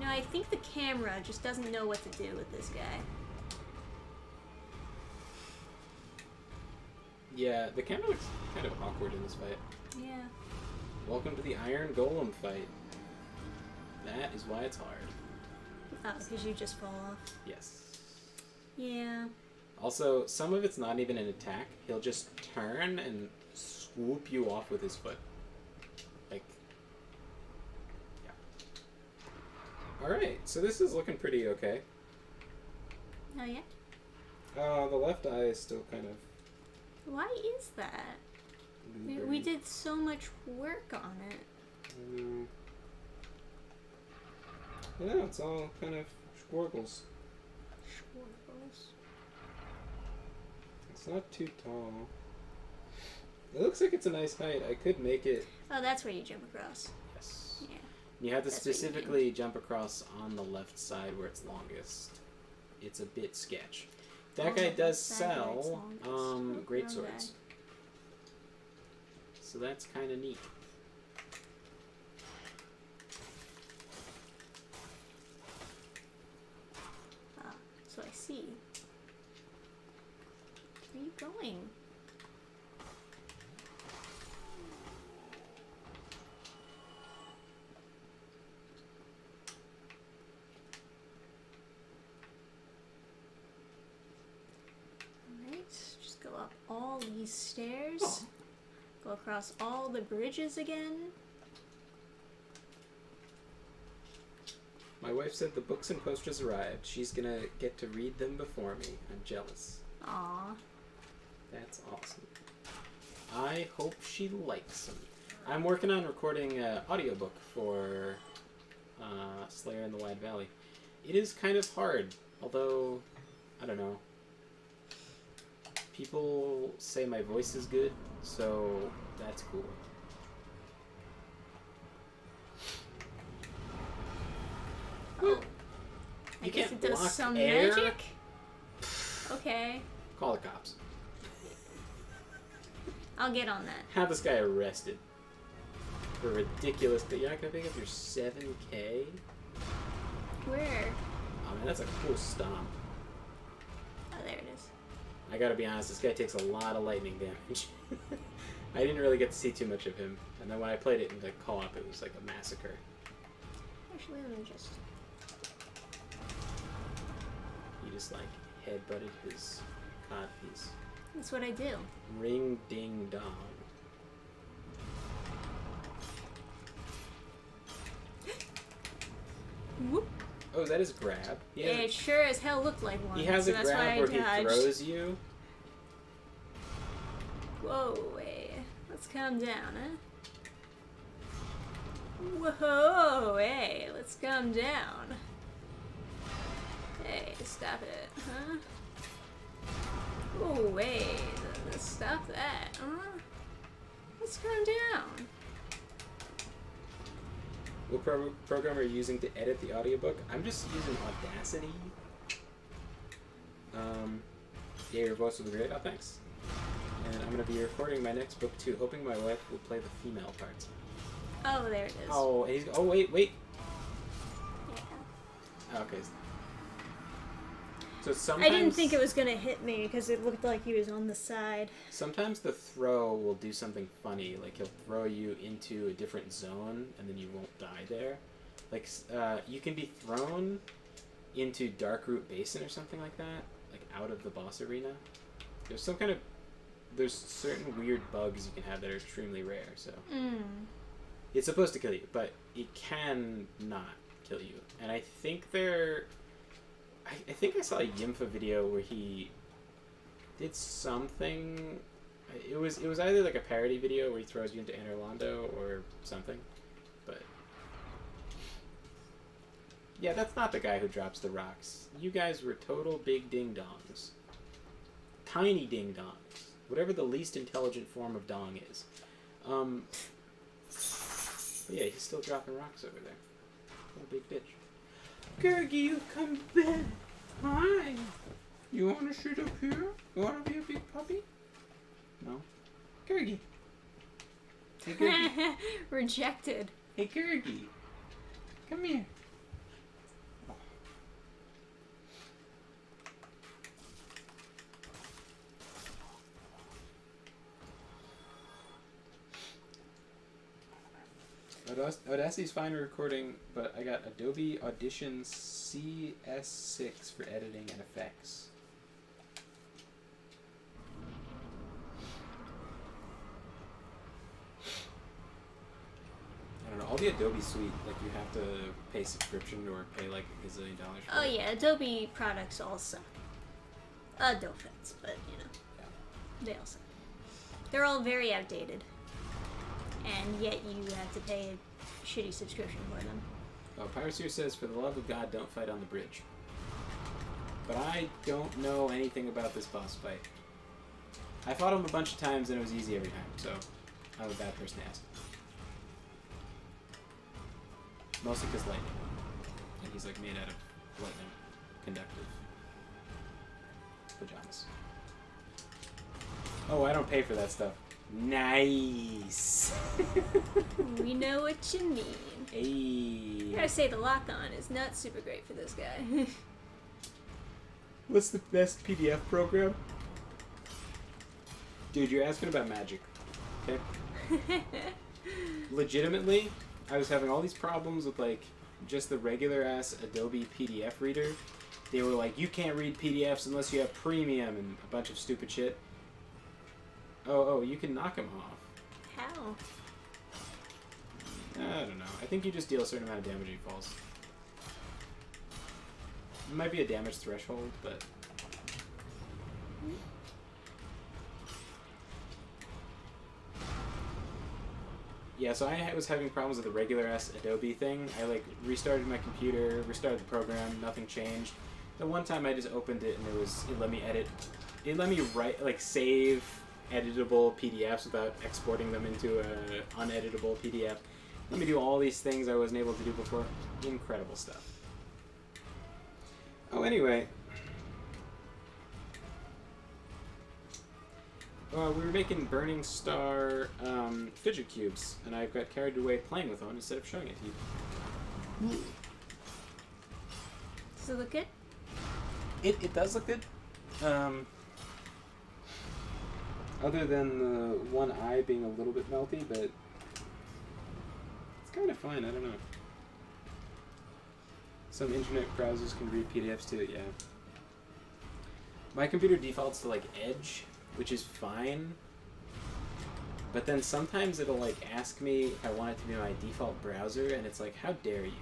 No, I think the camera just doesn't know what to do with this guy. Yeah, the camera looks kind of awkward in this fight. Yeah. Welcome to the Iron Golem fight. That is why it's hard. Oh, because you just fall off. Yes. Yeah. Also, some of it's not even an attack. He'll just turn and swoop you off with his foot. Like, yeah. Alright, so this is looking pretty okay. Oh, yeah? The left eye is still kind of... Why is that? We did so much work on it. Yeah, it's all kind of squirgles. Squirrels. It's not too tall. It looks like it's a nice height. I could make it... Oh, that's where you jump across. Yes. Yeah. You have to That's what you specifically jump across on the left side where it's longest. It's a bit sketch. That On guy the does left side where it's sell longest. great Wrong swords. guy. So that's kind of neat. Ah, so I see. Where are you going? Alright, just go up all these stairs. Oh. Go across all the bridges again. My wife said the books and posters arrived. She's gonna get to read them before me. I'm jealous. Aw. That's awesome. I hope she likes them. I'm working on recording an audiobook for Slayer in the Wide Valley. It is kind of hard, although, I don't know. People say my voice is good, so that's cool. Oh. I You guess can't it does block some air? magic? Okay. Call the cops. I'll get on that. Have this guy arrested for ridiculous. You're not gonna pick up your 7K? Where? Oh man, that's a cool stomp. Oh, there it is. I gotta be honest, this guy takes a lot of lightning damage. I didn't really get to see too much of him, and then when I played it in the co-op, it was like a massacre. Actually, let me just... He just like headbutted his codpiece. That's what I do. Ring ding dong. Oh, that is a grab. It sure as hell looked like one. He has so a that's why grab I where he dodged. throws you. Whoa, hey. Let's calm down, huh? Whoa, hey, let's calm down. Hey, stop it, huh? Oh, hey, let's stop that, huh? Let's calm down. What program are you using to edit the audiobook? I'm just using Audacity. Yeah, your voice will be great. Oh, thanks. And I'm going to be recording my next book, too, hoping my wife will play the female parts. Oh, there it is. Oh, oh, wait. Yeah. Okay. So sometimes... I didn't think it was going to hit me because it looked like he was on the side. Sometimes the throw will do something funny. Like, he'll throw you into a different zone, and then you won't die there. Like, you can be thrown into Darkroot Basin or something like that. Like, out of the boss arena. There's certain weird bugs you can have that are extremely rare, so... It's supposed to kill you, but it can not kill you. And I think I think I saw a Yimfa video where he did something. It was either like a parody video where he throws you into Anor Londo or something. But yeah, that's not the guy who drops the rocks. You guys were total big ding-dongs. Tiny ding-dongs. Whatever the least intelligent form of dong is. But yeah, he's still dropping rocks over there. What a big bitch. Gergie, you come back. Hi. You want to sit up here? You want to be a big puppy? No. Gergie. Hey, Gergie. Rejected. Hey, Gergie. Come here. Audacity's fine recording, but I got Adobe Audition CS6 for editing and effects. I don't know, all the Adobe suite, like you have to pay subscription or pay like a gazillion dollars for Oh it. yeah, Adobe products all suck. Dofits, but you know, they all suck. They're all very outdated. And yet you have to pay a shitty subscription for them. Oh, Pyroseer says, for the love of God, don't fight on the bridge. But I don't know anything about this boss fight. I fought him a bunch of times and it was easy every time, so I'm a bad person to ask. Mostly because lightning. And he's like made out of lightning conductive pajamas. Oh, I don't pay for that stuff. Nice. We know what you mean. Hey. I gotta say, the lock-on is not super great for this guy. What's the best PDF program? Dude, you're asking about magic. Okay? Legitimately, I was having all these problems with, like, just the regular-ass Adobe PDF reader. They were like, you can't read PDFs unless you have premium and a bunch of stupid shit. Oh, you can knock them off. How? I don't know. I think you just deal a certain amount of damage if he falls. It might be a damage threshold, but... Yeah, so I was having problems with the regular-ass Adobe thing. I, like, restarted my computer, restarted the program, nothing changed. The one time I just opened it and it let me edit. It let me write, like, save editable PDFs without exporting them into a uneditable PDF. Let me do all these things I wasn't able to do before. Incredible stuff. Oh, anyway. We were making Burning Star fidget cubes, and I got carried away playing with one instead of showing it to you. Does it look good? It does look good. Other than the one eye being a little bit melty, but it's kind of fun. I don't know. Some internet browsers can read PDFs too, yeah. My computer defaults to, like, Edge, which is fine. But then sometimes it'll, like, ask me if I want it to be my default browser, and it's like, how dare you?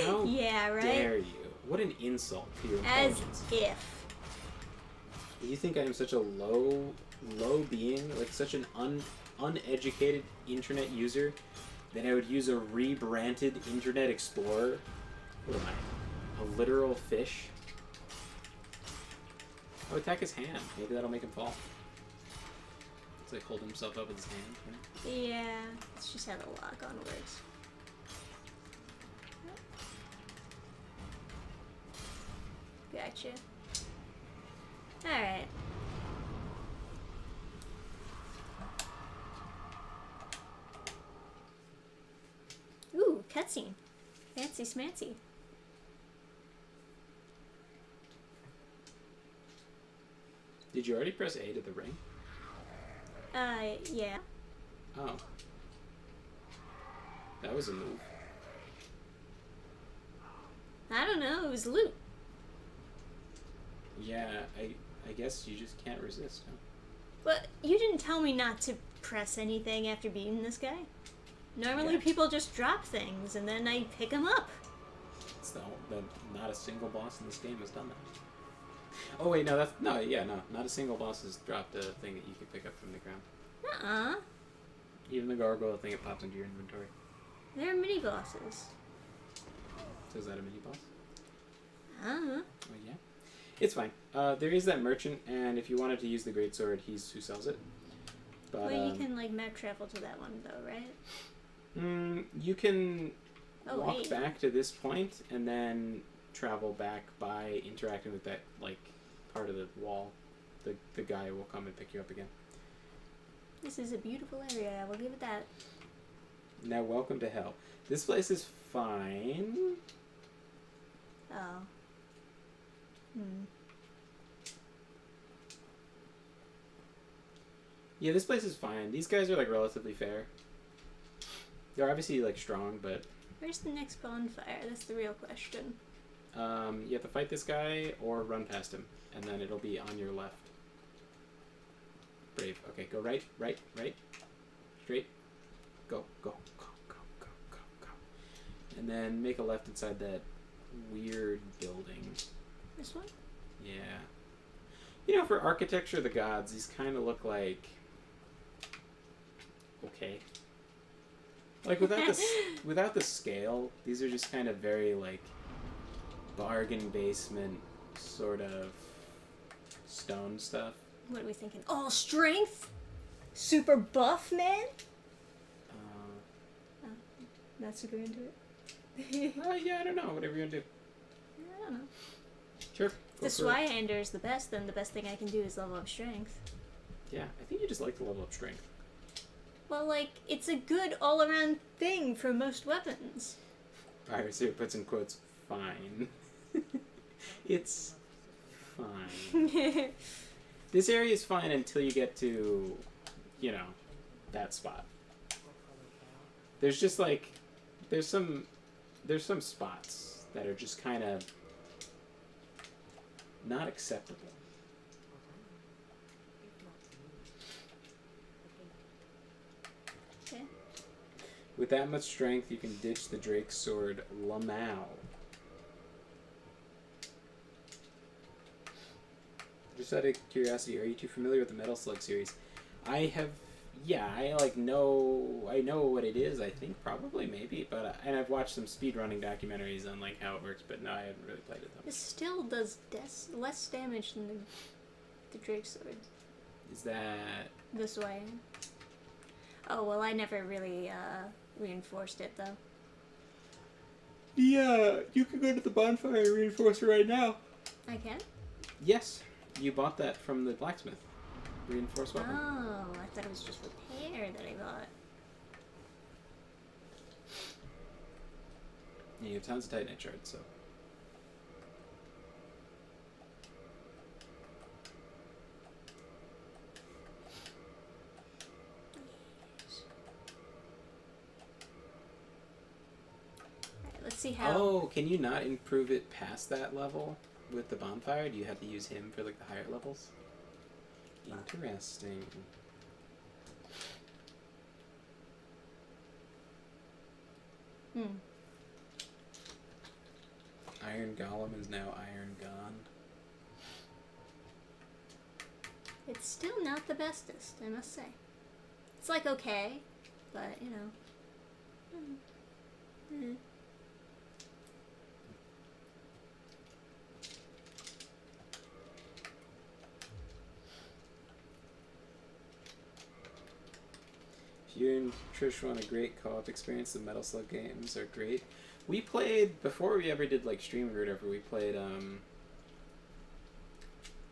How yeah, right? dare you? What an insult to your As intelligence. if. You think I am such a low being, like such an uneducated internet user, that I would use a rebranded Internet Explorer? What am I? A literal fish? Oh, attack his hand. Maybe that'll make him fall. It's like holding himself up with his hand. Right? Yeah, it's just how the lock on works. Gotcha. Alright. Ooh, cutscene. Fancy smancy. Did you already press A to the ring? Yeah. Oh. That was a move. I don't know, it was loot. Yeah, I guess you just can't resist, huh? But you didn't tell me not to press anything after beating this guy. Normally Yeah. people just drop things and then I pick them up. It's not a single boss in this game has done that. Oh wait, no, not a single boss has dropped a thing that you can pick up from the ground. Uh-uh. Even the gargoyle thing, it pops into your inventory. They're mini bosses. So is that a mini boss? Uh-huh. Oh yeah. It's fine. There is that merchant, and if you wanted to use the greatsword, he's who sells it. But Well, you can like map travel to that one though, right? you can Oh, walk wait. back to this point and then travel back by interacting with that like part of the wall. The guy will come and pick you up again. This is a beautiful area, I will give it that. Now, welcome to hell. This place is fine. Oh. Hmm. Yeah, this place is fine. These guys are like relatively fair. They're obviously like strong, but Where's the next bonfire? That's the real question. you have to fight this guy or run past him, and then it'll be on your left. Brave. Okay, go right, right, right. Straight. Go, go, go, go, go, go, go. And then make a left inside that weird building. This one? Yeah. You know, for architecture of the gods, these kind of look like... okay. Like, without the scale, these are just kind of very, like, bargain basement sort of stone stuff. What are we thinking? All strength? Super buff, man? Not super into it. Yeah, I don't know. Whatever you're gonna do. I don't know. Sure. If Go the for it. Swyander is the best, then the best thing I can do is level up strength. Yeah, I think you just like to level up strength. Well, like, it's a good all-around thing for most weapons. Alright, so it puts in quotes, fine. It's fine. This area is fine until you get to, you know, that spot. There's just like, there's some spots that are just kind of not acceptable. Okay. With that much strength, you can ditch the Drake's sword, Lamau. Just out of curiosity, are you too familiar with the Metal Slug series? I have, yeah, I know what it is, I think, probably, maybe, but, and I've watched some speedrunning documentaries on, like, how it works, but no, I haven't really played it, though. It still does less damage than the Drake sword. Is that... This way. Oh, well, I never really, reinforced it, though. Yeah, you can go to the bonfire and reinforce it right now. I can? Yes, you bought that from the blacksmith. Reinforced weapon. Oh, I thought it was just repair that I bought. Yeah, you have tons of Titanite shards, so... Let's see how... Oh, can you not improve it past that level with the bonfire? Do you have to use him for like the higher levels? Interesting. Iron Golem is now Iron Gone. It's still not the bestest, I must say. It's like okay, but you know. If you and Trish want a great co-op experience, the Metal Slug games are great. We played, before we ever did like streaming or whatever, we played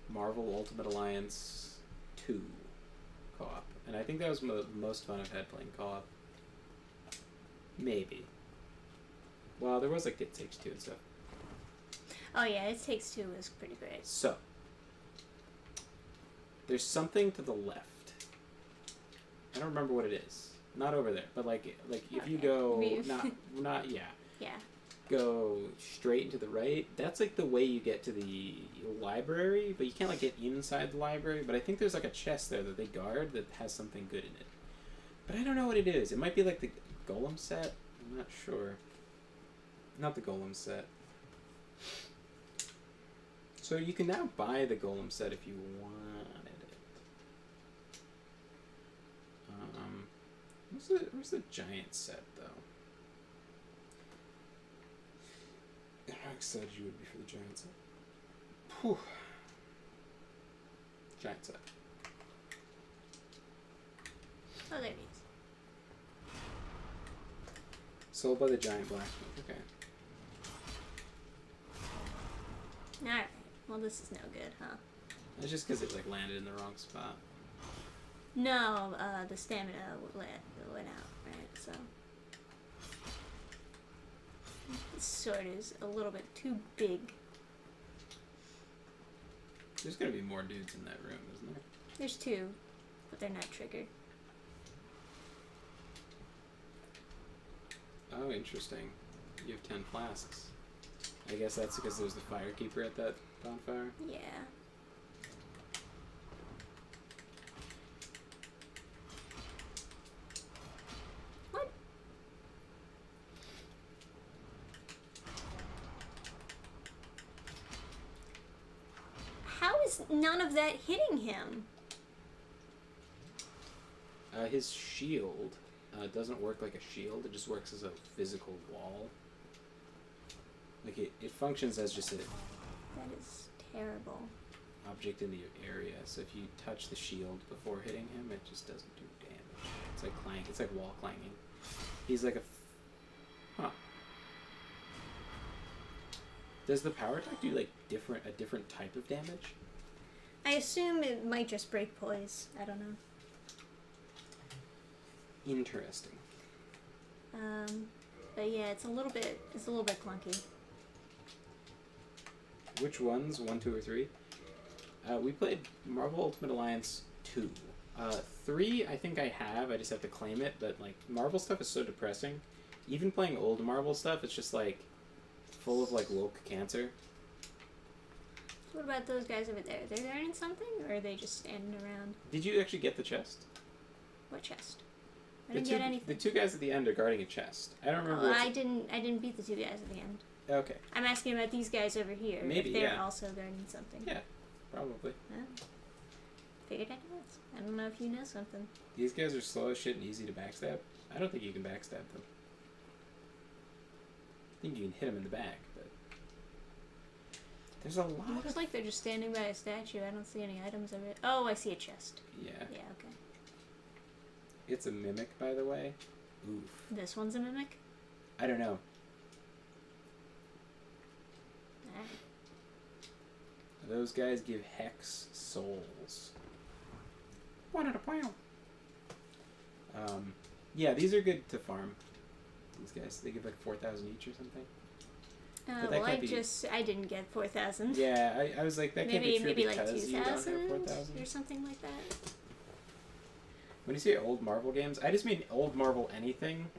Marvel Ultimate Alliance 2 co-op. And I think that was the most fun I've had playing co-op. Maybe. Well, there was like It Takes Two and stuff. Oh yeah, It Takes Two was pretty great. So, there's something to the left. I don't remember what it is. Not over there, but like if you go not yeah. Yeah. Go straight into the right. That's like the way you get to the library, but you can't like get inside the library. But I think there's like a chest there that they guard that has something good in it. But I don't know what it is. It might be like the Golem set. I'm not sure. Not the Golem set. So you can now buy the Golem set if you wanted it. Where's the giant set though? How excited you would be for the giant set. Whew. Giant set. Oh, there it is. Sold by the giant blacksmith. Okay. Alright. Well, this is no good, huh? That's just because it like landed in the wrong spot. No, the stamina went out, right? So this sword is a little bit too big. There's gonna be more dudes in that room, isn't there? There's two, but they're not triggered. Oh, interesting. You have 10 flasks. I guess that's because there's the firekeeper at that bonfire. Yeah. What? How is none of that hitting him? His shield doesn't work like a shield. It just works as a physical wall. Like it functions as just a That is terrible. object in the area. So if you touch the shield before hitting him, it just doesn't do damage. It's like clank. It's like wall clanging. He's like huh. Does the power attack do like a different type of damage? I assume it might just break poise. I don't know. Interesting. But yeah, it's a little bit clunky. Which ones? 1, 2, or 3? We played Marvel Ultimate Alliance 2. 3, I think I have. I just have to claim it. But like Marvel stuff is so depressing. Even playing old Marvel stuff, it's just like full of like woke cancer. What about those guys over there? They're learning something, or are they just standing around? Did you actually get the chest? What chest? I didn't get anything. The two guys at the end are guarding a chest. I don't remember. I didn't beat the two guys at the end. Okay. I'm asking about these guys over here. Maybe, if they're yeah. also guarding something. Yeah, probably. Oh. Figured I'd ask. I don't know if you know something. These guys are slow as shit and easy to backstab. I don't think you can backstab them. I think you can hit them in the back, but there's a lot. It looks like they're just standing by a statue. I don't see any items of it. Oh, I see a chest. Yeah. Yeah, okay. It's a mimic, by the way. Oof. This one's a mimic? I don't know. Alright. Those guys give Hex souls. 1 at a pound. Yeah, these are good to farm. These guys, they give like 4,000 each or something. Well, I didn't get 4,000. Yeah, I was like, that can't be true maybe because like you don't have 2,000 4,000. or something like that. When you say old Marvel games, I just mean old Marvel anything,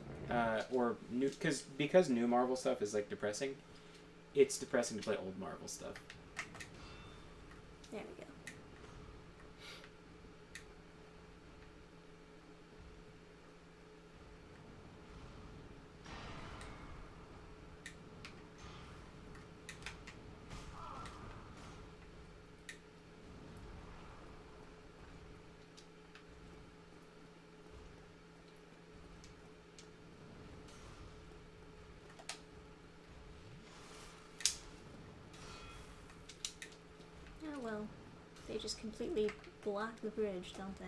or new, because new Marvel stuff is like depressing. It's depressing to play old Marvel stuff. There we go. They just completely block the bridge, don't they?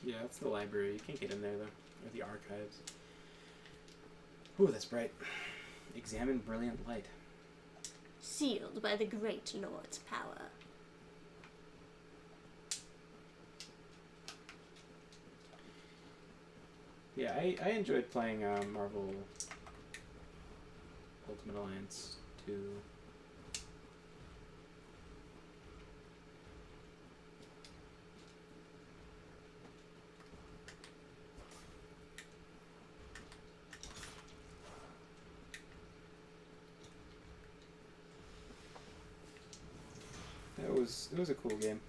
Yeah, that's the library. You can't get in there, though. Or the archives. Ooh, that's bright. Examine brilliant light. Sealed by the great Lord's power. Yeah, I enjoyed playing Marvel Ultimate Alliance 2. It was a cool game.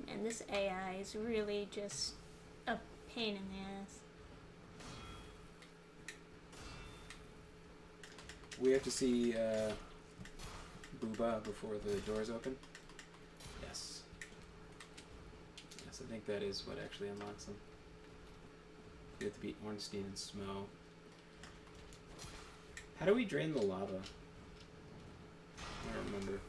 And this AI is really just a pain in the ass. We have to see Booba before the doors open. Yes. Yes, I think that is what actually unlocks them. You have to beat Ornstein and Smo. How do we drain the lava? I don't remember.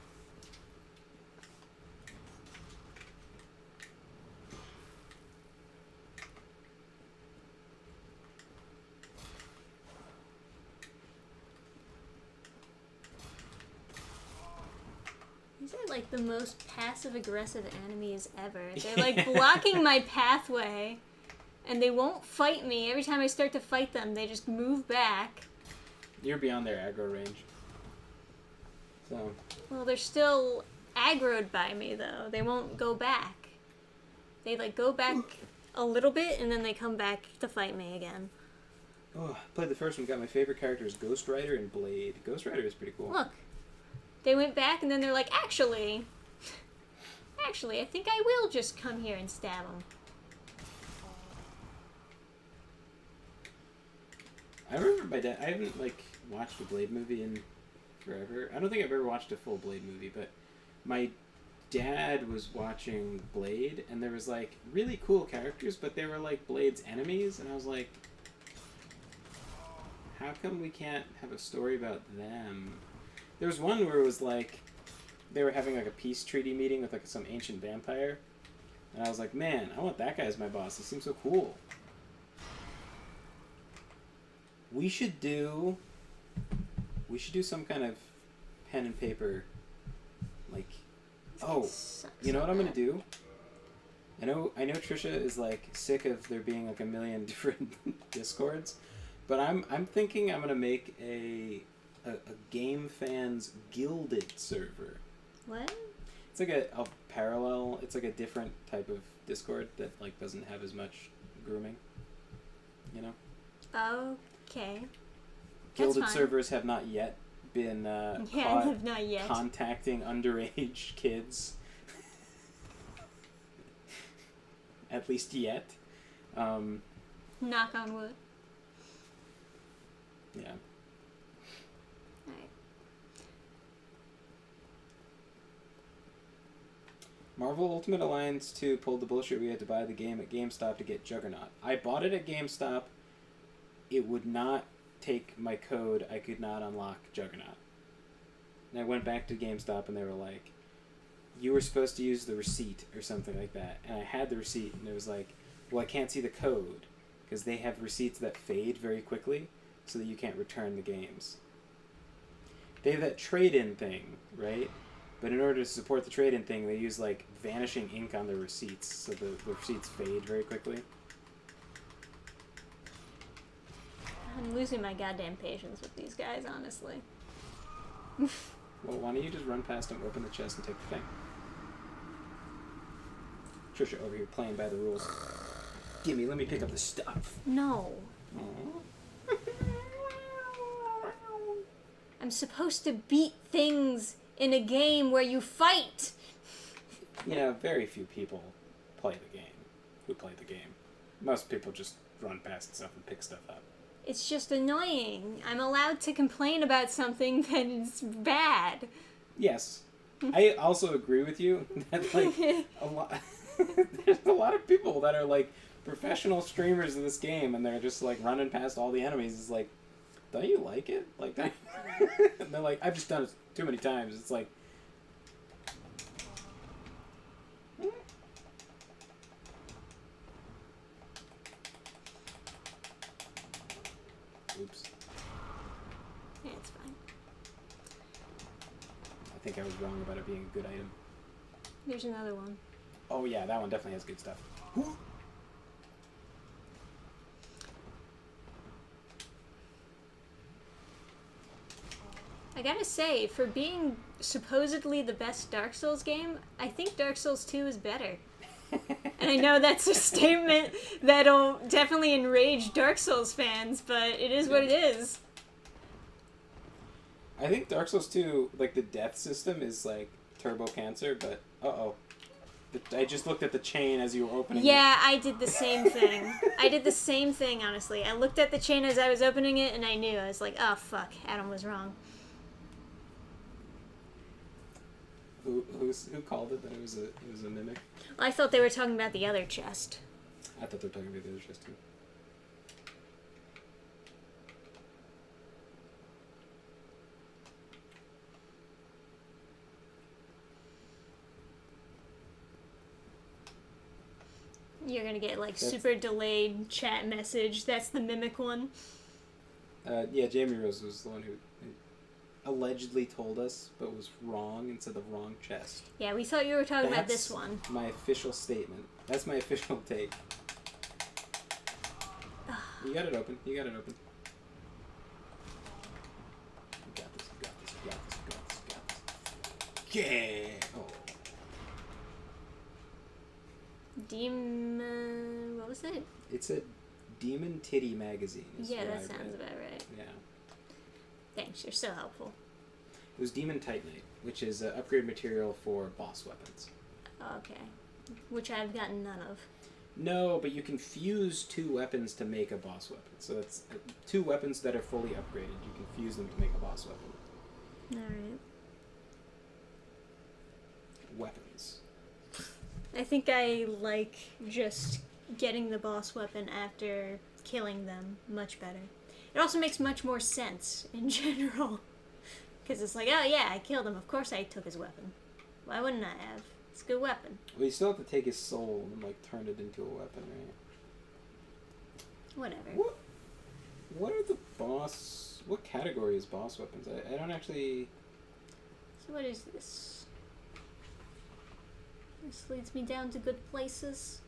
These are like the most passive-aggressive enemies ever. They're like blocking my pathway, and they won't fight me. Every time I start to fight them, they just move back. You're beyond their aggro range. So. Well, they're still aggroed by me, though. They won't go back. They, like, go back a little bit, and then they come back to fight me again. Oh, I played the first one. Got my favorite characters, Ghost Rider and Blade. Ghost Rider is pretty cool. Look. They went back, and then they're like, actually, I think I will just come here and stab them. I remember my dad. I haven't watched a Blade movie in forever. I don't think I've ever watched a full Blade movie, but my dad was watching Blade, and there was really cool characters, but they were Blade's enemies, and I was like, how come we can't have a story about them? There was one where it was they were having a peace treaty meeting with some ancient vampire, and I was like, man, I want that guy as my boss. He seems so cool. We should do some kind of pen and paper, you know what I'm gonna do? I know Trisha is sick of there being a million different Discords, but I'm thinking I'm gonna make a Game Fans Gilded server. What? It's a parallel. It's a different type of Discord that doesn't have as much grooming. You know. Okay. Gilded servers have not yet been have not yet contacting underage kids. At least yet. Knock on wood. Yeah. Alright. Marvel Ultimate Alliance 2 pulled the bullshit we had to buy the game at GameStop to get Juggernaut. I bought it at GameStop. It would not take my code. I could not unlock Juggernaut. And I went back to GameStop and they were like, you were supposed to use the receipt or something like that. And I had the receipt and it was like, well, I can't see the code because they have receipts that fade very quickly so that you can't return the games. They have that trade-in thing, right? But in order to support the trade-in thing, they use vanishing ink on their receipts so the receipts fade very quickly. I'm losing my goddamn patience with these guys, honestly. Well, why don't you just run past them, open the chest, and take the thing? Trisha over here playing by the rules. Gimme, let me pick up the stuff. No. Aww. I'm supposed to beat things in a game where you fight. Very few people play the game. Most people just run past stuff and pick stuff up. It's just annoying. I'm allowed to complain about something that is bad. Yes. I also agree with you that, like, a lot... there's a lot of people that are, like, professional streamers of this game, and they're just, like, running past all the enemies. It's like, don't you like it? Like, and they're like, I've just done it too many times. It's like... Oops. Yeah, it's fine. I think I was wrong about it being a good item. There's another one. Oh yeah, that one definitely has good stuff. I gotta say, for being supposedly the best Dark Souls game, I think Dark Souls 2 is better. And I know that's a statement that'll definitely enrage Dark Souls fans, but it is what it is. I think Dark Souls 2, like, the death system is, like, turbo cancer, but... Uh-oh. I just looked at the chain as you were opening it. Yeah, I did the same thing. I did the same thing, honestly. I looked at the chain as I was opening it, and I knew. I was like, oh, fuck, Adam was wrong. Who called it that it was a mimic? Well, I thought they were talking about the other chest. I thought they were talking about the other chest, too. You're gonna get, like, super delayed chat message. That's the mimic one. Yeah, Jamie Rose was the one who allegedly told us, but was wrong and said the wrong chest. Yeah, we thought you were talking about this one. My official statement. That's my official take. You got it open. You got it open. You got this, you got this, you got this, you got this, you got this. Yeah! Oh. What was it? It's a Demon Titty magazine. Yeah, that sounds about right. Yeah. Thanks, you're so helpful. It was Demon Titanite, which is upgrade material for boss weapons. Okay. Which I've gotten none of. No, but you can fuse two weapons to make a boss weapon. So that's two weapons that are fully upgraded. You can fuse them to make a boss weapon. Alright. Weapons. I think I like just getting the boss weapon after killing them much better. It also makes much more sense in general. Because it's like, oh yeah, I killed him. Of course I took his weapon. Why wouldn't I have? It's a good weapon. Well, you still have to take his soul and, like, turn it into a weapon, right? Whatever. What are the boss... What category is boss weapons? I don't actually... So what is this? This leads me down to good places.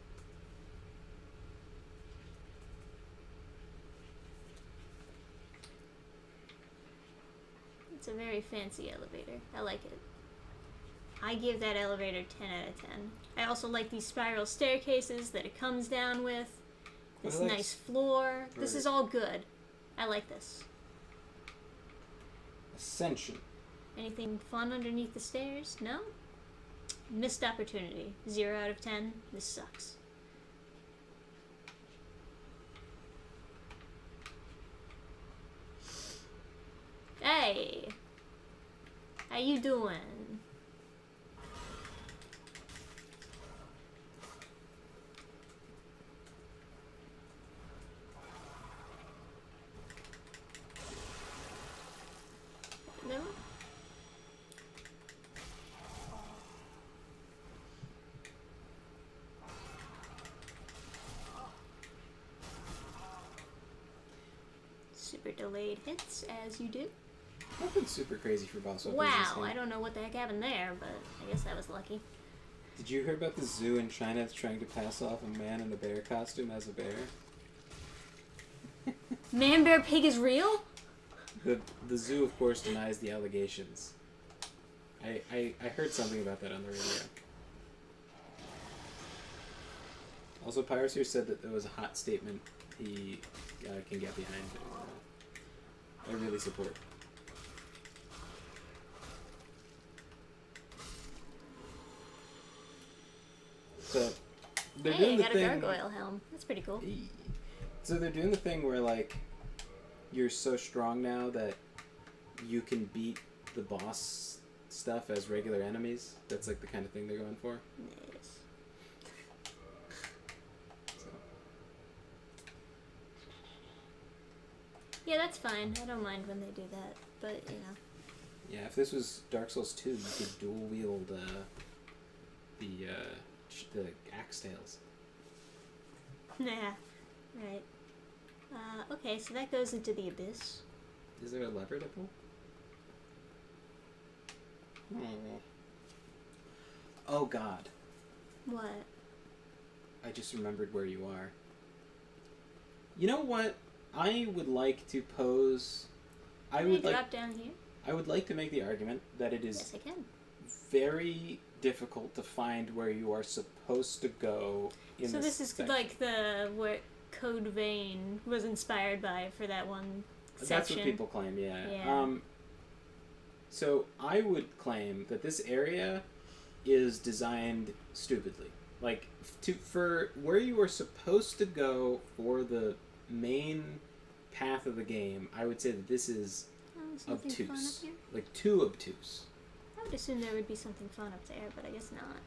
It's a very fancy elevator. I like it. I give that elevator 10 out of 10. I also like these spiral staircases that it comes down with. This nice floor. This is all good. I like this. Ascension. Anything fun underneath the stairs? No? Missed opportunity. 0 out of 10. This sucks. Hey! How you doing? No? Super delayed hits, as you do. Nothing super crazy for boss weapons. Wow, I don't know what the heck happened there, but I guess that was lucky. Did you hear about the zoo in China that's trying to pass off a man in a bear costume as a bear? Man, bear, pig is real? The zoo, of course, denies the allegations. I heard something about that on the radio. Also, Piracy said that there was a hot statement he can get behind. I really support. So they're doing I the got thing. a gargoyle helm. That's pretty cool. So they're doing the thing where, like, you're so strong now that you can beat the boss stuff as regular enemies. That's like the kind of thing they're going for. Nice. So. Yeah, that's fine. I don't mind when they do that, but you know. Yeah, if this was Dark Souls 2, you could dual wield the axe tails. Yeah, right. Okay, so that goes into the abyss. Is there a lever to pull? Oh God. What? I just remembered where you are. You know what? I would like to pose... Can I drop down here? I would like to make the argument that it is Yes, I can. very difficult to find where you are supposed to go in So this is section. like where Code Vein was inspired by for that one section. That's what people claim, yeah. Yeah. So I would claim that this area is designed stupidly. Like, for where you are supposed to go for the main path of the game, I would say that this is something fun up obtuse. here? Like, too obtuse. I would assume there would be something fun up there, but I guess not.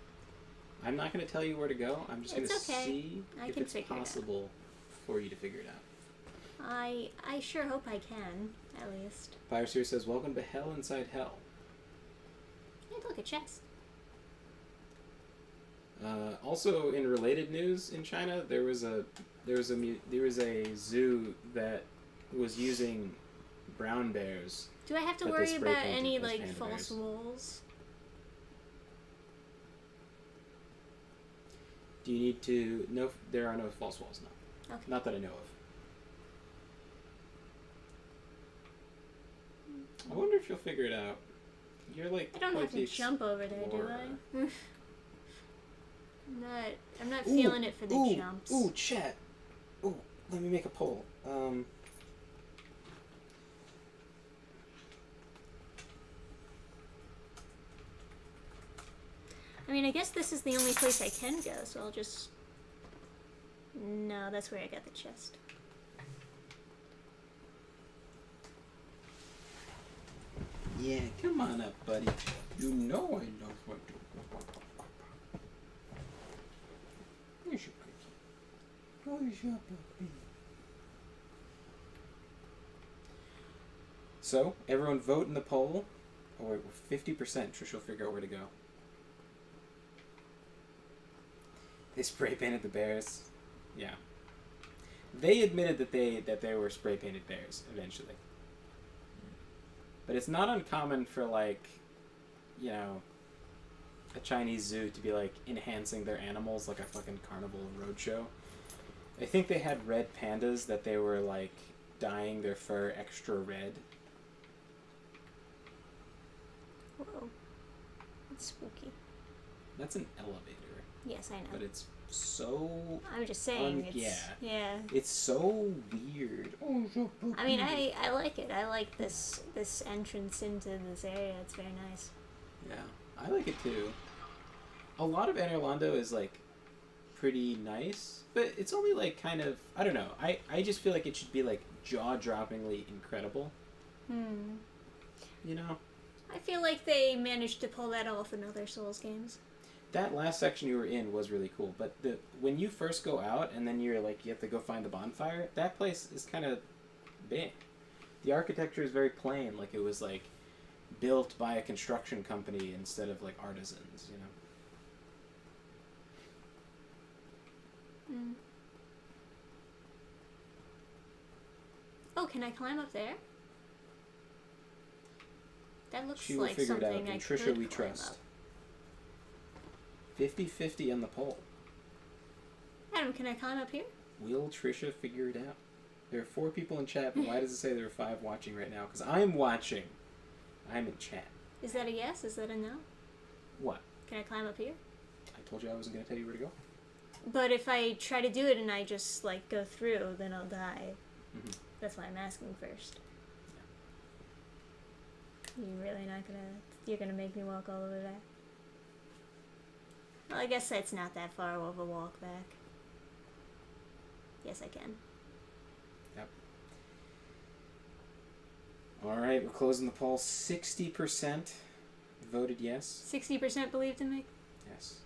I'm not going to tell you where to go. I'm just going to okay. see I if can it's figure it out. possible for you to figure it out. I sure hope I can, at least. Fire Series says, "Welcome to Hell Inside Hell." Hey, look, a chest. Also, in related news, in China, there was a zoo that was using brown bears. Do I have to That they worry spray about painted any as like panda false bears. walls? Do you need to? No, there are no false walls. No, Okay. not that I know of. I wonder if you'll figure it out. You're like I don't quite have the to jump over there, do explorer. I? I'm not feeling it for the jumps. Ooh, chat. Ooh, let me make a poll. I mean, I guess this is the only place I can go, so I'll just... No, that's where I got the chest. Yeah, come on up, buddy. You know I know what to do. Where's your cookie? Where's your puppy? So, everyone vote in the poll. Oh wait, we're 50%. Trish will figure out where to go. They spray painted the bears. Yeah. They admitted that they were spray painted bears eventually. But it's not uncommon for, like, you know, a Chinese zoo to be, like, enhancing their animals like a fucking carnival roadshow. I think they had red pandas that they were, like, dyeing their fur extra red. Whoa. That's spooky. That's an elevator. Yes, I know. But it's so... I'm just saying, yeah. It's so weird. Oh, so I mean, I like it. I like this entrance into this area. It's very nice. Yeah, I like it too. A lot of Anne Orlando is, like, pretty nice, but it's only, like, kind of... I don't know. I just feel like it should be, like, jaw-droppingly incredible. You know? I feel like they managed to pull that off in other Souls games. That last section you were in was really cool, but when you first go out and then you're like, you have to go find the bonfire, that place is kind of big. The architecture is very plain, like it was like built by a construction company instead of like artisans, you know? Oh, can I climb up there? That looks She will like figure it out, something I and could Trisha we climb trust. up. 50-50 on the poll. Adam, can I climb up here? Will Trisha figure it out? There are 4 people in chat, but why does it say there are 5 watching right now? Because I'm watching. I'm in chat. Is that a yes? Is that a no? What? Can I climb up here? I told you I wasn't going to tell you where to go. But if I try to do it and I just, like, go through, then I'll die. Mm-hmm. That's why I'm asking first. You're really not gonna... You're gonna make me walk all the way back? Well, I guess that's not that far of a walk back. Yes, I can. Yep. All right, we're closing the poll. 60% voted yes. 60% believed in me? Yes.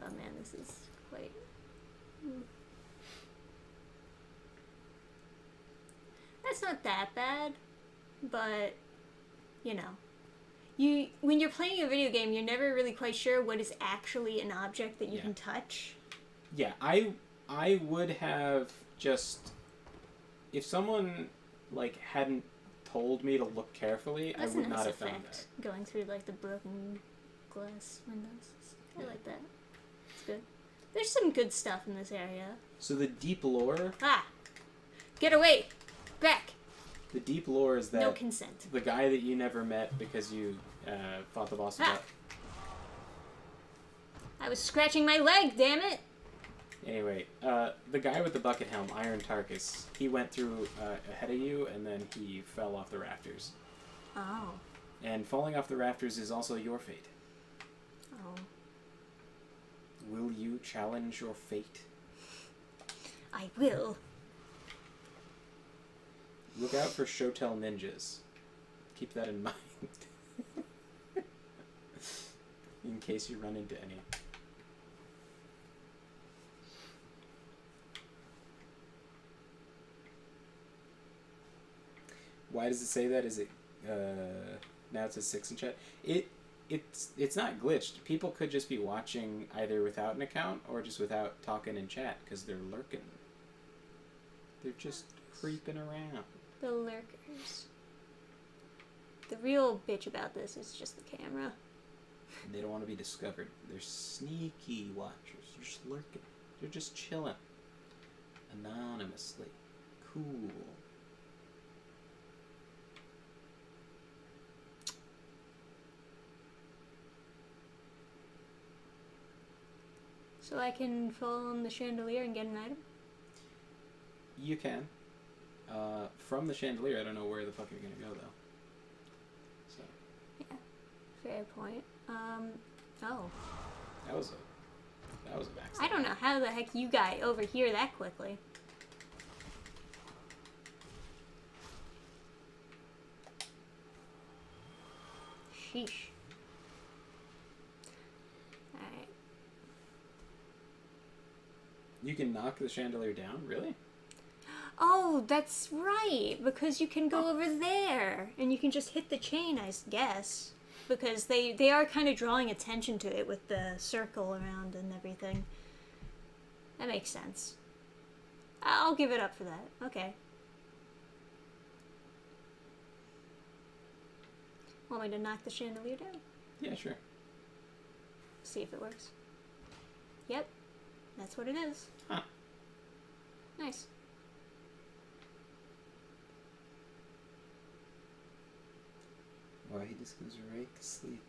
Oh man, this is quite... That's not that bad, but, you know. When you're playing a video game, you're never really quite sure what is actually an object that you can touch. Yeah, I would have just... If someone, like, hadn't told me to look carefully, I would not have found that. Going through, like, the broken glass windows. I like that. It's good. There's some good stuff in this area. So the deep lore... Ah! Get away! Back! The deep lore is that... No consent. The guy that you never met because you fought the boss... I was scratching my leg, damn it! Anyway, the guy with the bucket helm, Iron Tarkus, he went through ahead of you, and then he fell off the rafters. Oh. And falling off the rafters is also your fate. Oh. Will you challenge your fate? I will. Look out for Shotel ninjas. Keep that in mind. In case you run into any. Why does it say that? Is it now it says 6 in chat? It's not glitched. People could just be watching either without an account or just without talking in chat because they're lurking. They're just creeping around. The lurkers. The real bitch about this is just the camera. They don't want to be discovered. They're sneaky watchers. They're just lurking. They're just chilling. Anonymously. Cool. So I can fall on the chandelier and get an item? You can. From the chandelier, I don't know where the fuck you're gonna go though. So. Yeah, fair point. Oh. That was a backstab. I don't know how the heck you got over here that quickly. Sheesh. Alright. You can knock the chandelier down? Really? Oh, that's right, because you can go over there, and you can just hit the chain, I guess. Because they are kind of drawing attention to it with the circle around and everything. That makes sense. I'll give it up for that. Okay. Want me to knock the chandelier down? Yeah, sure. See if it works. Yep. That's what it is. Huh. Nice. Why he just goes right to sleep.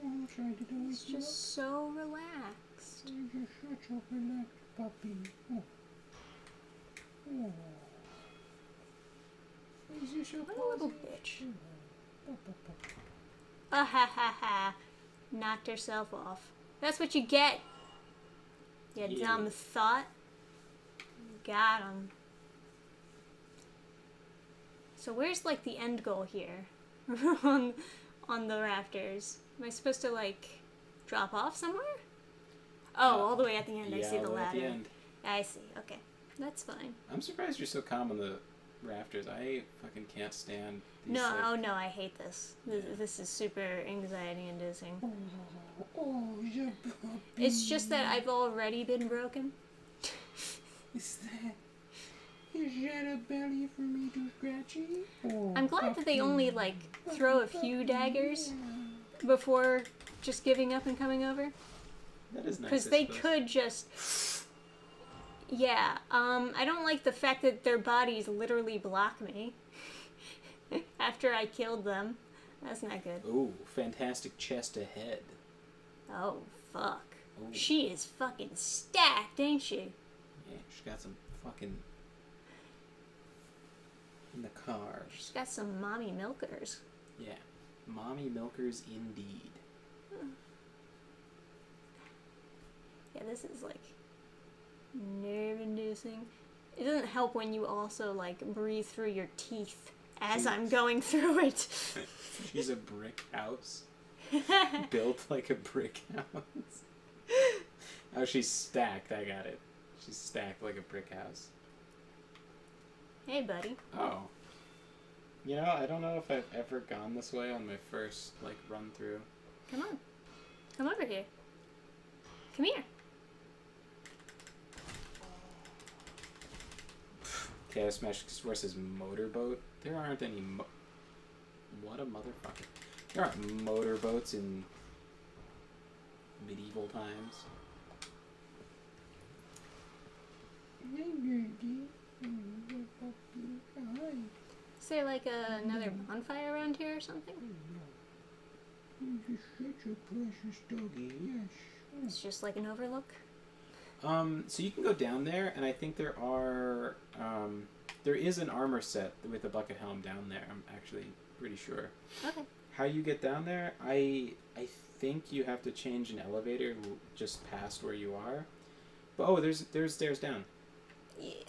I'm trying to do He's just so relaxed. You're such a relaxed puppy. Oh. Oh. What a little bitch. Ah ha ha ha. Knocked herself off. That's what you get. You dumb thought. Got him. So where's like the end goal here? on the rafters. Am I supposed to like drop off somewhere? Oh, all the way at the end. Yeah, I see the ladder. At the end. I see. Okay, that's fine. I'm surprised you're so calm on the rafters. I fucking can't stand these. No, like... oh no, I hate this. This is super anxiety-inducing. Oh, yeah. It's just that I've already been broken. Is that a belly for me to scratch it? Oh, I'm glad that they only like throw a few daggers before just giving up and coming over. That is nice. Because they could just. Yeah, I don't like the fact that their bodies literally block me after I killed them. That's not good. Ooh, fantastic chest ahead. Oh, fuck. Ooh. She is fucking stacked, ain't she? Yeah, she's got some fucking... in the car. She's got some mommy milkers. Yeah, mommy milkers indeed. Yeah, this is like nerve-inducing. It doesn't help when you also like breathe through your teeth as I'm going through it. She's a brick house. Built like a brick house. Oh, she's stacked. I got it. She's stacked like a brick house. Hey, buddy. Oh. You know, I don't know if I've ever gone this way on my first, like, run through. Come on. Come over here. Come here. Chaos Smash versus Motorboat. There aren't any What a motherfucker. There aren't motorboats in medieval times. Is there like another bonfire around here or something? You're such a precious doggy, yes. It's just like an overlook. So you can go down there, and I think there are, there is an armor set with a bucket helm down there. I'm actually pretty sure. Okay. How you get down there, I think you have to change an elevator just past where you are. But oh, there's stairs down.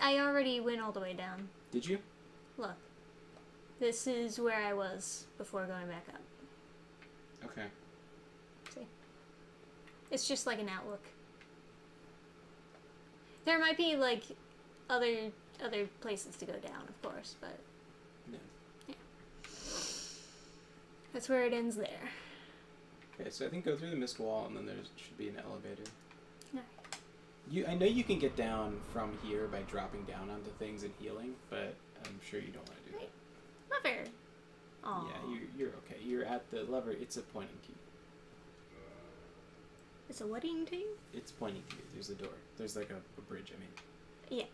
I already went all the way down. Did you? Look. This is where I was before going back up. Okay. See? It's just like an outlook. There might be like other places to go down, of course, but No. yeah. That's where it ends there. Okay, so I think go through the mist wall, and then there should be an elevator. No. I know you can get down from here by dropping down onto things and healing, but I'm sure you don't want to do that. Lever. Aww. Yeah, you're okay. You're at the lever. It's a pointing to you. It's a wedding team? It's pointing to you. There's a door. There's like a bridge, I mean. Yeah.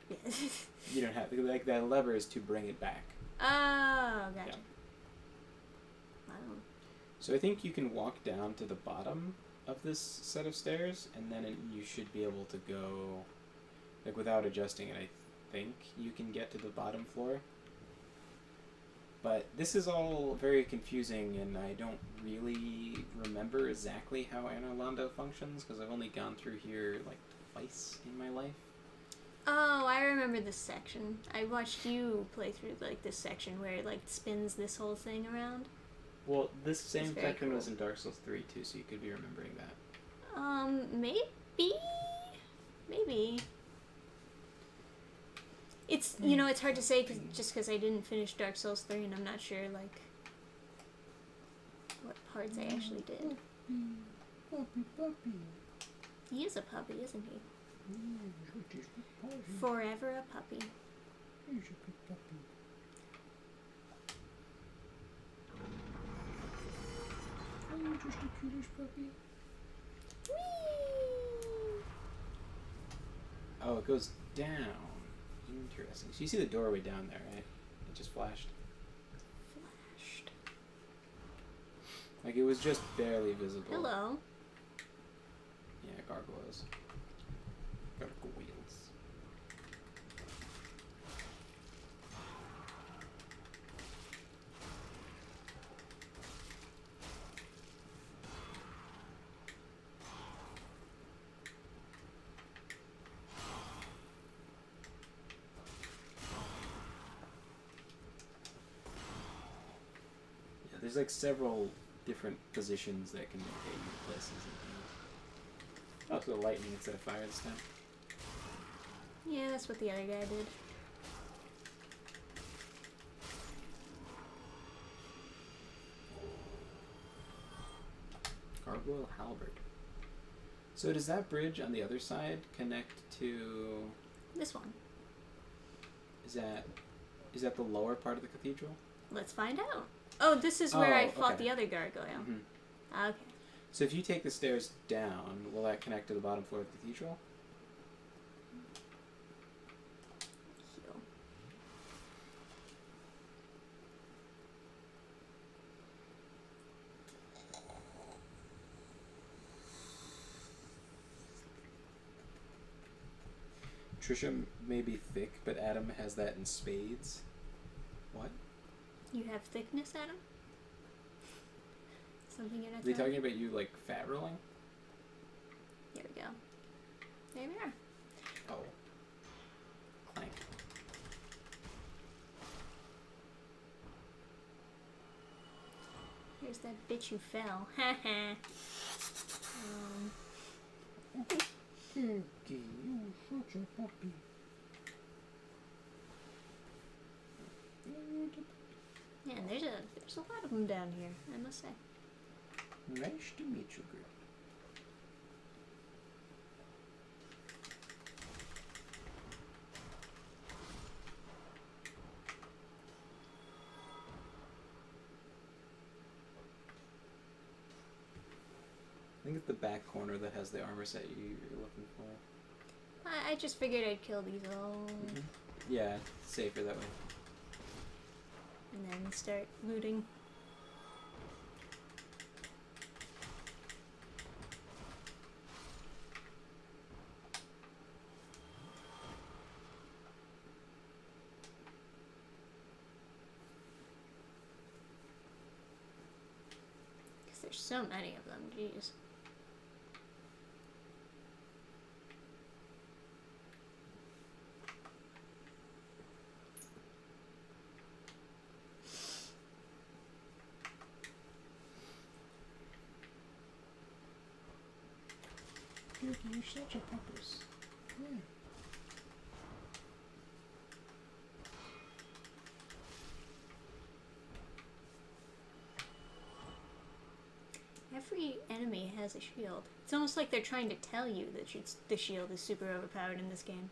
You don't have, like, that lever is to bring it back. Oh, gotcha. Yeah. I don't know. So I think you can walk down to the bottom of this set of stairs, and then you should be able to go, like, without adjusting it, I think you can get to the bottom floor. But this is all very confusing, and I don't really remember exactly how Anor functions, because I've only gone through here, like, twice in my life. Oh, I remember this section. I watched you play through, like, this section where it, like, spins this whole thing around. Well, this same very section cool. was in Dark Souls 3, too, so you could be remembering that. Maybe? Maybe. It's, you know, it's hard to say just because I didn't finish Dark Souls 3 and I'm not sure, like, what parts I actually did. Puppy. He is a puppy, isn't he? Yeah, Forever a puppy. He's a good puppy. Oh, just the cutest puppy. Whee! Oh, it goes down. Interesting. So you see the doorway down there, right? It just flashed. Flashed. Like, it was just barely visible. Hello. Yeah, gargoyles. Gargoyles. Yeah, there's like several different positions that can get you places and things. Oh, so lightning instead of fire this time. Yeah, that's what the other guy did. Gargoyle halberd. So does that bridge on the other side connect to? This one. Is that the lower part of the cathedral? Let's find out. Oh, this is where Oh, I fought okay. the other gargoyle. Mm-hmm. Okay. So if you take the stairs down, will that connect to the bottom floor of the cathedral? Heal. Trisha may be thick, but Adam has that in spades. What? You have thickness, Adam? Something you're not Are they telling talking me? about you, like, fat rolling? There we go. There we are. Oh. Clank. that bitch who fell? Haha. Okay, you such a puppy. Yeah, and there's a lot of them down here, I must say. Nice to meet you, girl. I think it's the back corner that has the armor set you're looking for. I just figured I'd kill these all. Mm-hmm. Yeah, it's safer that way. And then start looting. Because there's so many of them, jeez. You're such a puppus. Yeah. Every enemy has a shield. It's almost like they're trying to tell you that the shield is super overpowered in this game.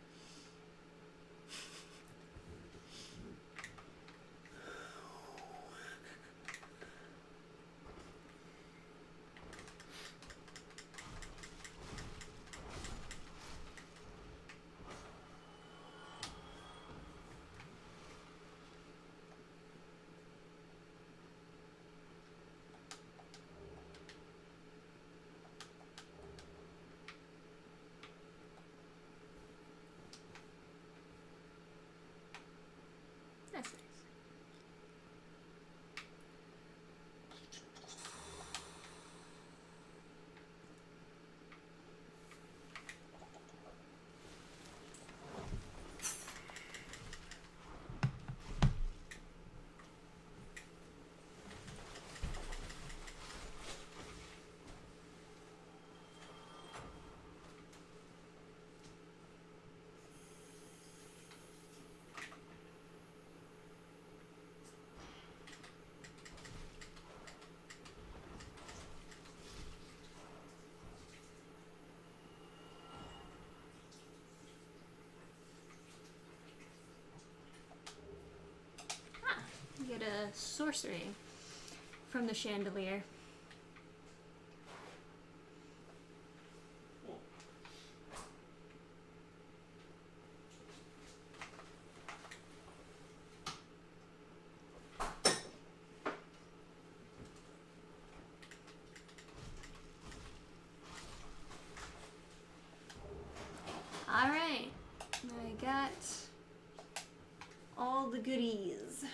That's nice. You get a sorcery from the chandelier. Alright, I got all the goodies.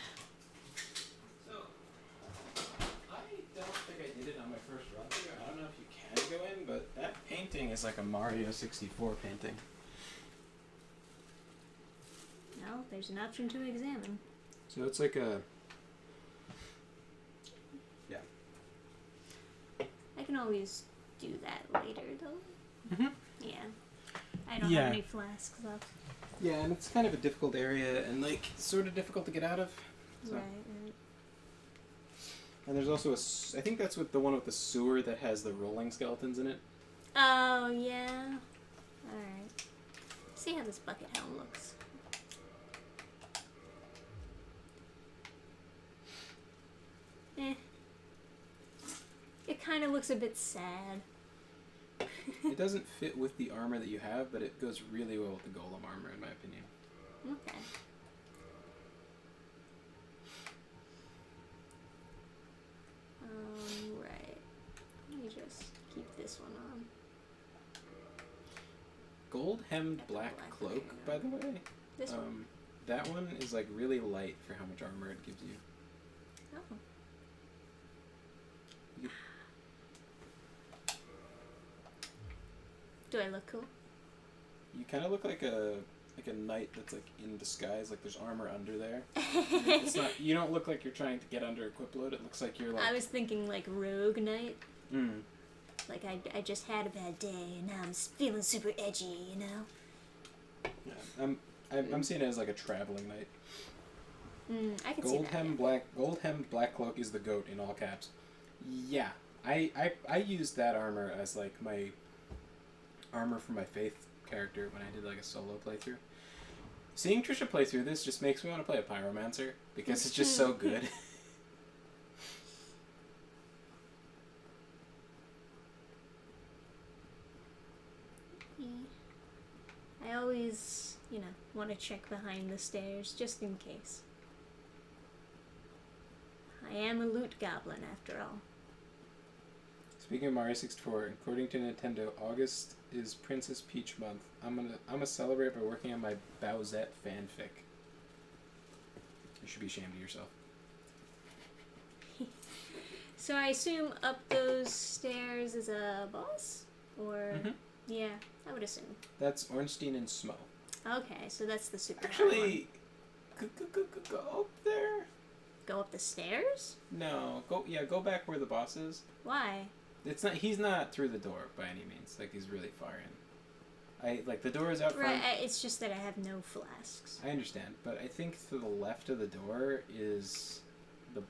So, I don't think I did it on my first run through. I don't know if you can go in, but that painting is like a Mario 64 painting. No, there's an option to examine. So it's like a... Yeah. I can always do that later, though. Mm-hmm. Yeah. I don't have any flasks left. Yeah, and it's kind of a difficult area and like sort of difficult to get out of. So. Right. And there's also I think that's the one with the sewer that has the rolling skeletons in it. Oh, yeah. Alright. See how this bucket helm looks. It kind of looks a bit sad. It doesn't fit with the armor that you have, but it goes really well with the golem armor, in my opinion. Okay. Right. Let me just keep this one on. Gold hemmed black cloak, by the way. This one? That one is like really light for how much armor it gives you. Oh. Do I look cool? You kind of look like a like a knight that's like in disguise, like there's armor under there. It's not. You don't look like you're trying to get under equip load. It looks like you're like. I was thinking like rogue knight. Mm. Like I just had a bad day and now I'm feeling super edgy, you know. Yeah, I'm seeing it as like a traveling knight. I can see that. Gold hem black cloak is the goat in all caps. Yeah, I used that armor as like my armor for my faith character when I did like a solo playthrough. Seeing Trisha play through this just makes me want to play a pyromancer because it's just so good. I always, want to check behind the stairs just in case. I am a loot goblin after all. Speaking of Mario 64, according to Nintendo, August is Princess Peach month. I'm gonna celebrate by working on my Bowsette fanfic. You should be ashamed of yourself. So I assume up those stairs is a boss? Or... Mm-hmm. Yeah, I would assume. That's Ornstein and Smo. Okay, so that's the super Actually, go up there? Go up the stairs? No, go back where the boss is. Why? He's not through the door by any means. Like, he's really far in. The door is out front. Right, it's just that I have no flasks. I understand, but I think to the left of the door is the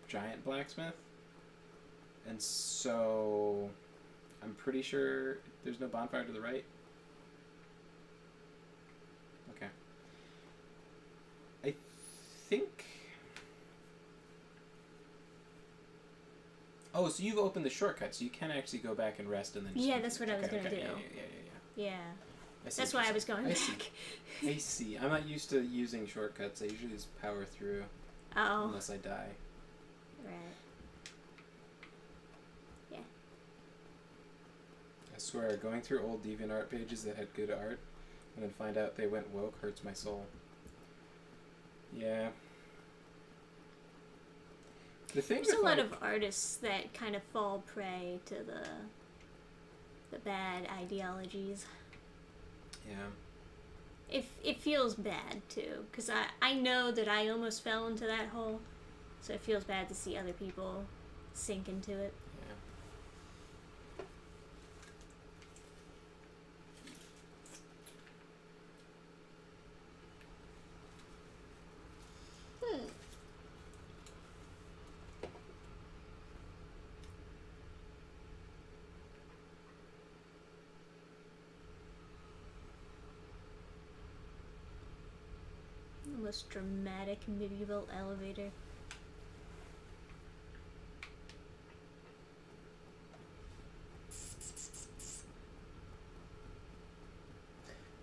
giant blacksmith. And so I'm pretty sure there's no bonfire to the right. Okay. I think... Oh, so you've opened the shortcut, so you can actually go back and rest and then just... Yeah, that's what I was going to do. Yeah. That's why I was going back. I see. I'm not used to using shortcuts. I usually just power through. Oh. Unless I die. Right. Yeah. I swear, going through old DeviantArt pages that had good art and then find out they went woke hurts my soul. Yeah. There's a lot of artists that kind of fall prey to the bad ideologies. Yeah. It feels bad too, because I know that I almost fell into that hole, so it feels bad to see other people sink into it. The most dramatic medieval elevator.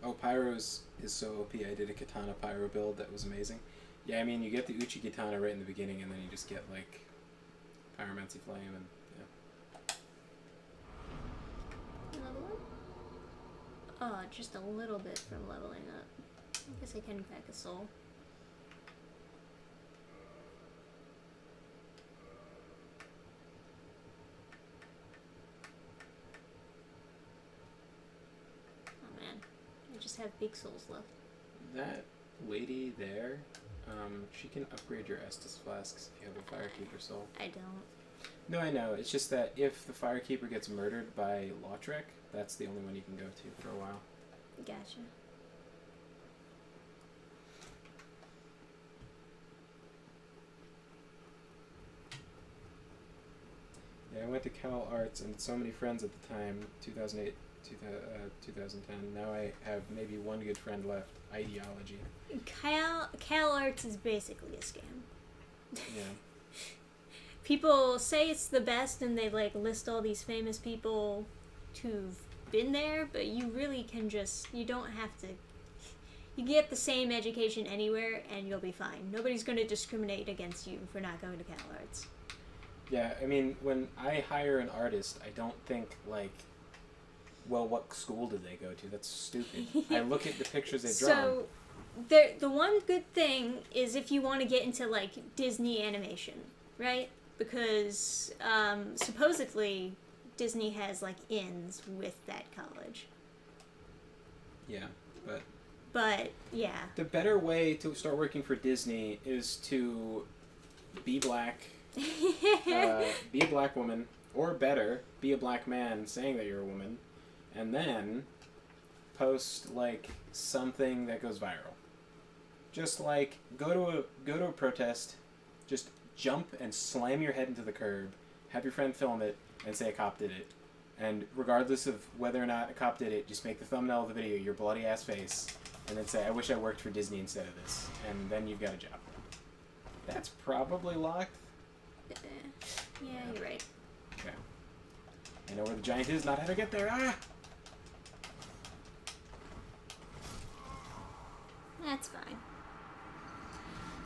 Oh, Pyro is so OP. I did a katana Pyro build that was amazing. Yeah, I mean, you get the Uchi katana right in the beginning, and then you just get, like, Pyromancy Flame, and, yeah. Another one? Oh, just a little bit from leveling up. I guess I can crack a soul. Oh man, I just have big souls left. That lady there, she can upgrade your Estus flasks if you have a Firekeeper soul. I don't. No, I know. It's just that if the Firekeeper gets murdered by Lautrec, that's the only one you can go to for a while. Gotcha. Yeah, I went to Cal Arts and so many friends at the time, 2008, 2010. Now I have maybe one good friend left. Ideology. Cal Arts is basically a scam. Yeah. People say it's the best and they list all these famous people who've been there, but you really can you don't have to, you get the same education anywhere and you'll be fine. Nobody's going to discriminate against you for not going to Cal Arts. Yeah, I mean, when I hire an artist, I don't think, well, what school did they go to? That's stupid. I look at the pictures they've drawn. So, the one good thing is if you want to get into, Disney animation, right? Because, supposedly, Disney has, ins with that college. Yeah, but But yeah. The better way to start working for Disney is to be black, be a black woman, or better, be a black man saying that you're a woman, and then post like something that goes viral. Just like go to a protest, just jump and slam your head into the curb, have your friend film it, and say a cop did it. And regardless of whether or not a cop did it, just make the thumbnail of the video your bloody ass face, and then say, I wish I worked for Disney instead of this. And then you've got a job. That's probably locked. Yeah, you're right. Okay. I know where the giant is, not how to get there. Ah! That's fine.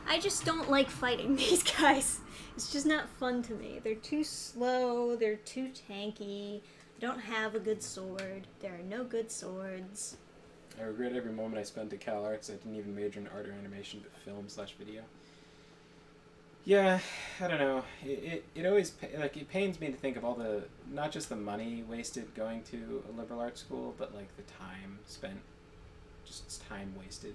I just don't like fighting these guys. It's just not fun to me. They're too slow, they're too tanky. I don't have a good sword. There are no good swords. I regret every moment I spent at Cal Arts. I didn't even major in art or animation, but film/video. Yeah, I don't know. It always it pains me to think of all the, not just the money wasted going to a liberal arts school, but like the time spent, just time wasted.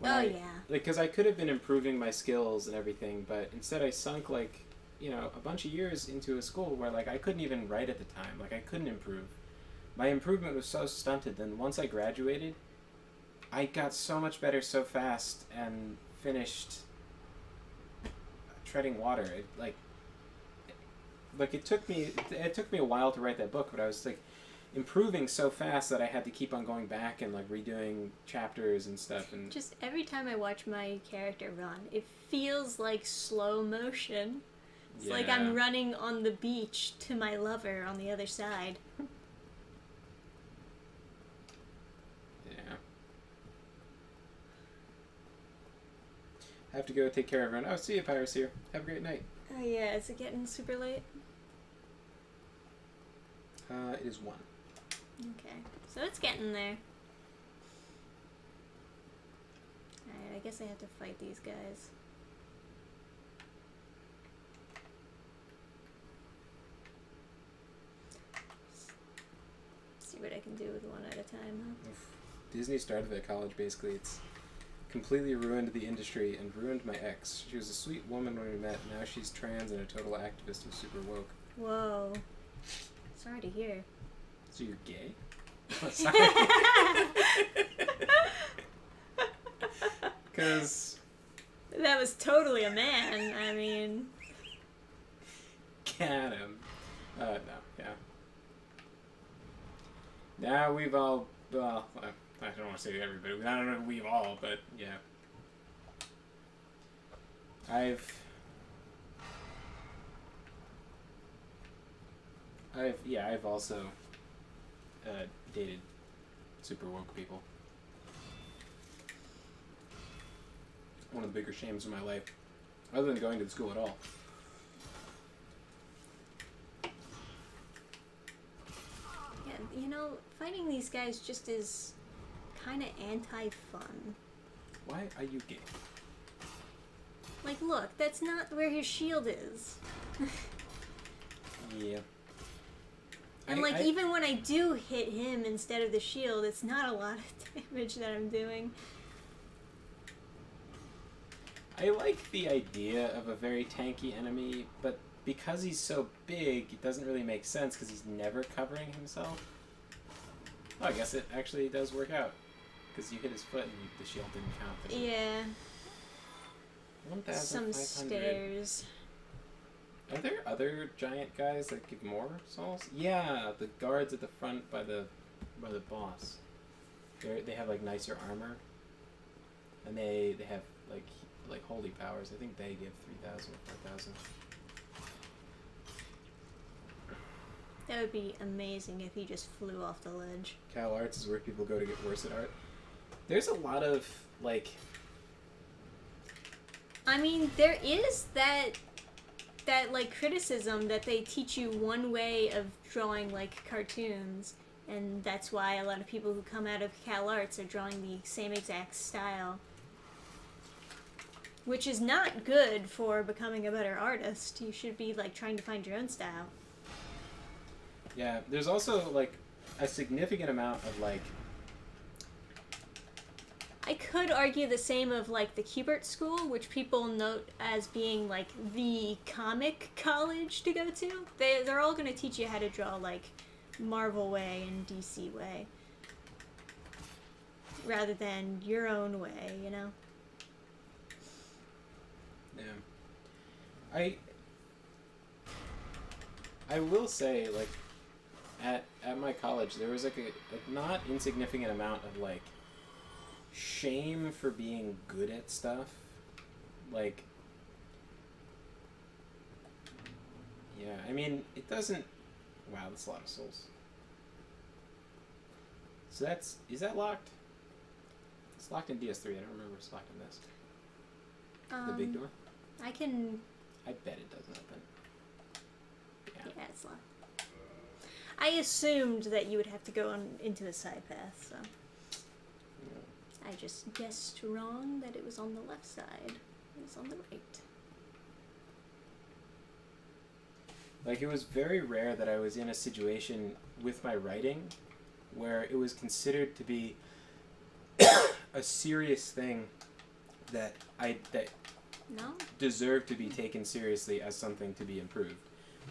Yeah. Because I could have been improving my skills and everything, but instead I sunk like, a bunch of years into a school where like I couldn't even write at the time. Like I couldn't improve. My improvement was so stunted. Then once I graduated, I got so much better so fast and finished treading water. It took me a while to write that book, but I was like improving so fast that I had to keep on going back and like redoing chapters and stuff. And just every time I watch my character run, it feels like slow motion. It's like I'm running on the beach to my lover on the other side. Yeah. I have to go take care of everyone. Oh, see you, Pirates here. Have a great night. Oh yeah, is it getting super late? It is 1. Okay, so it's getting there. Alright, I guess I have to fight these guys. See what I can do with one at a time, huh? Oof. Disney started that college, basically. It's completely ruined the industry and ruined my ex. She was a sweet woman when we met. Now she's trans and a total activist and super woke. Whoa. Sorry to hear. So you're gay? Oh, sorry. Because... That was totally a man. I mean... Got him. No, yeah. Now we've all... Well, I don't want to say everybody. I don't know if we've all, but yeah. I've also dated super woke people. One of the bigger shames of my life, other than going to the school at all. Yeah, fighting these guys just is kind of anti-fun. Why are you gay? Like, look, that's not where his shield is. Yeah. And even when I do hit him instead of the shield, it's not a lot of damage that I'm doing. I like the idea of a very tanky enemy, but because he's so big, it doesn't really make sense because he's never covering himself. Oh, I guess it actually does work out. Because you hit his foot and the shield didn't count. Yeah. 1,500. Some stairs. Are there other giant guys that give more souls? Yeah, the guards at the front by the boss. They have like nicer armor, and they have like holy powers. I think they give 3,000 or 4,000. That would be amazing if he just flew off the ledge. Cal Arts is where people go to get worse at art. There's a lot of like. I mean, there is that like criticism that they teach you one way of drawing like cartoons, and that's why a lot of people who come out of Cal Arts are drawing the same exact style, which is not good for becoming a better artist. You should be like trying to find your own style. Yeah, there's also like a significant amount of like I could argue the same of like the Kubert School, which people note as being like the comic college to go to. They're all going to teach you how to draw like Marvel way and DC way, rather than your own way, you know? Yeah. I will say, like, at my college, there was like a not insignificant amount of like shame for being good at stuff. Like, yeah, I mean, it doesn't. Wow, that's a lot of souls. So is that locked? It's locked in DS3. I don't remember if it's locked in this. The big door? I can... I bet it doesn't open. Yeah, it's locked. I assumed that you would have to go into the side path, so... Yeah. I just guessed wrong that it was on the left side. It was on the right. Like, it was very rare that I was in a situation with my writing where it was considered to be a serious thing that deserved to be taken seriously as something to be improved.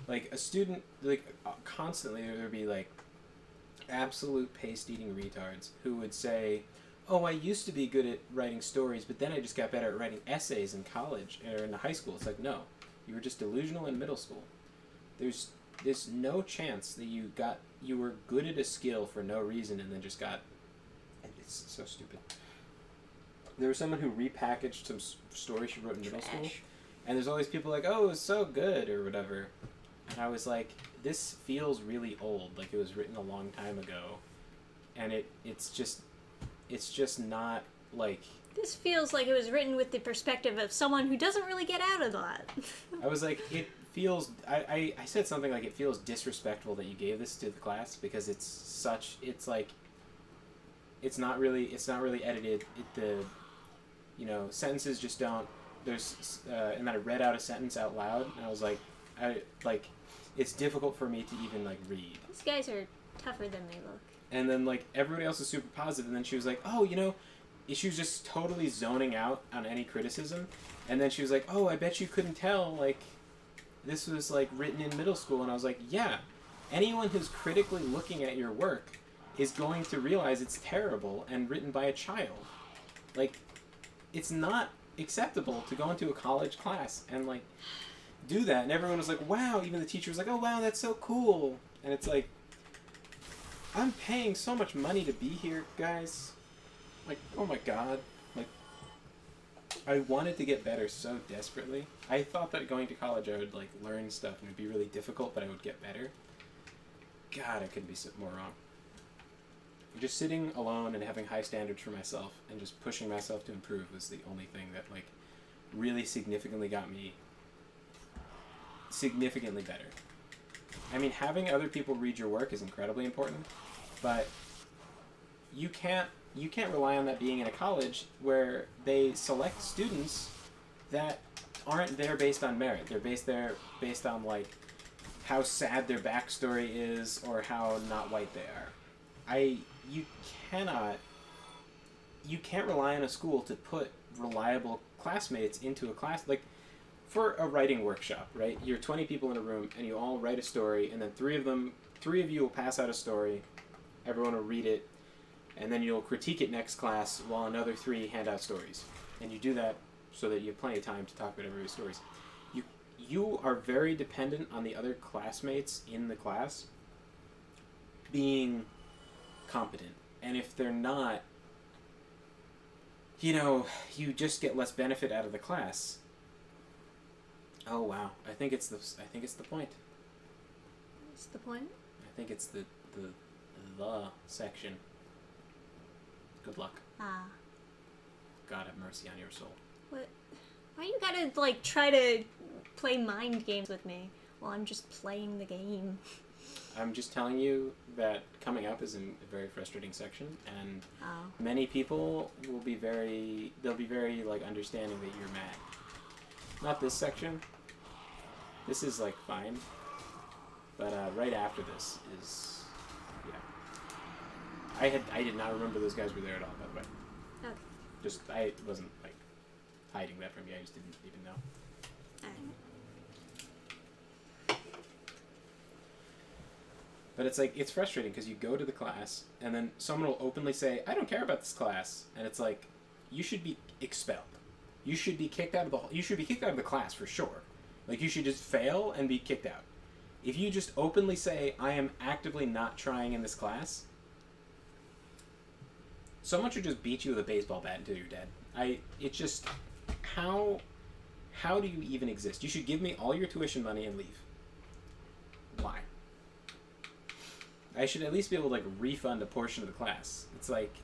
Like, a student, like, constantly there would be, like, absolute paste-eating retards who would say, oh, I used to be good at writing stories, but then I just got better at writing essays in college or in high school. It's like, no, you were just delusional in middle school. There's no chance that you were good at a skill for no reason and then just got... It's so stupid. There was someone who repackaged some story she wrote in middle school, and there's all these people like, oh, it was so good, or whatever. And I was like, this feels really old, like it was written a long time ago, and it's just not, like... This feels like it was written with the perspective of someone who doesn't really get out a lot. I was like, it feels... I said something like, it feels disrespectful that you gave this to the class, because it's like... It's not really edited. Sentences just don't... and then I read out a sentence out loud, and I was like... it's difficult for me to even, like, read. These guys are tougher than they look. And then, like, everybody else is super positive, and then she was like, oh, she was just totally zoning out on any criticism, and then she was like, oh, I bet you couldn't tell, like, this was, like, written in middle school, and I was like, yeah, anyone who's critically looking at your work is going to realize it's terrible and written by a child. Like, it's not acceptable to go into a college class and, like, do that, and everyone was like, wow, even the teacher was like, oh, wow, that's so cool, and it's like, I'm paying so much money to be here, guys. Like, oh my god. Like, I wanted to get better so desperately. I thought that going to college I would, like, learn stuff and it would be really difficult, but I would get better. God, I couldn't be more wrong. Just sitting alone and having high standards for myself and just pushing myself to improve was the only thing that, like, really significantly got me significantly better. I mean, having other people read your work is incredibly important, but you can't rely on that being in a college where they select students that aren't there based on merit. They're based on, like, how sad their backstory is or how not white they are. You can't rely on a school to put reliable classmates into a class. Like, for a writing workshop, right? You're 20 people in a room, and you all write a story, and then three of you will pass out a story, everyone will read it, and then you'll critique it next class while another 3 hand out stories. And you do that so that you have plenty of time to talk about everybody's stories. You are very dependent on the other classmates in the class being competent. And if they're not, you just get less benefit out of the class. Oh wow! I think it's the point. What's the point? I think it's the section. Good luck. Ah. God have mercy on your soul. What? Why you gotta, like, try to play mind games with me while I'm just playing the game? I'm just telling you that coming up is a very frustrating section, and many people will be very like understanding that you're mad. Not this section. This is, like, fine. But right after this is, yeah. I did not remember those guys were there at all, by the way. Okay. Just, I wasn't, like, hiding that from you. I just didn't even know. But it's like, it's frustrating because you go to the class and then someone will openly say, I don't care about this class. And it's like, you should be expelled. You should be kicked out of the class for sure. Like, you should just fail and be kicked out. If you just openly say, I am actively not trying in this class, someone should just beat you with a baseball bat until you're dead. It's just, how do you even exist? You should give me all your tuition money and leave. Why? I should at least be able to, like, refund a portion of the class. It's like,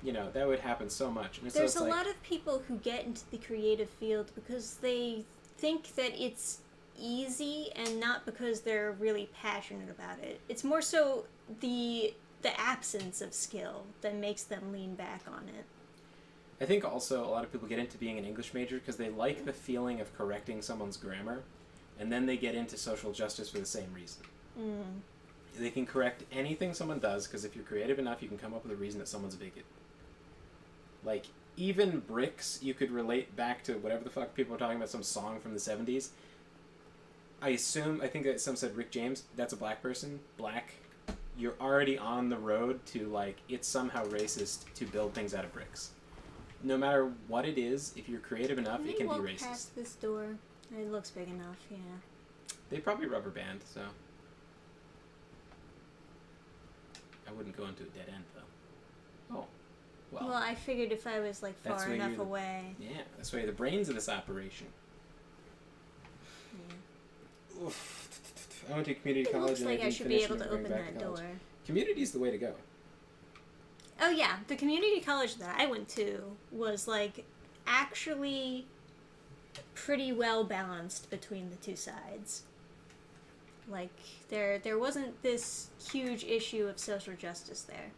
you know, that would happen so much. And There's so a lot of people who get into the creative field because they think that it's easy and not because they're really passionate about it. It's more so the absence of skill that makes them lean back on it. I think also a lot of people get into being an English major because they like the feeling of correcting someone's grammar, and then they get into social justice for the same reason. Mm. They can correct anything someone does because if you're creative enough, you can come up with a reason that someone's a bigot. Like, even bricks, you could relate back to whatever the fuck people were talking about, some song from the 70s. I think that some said Rick James, that's a black person, black. You're already on the road to, like, it's somehow racist to build things out of bricks. No matter what it is, if you're creative enough, it can be racist. Past this door. It looks big enough, yeah. They probably rubber band, so I wouldn't go into a dead end, though. Oh. Well, I figured if I was, like, far enough away. Yeah, that's why you're the brains of this operation. Yeah. Oof. I went to community college and like I should be able to open that door. Community's the way to go. Oh, yeah. The community college that I went to was, like, actually pretty well balanced between the two sides. Like, there wasn't this huge issue of social justice there.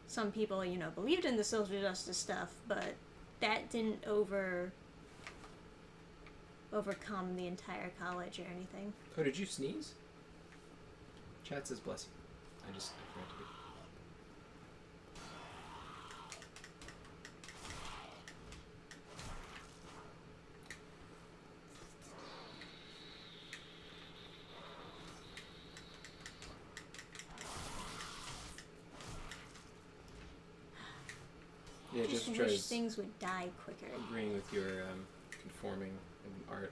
Some people, you know, believed in the social justice stuff, but that didn't overcome the entire college or anything. Oh, did you sneeze? Chat says bless you. I forgot to do. Yeah, just wish things would die quicker. Agreeing with your conforming art.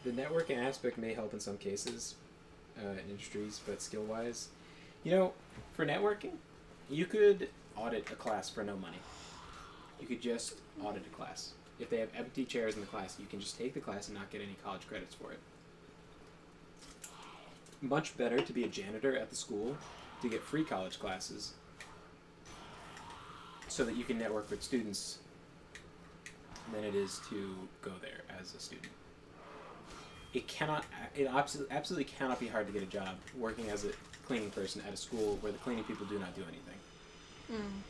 The networking aspect may help in some cases, in industries, but skill-wise, you know, for networking, you could audit a class for no money. You could just audit a class. If they have empty chairs in the class, you can just take the class and not get any college credits for it. Much better to be a janitor at the school to get free college classes so that you can network with students than it is to go there as a student. It absolutely cannot be hard to get a job working as a cleaning person at a school where the cleaning people do not do anything. Mm.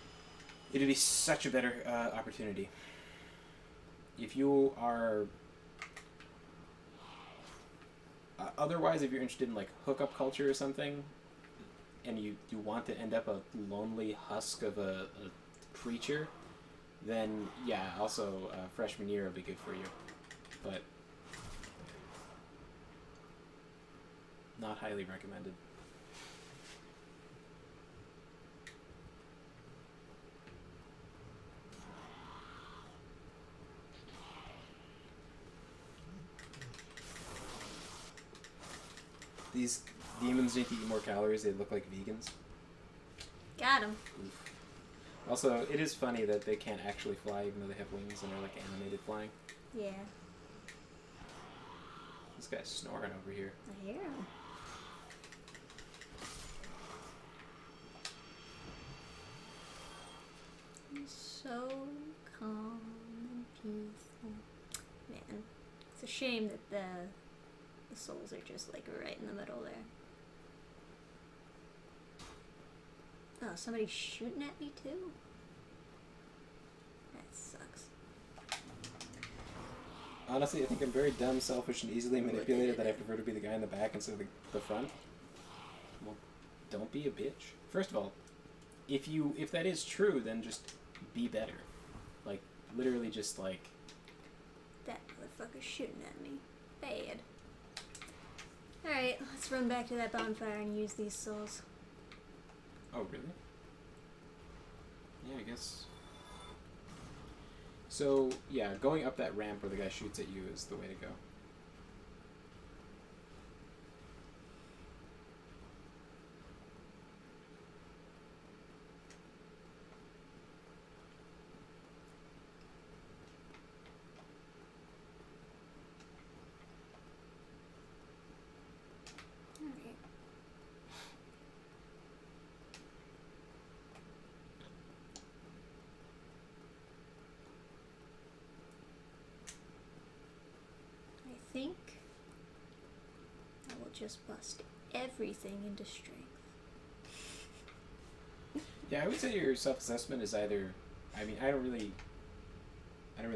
It would be such a better opportunity. If you are... otherwise, if you're interested in, like, hookup culture or something, and you want to end up a lonely husk of a preacher, then, yeah, also freshman year will be good for you. But not highly recommended. These demons need to eat more calories. They look like vegans. Got him. Oof. Also, it is funny that they can't actually fly even though they have wings and they're like animated flying. Yeah. This guy's snoring over here. I hear him. So calm and peaceful. Man, it's a shame that the souls are just, like, right in the middle there. Oh, somebody's shooting at me too? That sucks. Honestly, I think I'm very dumb, selfish, and easily manipulated that I prefer to be the guy in the back instead of the front. Well, don't be a bitch. First of all, if that is true, then just be better. Like, literally just, like... That motherfucker's shooting at me. Bad. Alright, let's run back to that bonfire and use these souls. Oh, really? Yeah, I guess... So, yeah, going up that ramp where the guy shoots at you is the way to go. Alright. I think I will just bust everything into strength. Yeah, I would say your self-assessment is either... I mean, I don't really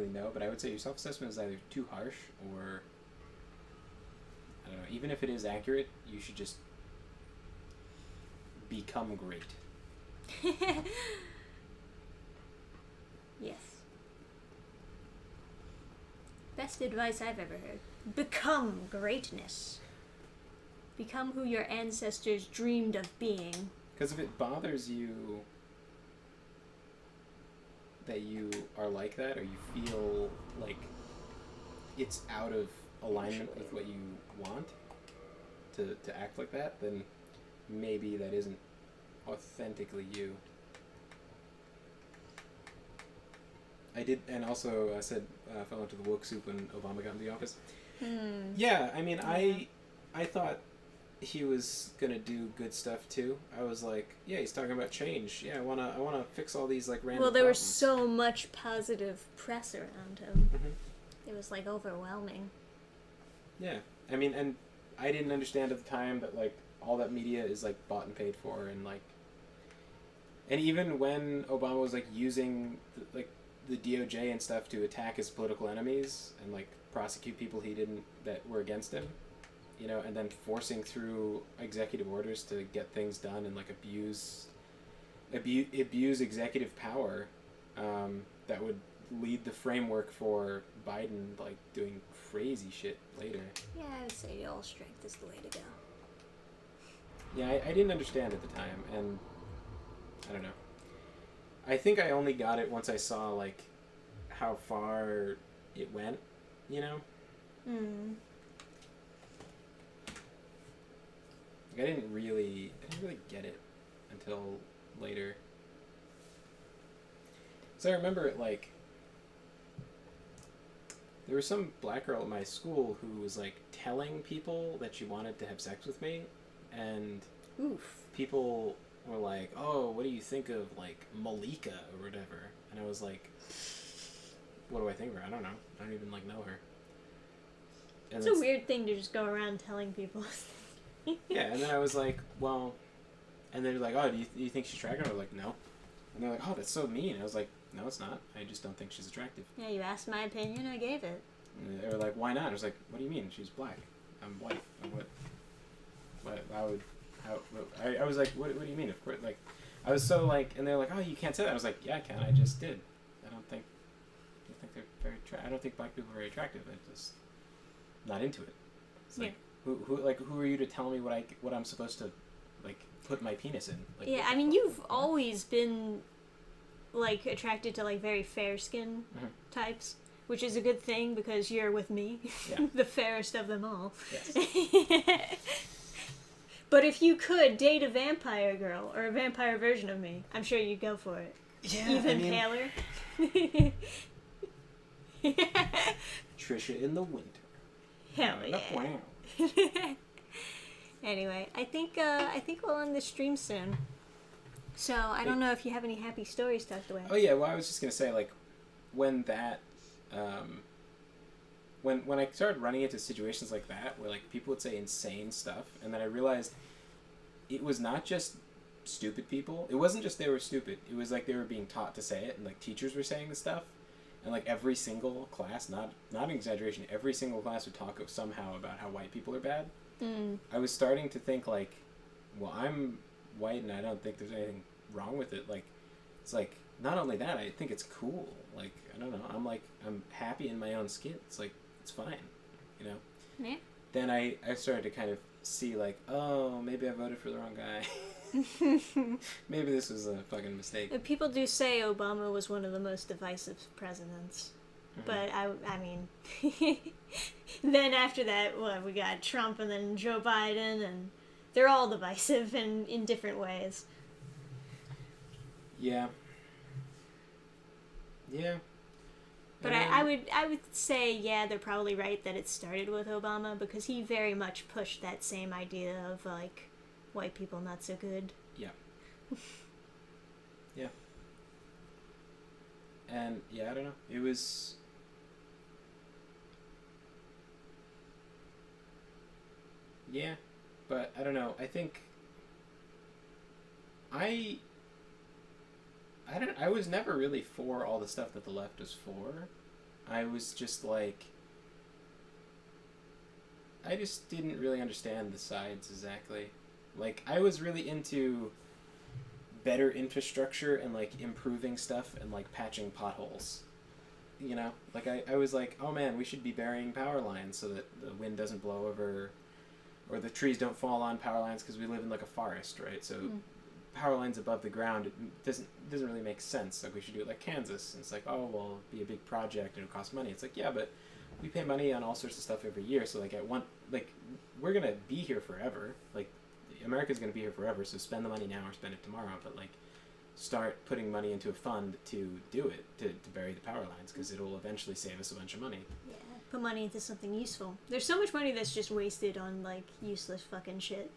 know, but I would say your self-assessment is either too harsh or... I don't know, even if it is accurate, you should just become great. Yes. Best advice I've ever heard. Become greatness. Become who your ancestors dreamed of being. Because if it bothers you that you are like that, or you feel like it's out of alignment with what you want to act like that, then maybe that isn't authentically you. I did, and also I said fell into the woke soup when Obama got in the office. Yeah, I mean, Yeah. I thought he was gonna do good stuff too. I was like, yeah, he's talking about change. Yeah, I wanna fix all these like random. Well, there was problems. so much positive press around him. Mhm. It was like overwhelming. Yeah, I mean, and I didn't understand at the time that like all that media is like bought and paid for, and like, and even when Obama was like using the DOJ and stuff to attack his political enemies and like prosecute people that were against him, you know, and then forcing through executive orders to get things done and like abuse executive power, that would lead the framework for Biden like doing crazy shit later. Yeah, I would say all strength is the way to go. Yeah, I didn't understand at the time, and I don't know. I think I only got it once I saw like how far it went, you know? Like, I didn't really get it until later. So I remember it like there was some black girl at my school who was like telling people that she wanted to have sex with me, and Oof. people were like, "Oh, what do you think of like Malika or whatever?" And I was like, "What do I think of her? I don't know. I don't even like know her." And It's a weird thing to just go around telling people. Yeah, and then I was like, "Well," and they're like, "Oh, do you think she's attractive?" I was like, "No." And they're like, "Oh, that's so mean." I was like, "No, it's not. I just don't think she's attractive." Yeah, you asked my opinion, I gave it. And they were like, "Why not?" I was like, "What do you mean? She's black. I'm white. What? How would? How?" I was like, "What do you mean?" Of course, like, I was so like, and they're like, "Oh, you can't say that." I was like, "Yeah, I can. I just did. I don't think they're very. I don't think black people are very attractive. I'm just not into it." It's like, who are you to tell me what I'm supposed to like put my penis in? Like, Yeah, I mean, you've always been like attracted to like very fair skin types, which is a good thing because you're with me, Yeah. the fairest of them all. Yes. But if you could date a vampire girl or a vampire version of me, I'm sure you'd go for it. Yeah, Even paler. Trisha in the winter. Hell yeah. Wow. Anyway, I think we'll end this stream soon. So I don't know if you have any happy stories tucked away. Oh yeah, well I was just gonna say like when that when I started running into situations like that where like people would say insane stuff, and then I realized it was not just stupid people. It wasn't just they were stupid. It was like they were being taught to say it, and like teachers were saying the stuff, and like every single class, not an exaggeration, every single class would talk somehow about how white people are bad. I was starting to think like, well, I'm white, and I don't think there's anything wrong with it. Like, it's like, not only that, I think it's cool. Like, I don't know. I'm happy in my own skin. It's like, it's fine, you know? Yeah. Then I started to kind of see, like, oh, maybe I voted for the wrong guy. Maybe this was a fucking mistake. People do say Obama was one of the most divisive presidents. Mm-hmm. But, I mean, then after that, we got Trump and then Joe Biden, and they're all divisive in different ways. Yeah. Yeah. But I would say, yeah, they're probably right that it started with Obama, because he very much pushed that same idea of, like, white people not so good. Yeah. Yeah. And, yeah, I don't know. It was... Yeah. But, I don't know. I think... I was never really for all the stuff that the left was for. I was just like... I just didn't really understand the sides exactly. Like, I was really into better infrastructure and, like, improving stuff and, like, patching potholes. You know? Like, I was like, oh man, we should be burying power lines so that the wind doesn't blow over, or the trees don't fall on power lines, because we live in, like, a forest, right? So power lines above the ground, it doesn't really make sense. Like, we should do it like Kansas. And it's like, oh, well, it'll be a big project and it'll cost money. It's like, yeah, but we pay money on all sorts of stuff every year. So, like, we're going to be here forever. Like, America's going to be here forever, so spend the money now or spend it tomorrow. But, like, start putting money into a fund to do it, to bury the power lines, because it'll eventually save us a bunch of money. Yeah, put money into something useful. There's so much money that's just wasted on, like, useless fucking shit.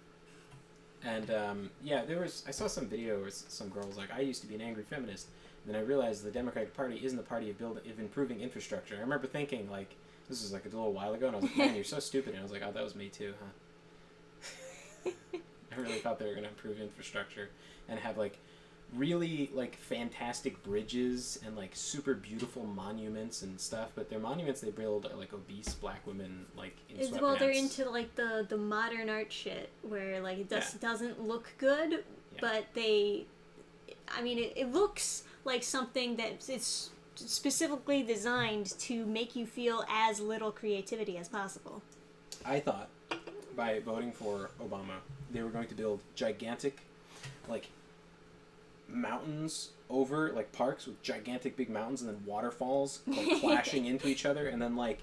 And, yeah, I saw some video where some girl was like, I used to be an angry feminist. And then I realized the Democratic Party isn't the party of improving infrastructure. I remember thinking, like, this was, like, a little while ago, and I was like, man, you're so stupid. And I was like, oh, that was me too, huh? I really thought they were going to improve infrastructure and have, like, really, like, fantastic bridges and, like, super beautiful monuments and stuff. But their monuments they build are, like, obese black women, like, in sweatpants. Well, they're into, like, the modern art shit where, like, it doesn't look good, but it looks like something that it's specifically designed to make you feel as little creativity as possible. I thought by voting for Obama, they were going to build gigantic, like, mountains over, like, parks with gigantic big mountains, and then waterfalls, like, clashing into each other, and then, like,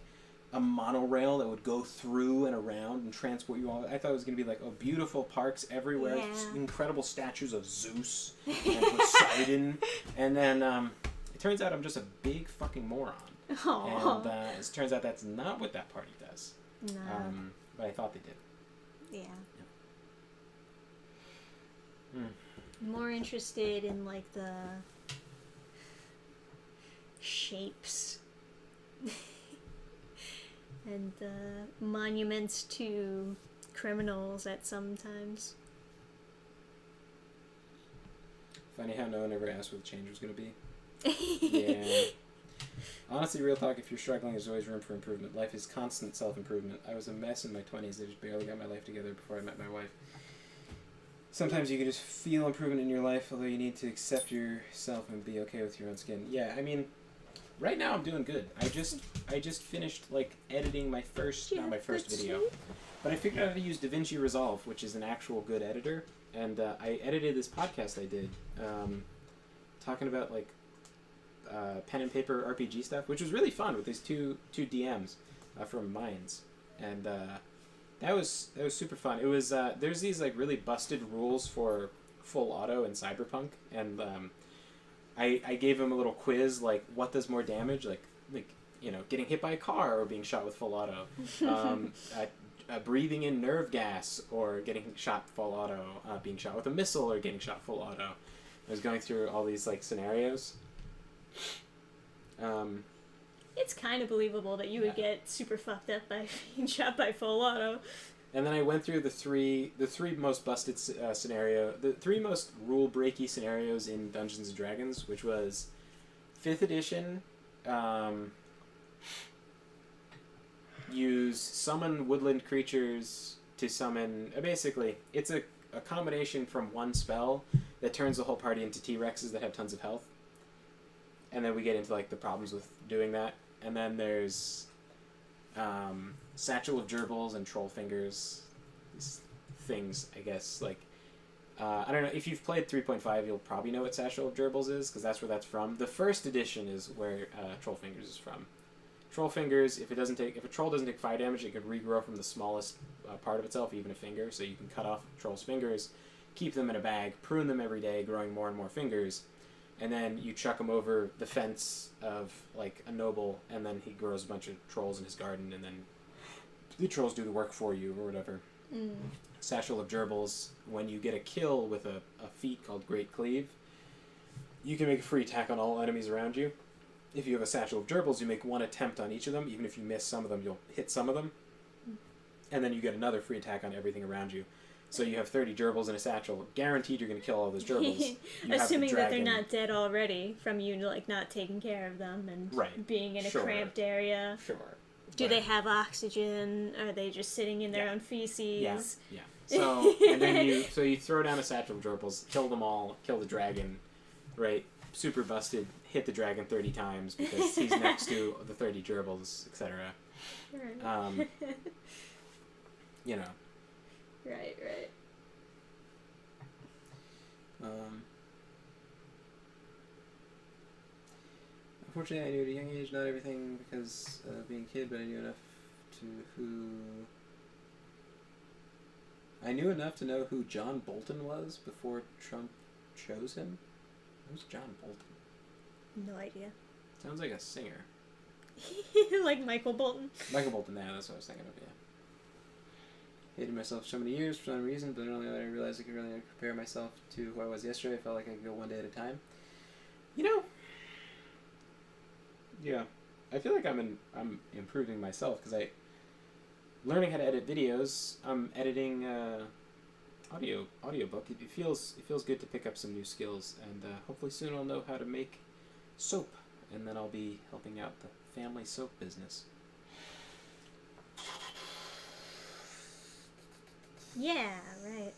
a monorail that would go through and around and transport you all. I thought it was going to be, like, beautiful parks everywhere, incredible statues of Zeus and Poseidon, and then it turns out I'm just a big fucking moron. Aww. And it turns out that's not what that party does. No. But I thought they did. Yeah. Hmm. More interested in, like, the shapes and the monuments to criminals at some times. Funny how no one ever asked what the change was going to be. Yeah. Honestly, real talk, if you're struggling, there's always room for improvement. Life is constant self-improvement. I was a mess in my 20s. I just barely got my life together before I met my wife. Sometimes you can just feel improvement in your life, although you need to accept yourself and be okay with your own skin. Yeah, I mean, right now I'm doing good. I just finished, like, editing my first video. But I figured out how to use DaVinci Resolve, which is an actual good editor. And I edited this podcast I did, talking about, like, pen and paper RPG stuff, which was really fun with these two DMs from Minds. And that was super fun. It was there's these, like, really busted rules for full auto in Cyberpunk, and I gave him a little quiz, like, what does more damage, like you know, getting hit by a car or being shot with full auto, breathing in nerve gas or getting shot full auto, being shot with a missile or getting shot full auto. I was going through all these, like, scenarios. It's kind of believable that you would get super fucked up by being shot by full auto. And then I went through the three most busted the three most rule-breaky scenarios in Dungeons & Dragons, which was 5th edition, use summon woodland creatures to summon... basically, it's a combination from one spell that turns the whole party into T-Rexes that have tons of health. And then we get into like the problems with doing that. And then there's Satchel of Gerbils and Troll Fingers. These things, I guess, like I don't know, if you've played 3.5 you'll probably know what Satchel of Gerbils is, because that's where that's from. The first edition is where Troll Fingers is from. Troll Fingers, if a troll doesn't take fire damage, it can regrow from the smallest part of itself, even a finger, so you can cut off a troll's fingers, keep them in a bag, prune them every day, growing more and more fingers, and then you chuck them over the fence of like a noble, and then he grows a bunch of trolls in his garden, and then the trolls do the work for you or whatever. Satchel of Gerbils, when you get a kill with a feat called Great Cleave, you can make a free attack on all enemies around you. If you have a Satchel of Gerbils, you make one attempt on each of them. Even if you miss some of them, you'll hit some of them. And then you get another free attack on everything around you. So you have 30 gerbils in a satchel. Guaranteed you're going to kill all those gerbils. Assuming that they're not dead already from you like not taking care of them and being in a cramped area. Sure. Do they have oxygen? Are they just sitting in their own feces? Yeah. So and then you throw down a satchel of gerbils, kill them all, kill the dragon, right? Super busted. Hit the dragon 30 times because he's next to the 30 gerbils, etc. Right. You know. Right. Unfortunately, I knew at a young age not everything because of being a kid, but I knew enough to know who John Bolton was before Trump chose him. Who's John Bolton? No idea. Sounds like a singer. Like Michael Bolton. Michael Bolton, yeah, that's what I was thinking of, yeah. Hated myself so many years for some reason, but only when I realized I could really compare myself to who I was yesterday. I felt like I could go one day at a time. You know, yeah, I feel like I'm improving myself because I learning how to edit videos. I'm editing audiobook. It feels good to pick up some new skills, and hopefully soon I'll know how to make soap, and then I'll be helping out the family soap business. Yeah, right.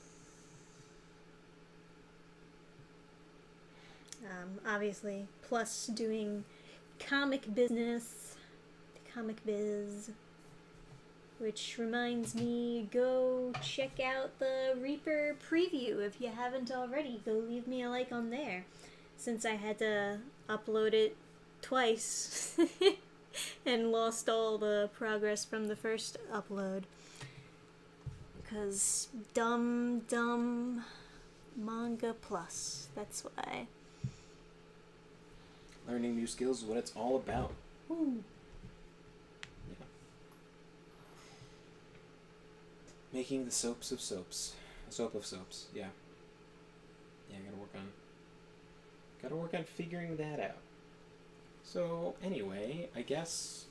Obviously, plus doing comic business, the comic biz, which reminds me, go check out the Reaper preview if you haven't already. Go leave me a like on there, since I had to upload it twice and lost all the progress from the first upload. Because dumb manga plus. That's why. Learning new skills is what it's all about. Ooh. Yeah. Making the soaps of soaps. A soap of soaps, yeah. Yeah, gotta work on figuring that out. So, anyway, I guess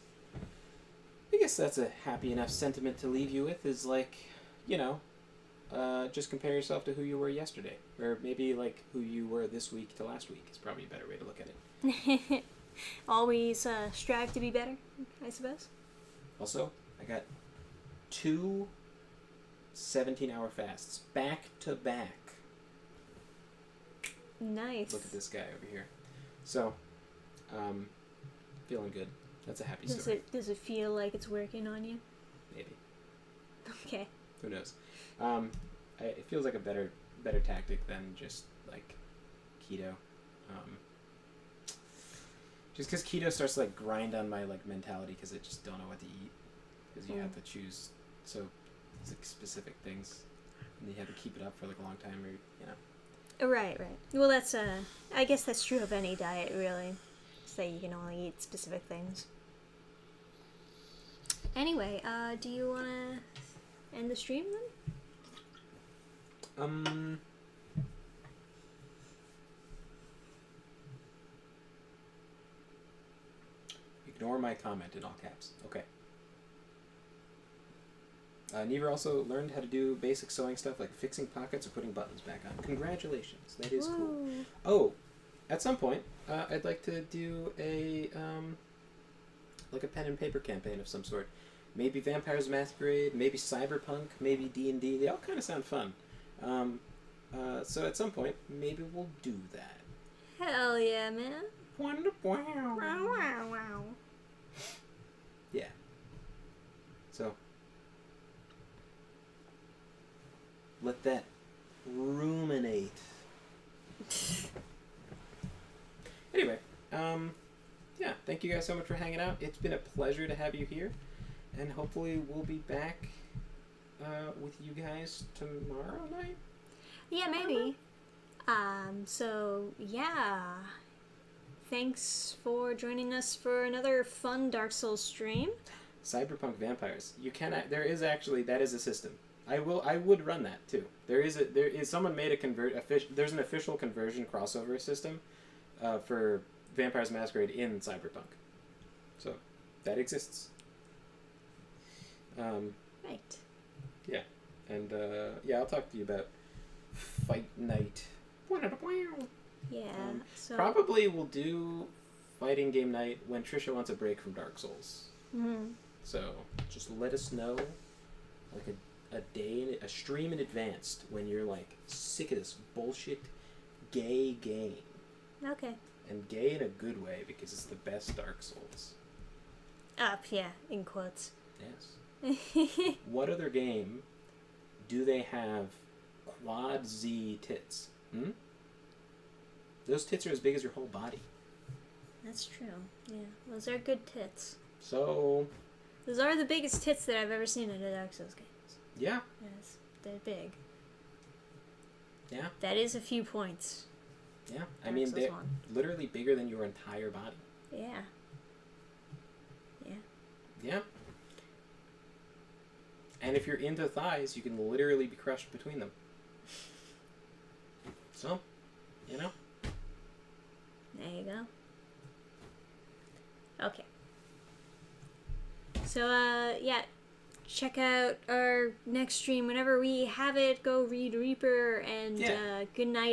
that's a happy enough sentiment to leave you with, is like, you know, just compare yourself to who you were yesterday. Or maybe, like, who you were this week to last week is probably a better way to look at it. Always strive to be better, I suppose. Also, I got 2 17-hour fasts back to back. Nice. Look at this guy over here. So, feeling good. That's a happy story. Does it feel like it's working on you? Maybe. Okay. Who knows? It feels like a better tactic than just like keto. Just because keto starts to like grind on my like mentality because I just don't know what to eat because you have to choose so like specific things and you have to keep it up for like a long time or you know. Right. Well, that's I guess that's true of any diet, really. Say you can only eat specific things. Anyway, do you want to end the stream then? Ignore my comment in all caps. Okay. Neva also learned how to do basic sewing stuff like fixing pockets or putting buttons back on. Congratulations. That is cool. Oh, at some point, I'd like to do a pen and paper campaign of some sort. Maybe Vampires Masquerade, maybe Cyberpunk, maybe D&D. They all kind of sound fun. So at some point, maybe we'll do that. Hell yeah, man. Wonderful. Wow, wow, wow. Yeah. So, let that ruminate. Anyway, yeah, thank you guys so much for hanging out. It's been a pleasure to have you here, and hopefully we'll be back with you guys tomorrow night. Yeah, maybe. So, yeah. Thanks for joining us for another fun Dark Souls stream. Cyberpunk vampires. You cannot. There is actually that is a system. I would run that too. There is someone made there's an official conversion crossover system for Vampires Masquerade in Cyberpunk. So that exists. Right. Yeah, and yeah, I'll talk to you about Fight Night. Yeah. So Probably we'll do fighting game night when Trisha wants a break from Dark Souls. Mm-hmm. So just let us know, like a stream in advance when you're like sick of this bullshit gay game. Okay. And gay in a good way because it's the best Dark Souls. Yeah, in quotes. Yes. What other game do they have quad Z tits? Those tits are as big as your whole body. That's true. Yeah, those are good tits. So... Those are the biggest tits that I've ever seen in a Dark Souls game. Yeah. Yes, they're big. Yeah. That is a few points. Yeah. I mean, they're literally bigger than your entire body. Yeah. Yeah. Yeah. And if you're into thighs, you can literally be crushed between them. So, you know. There you go. Okay. So, yeah, check out our next stream whenever we have it. Go read Reaper, and good night.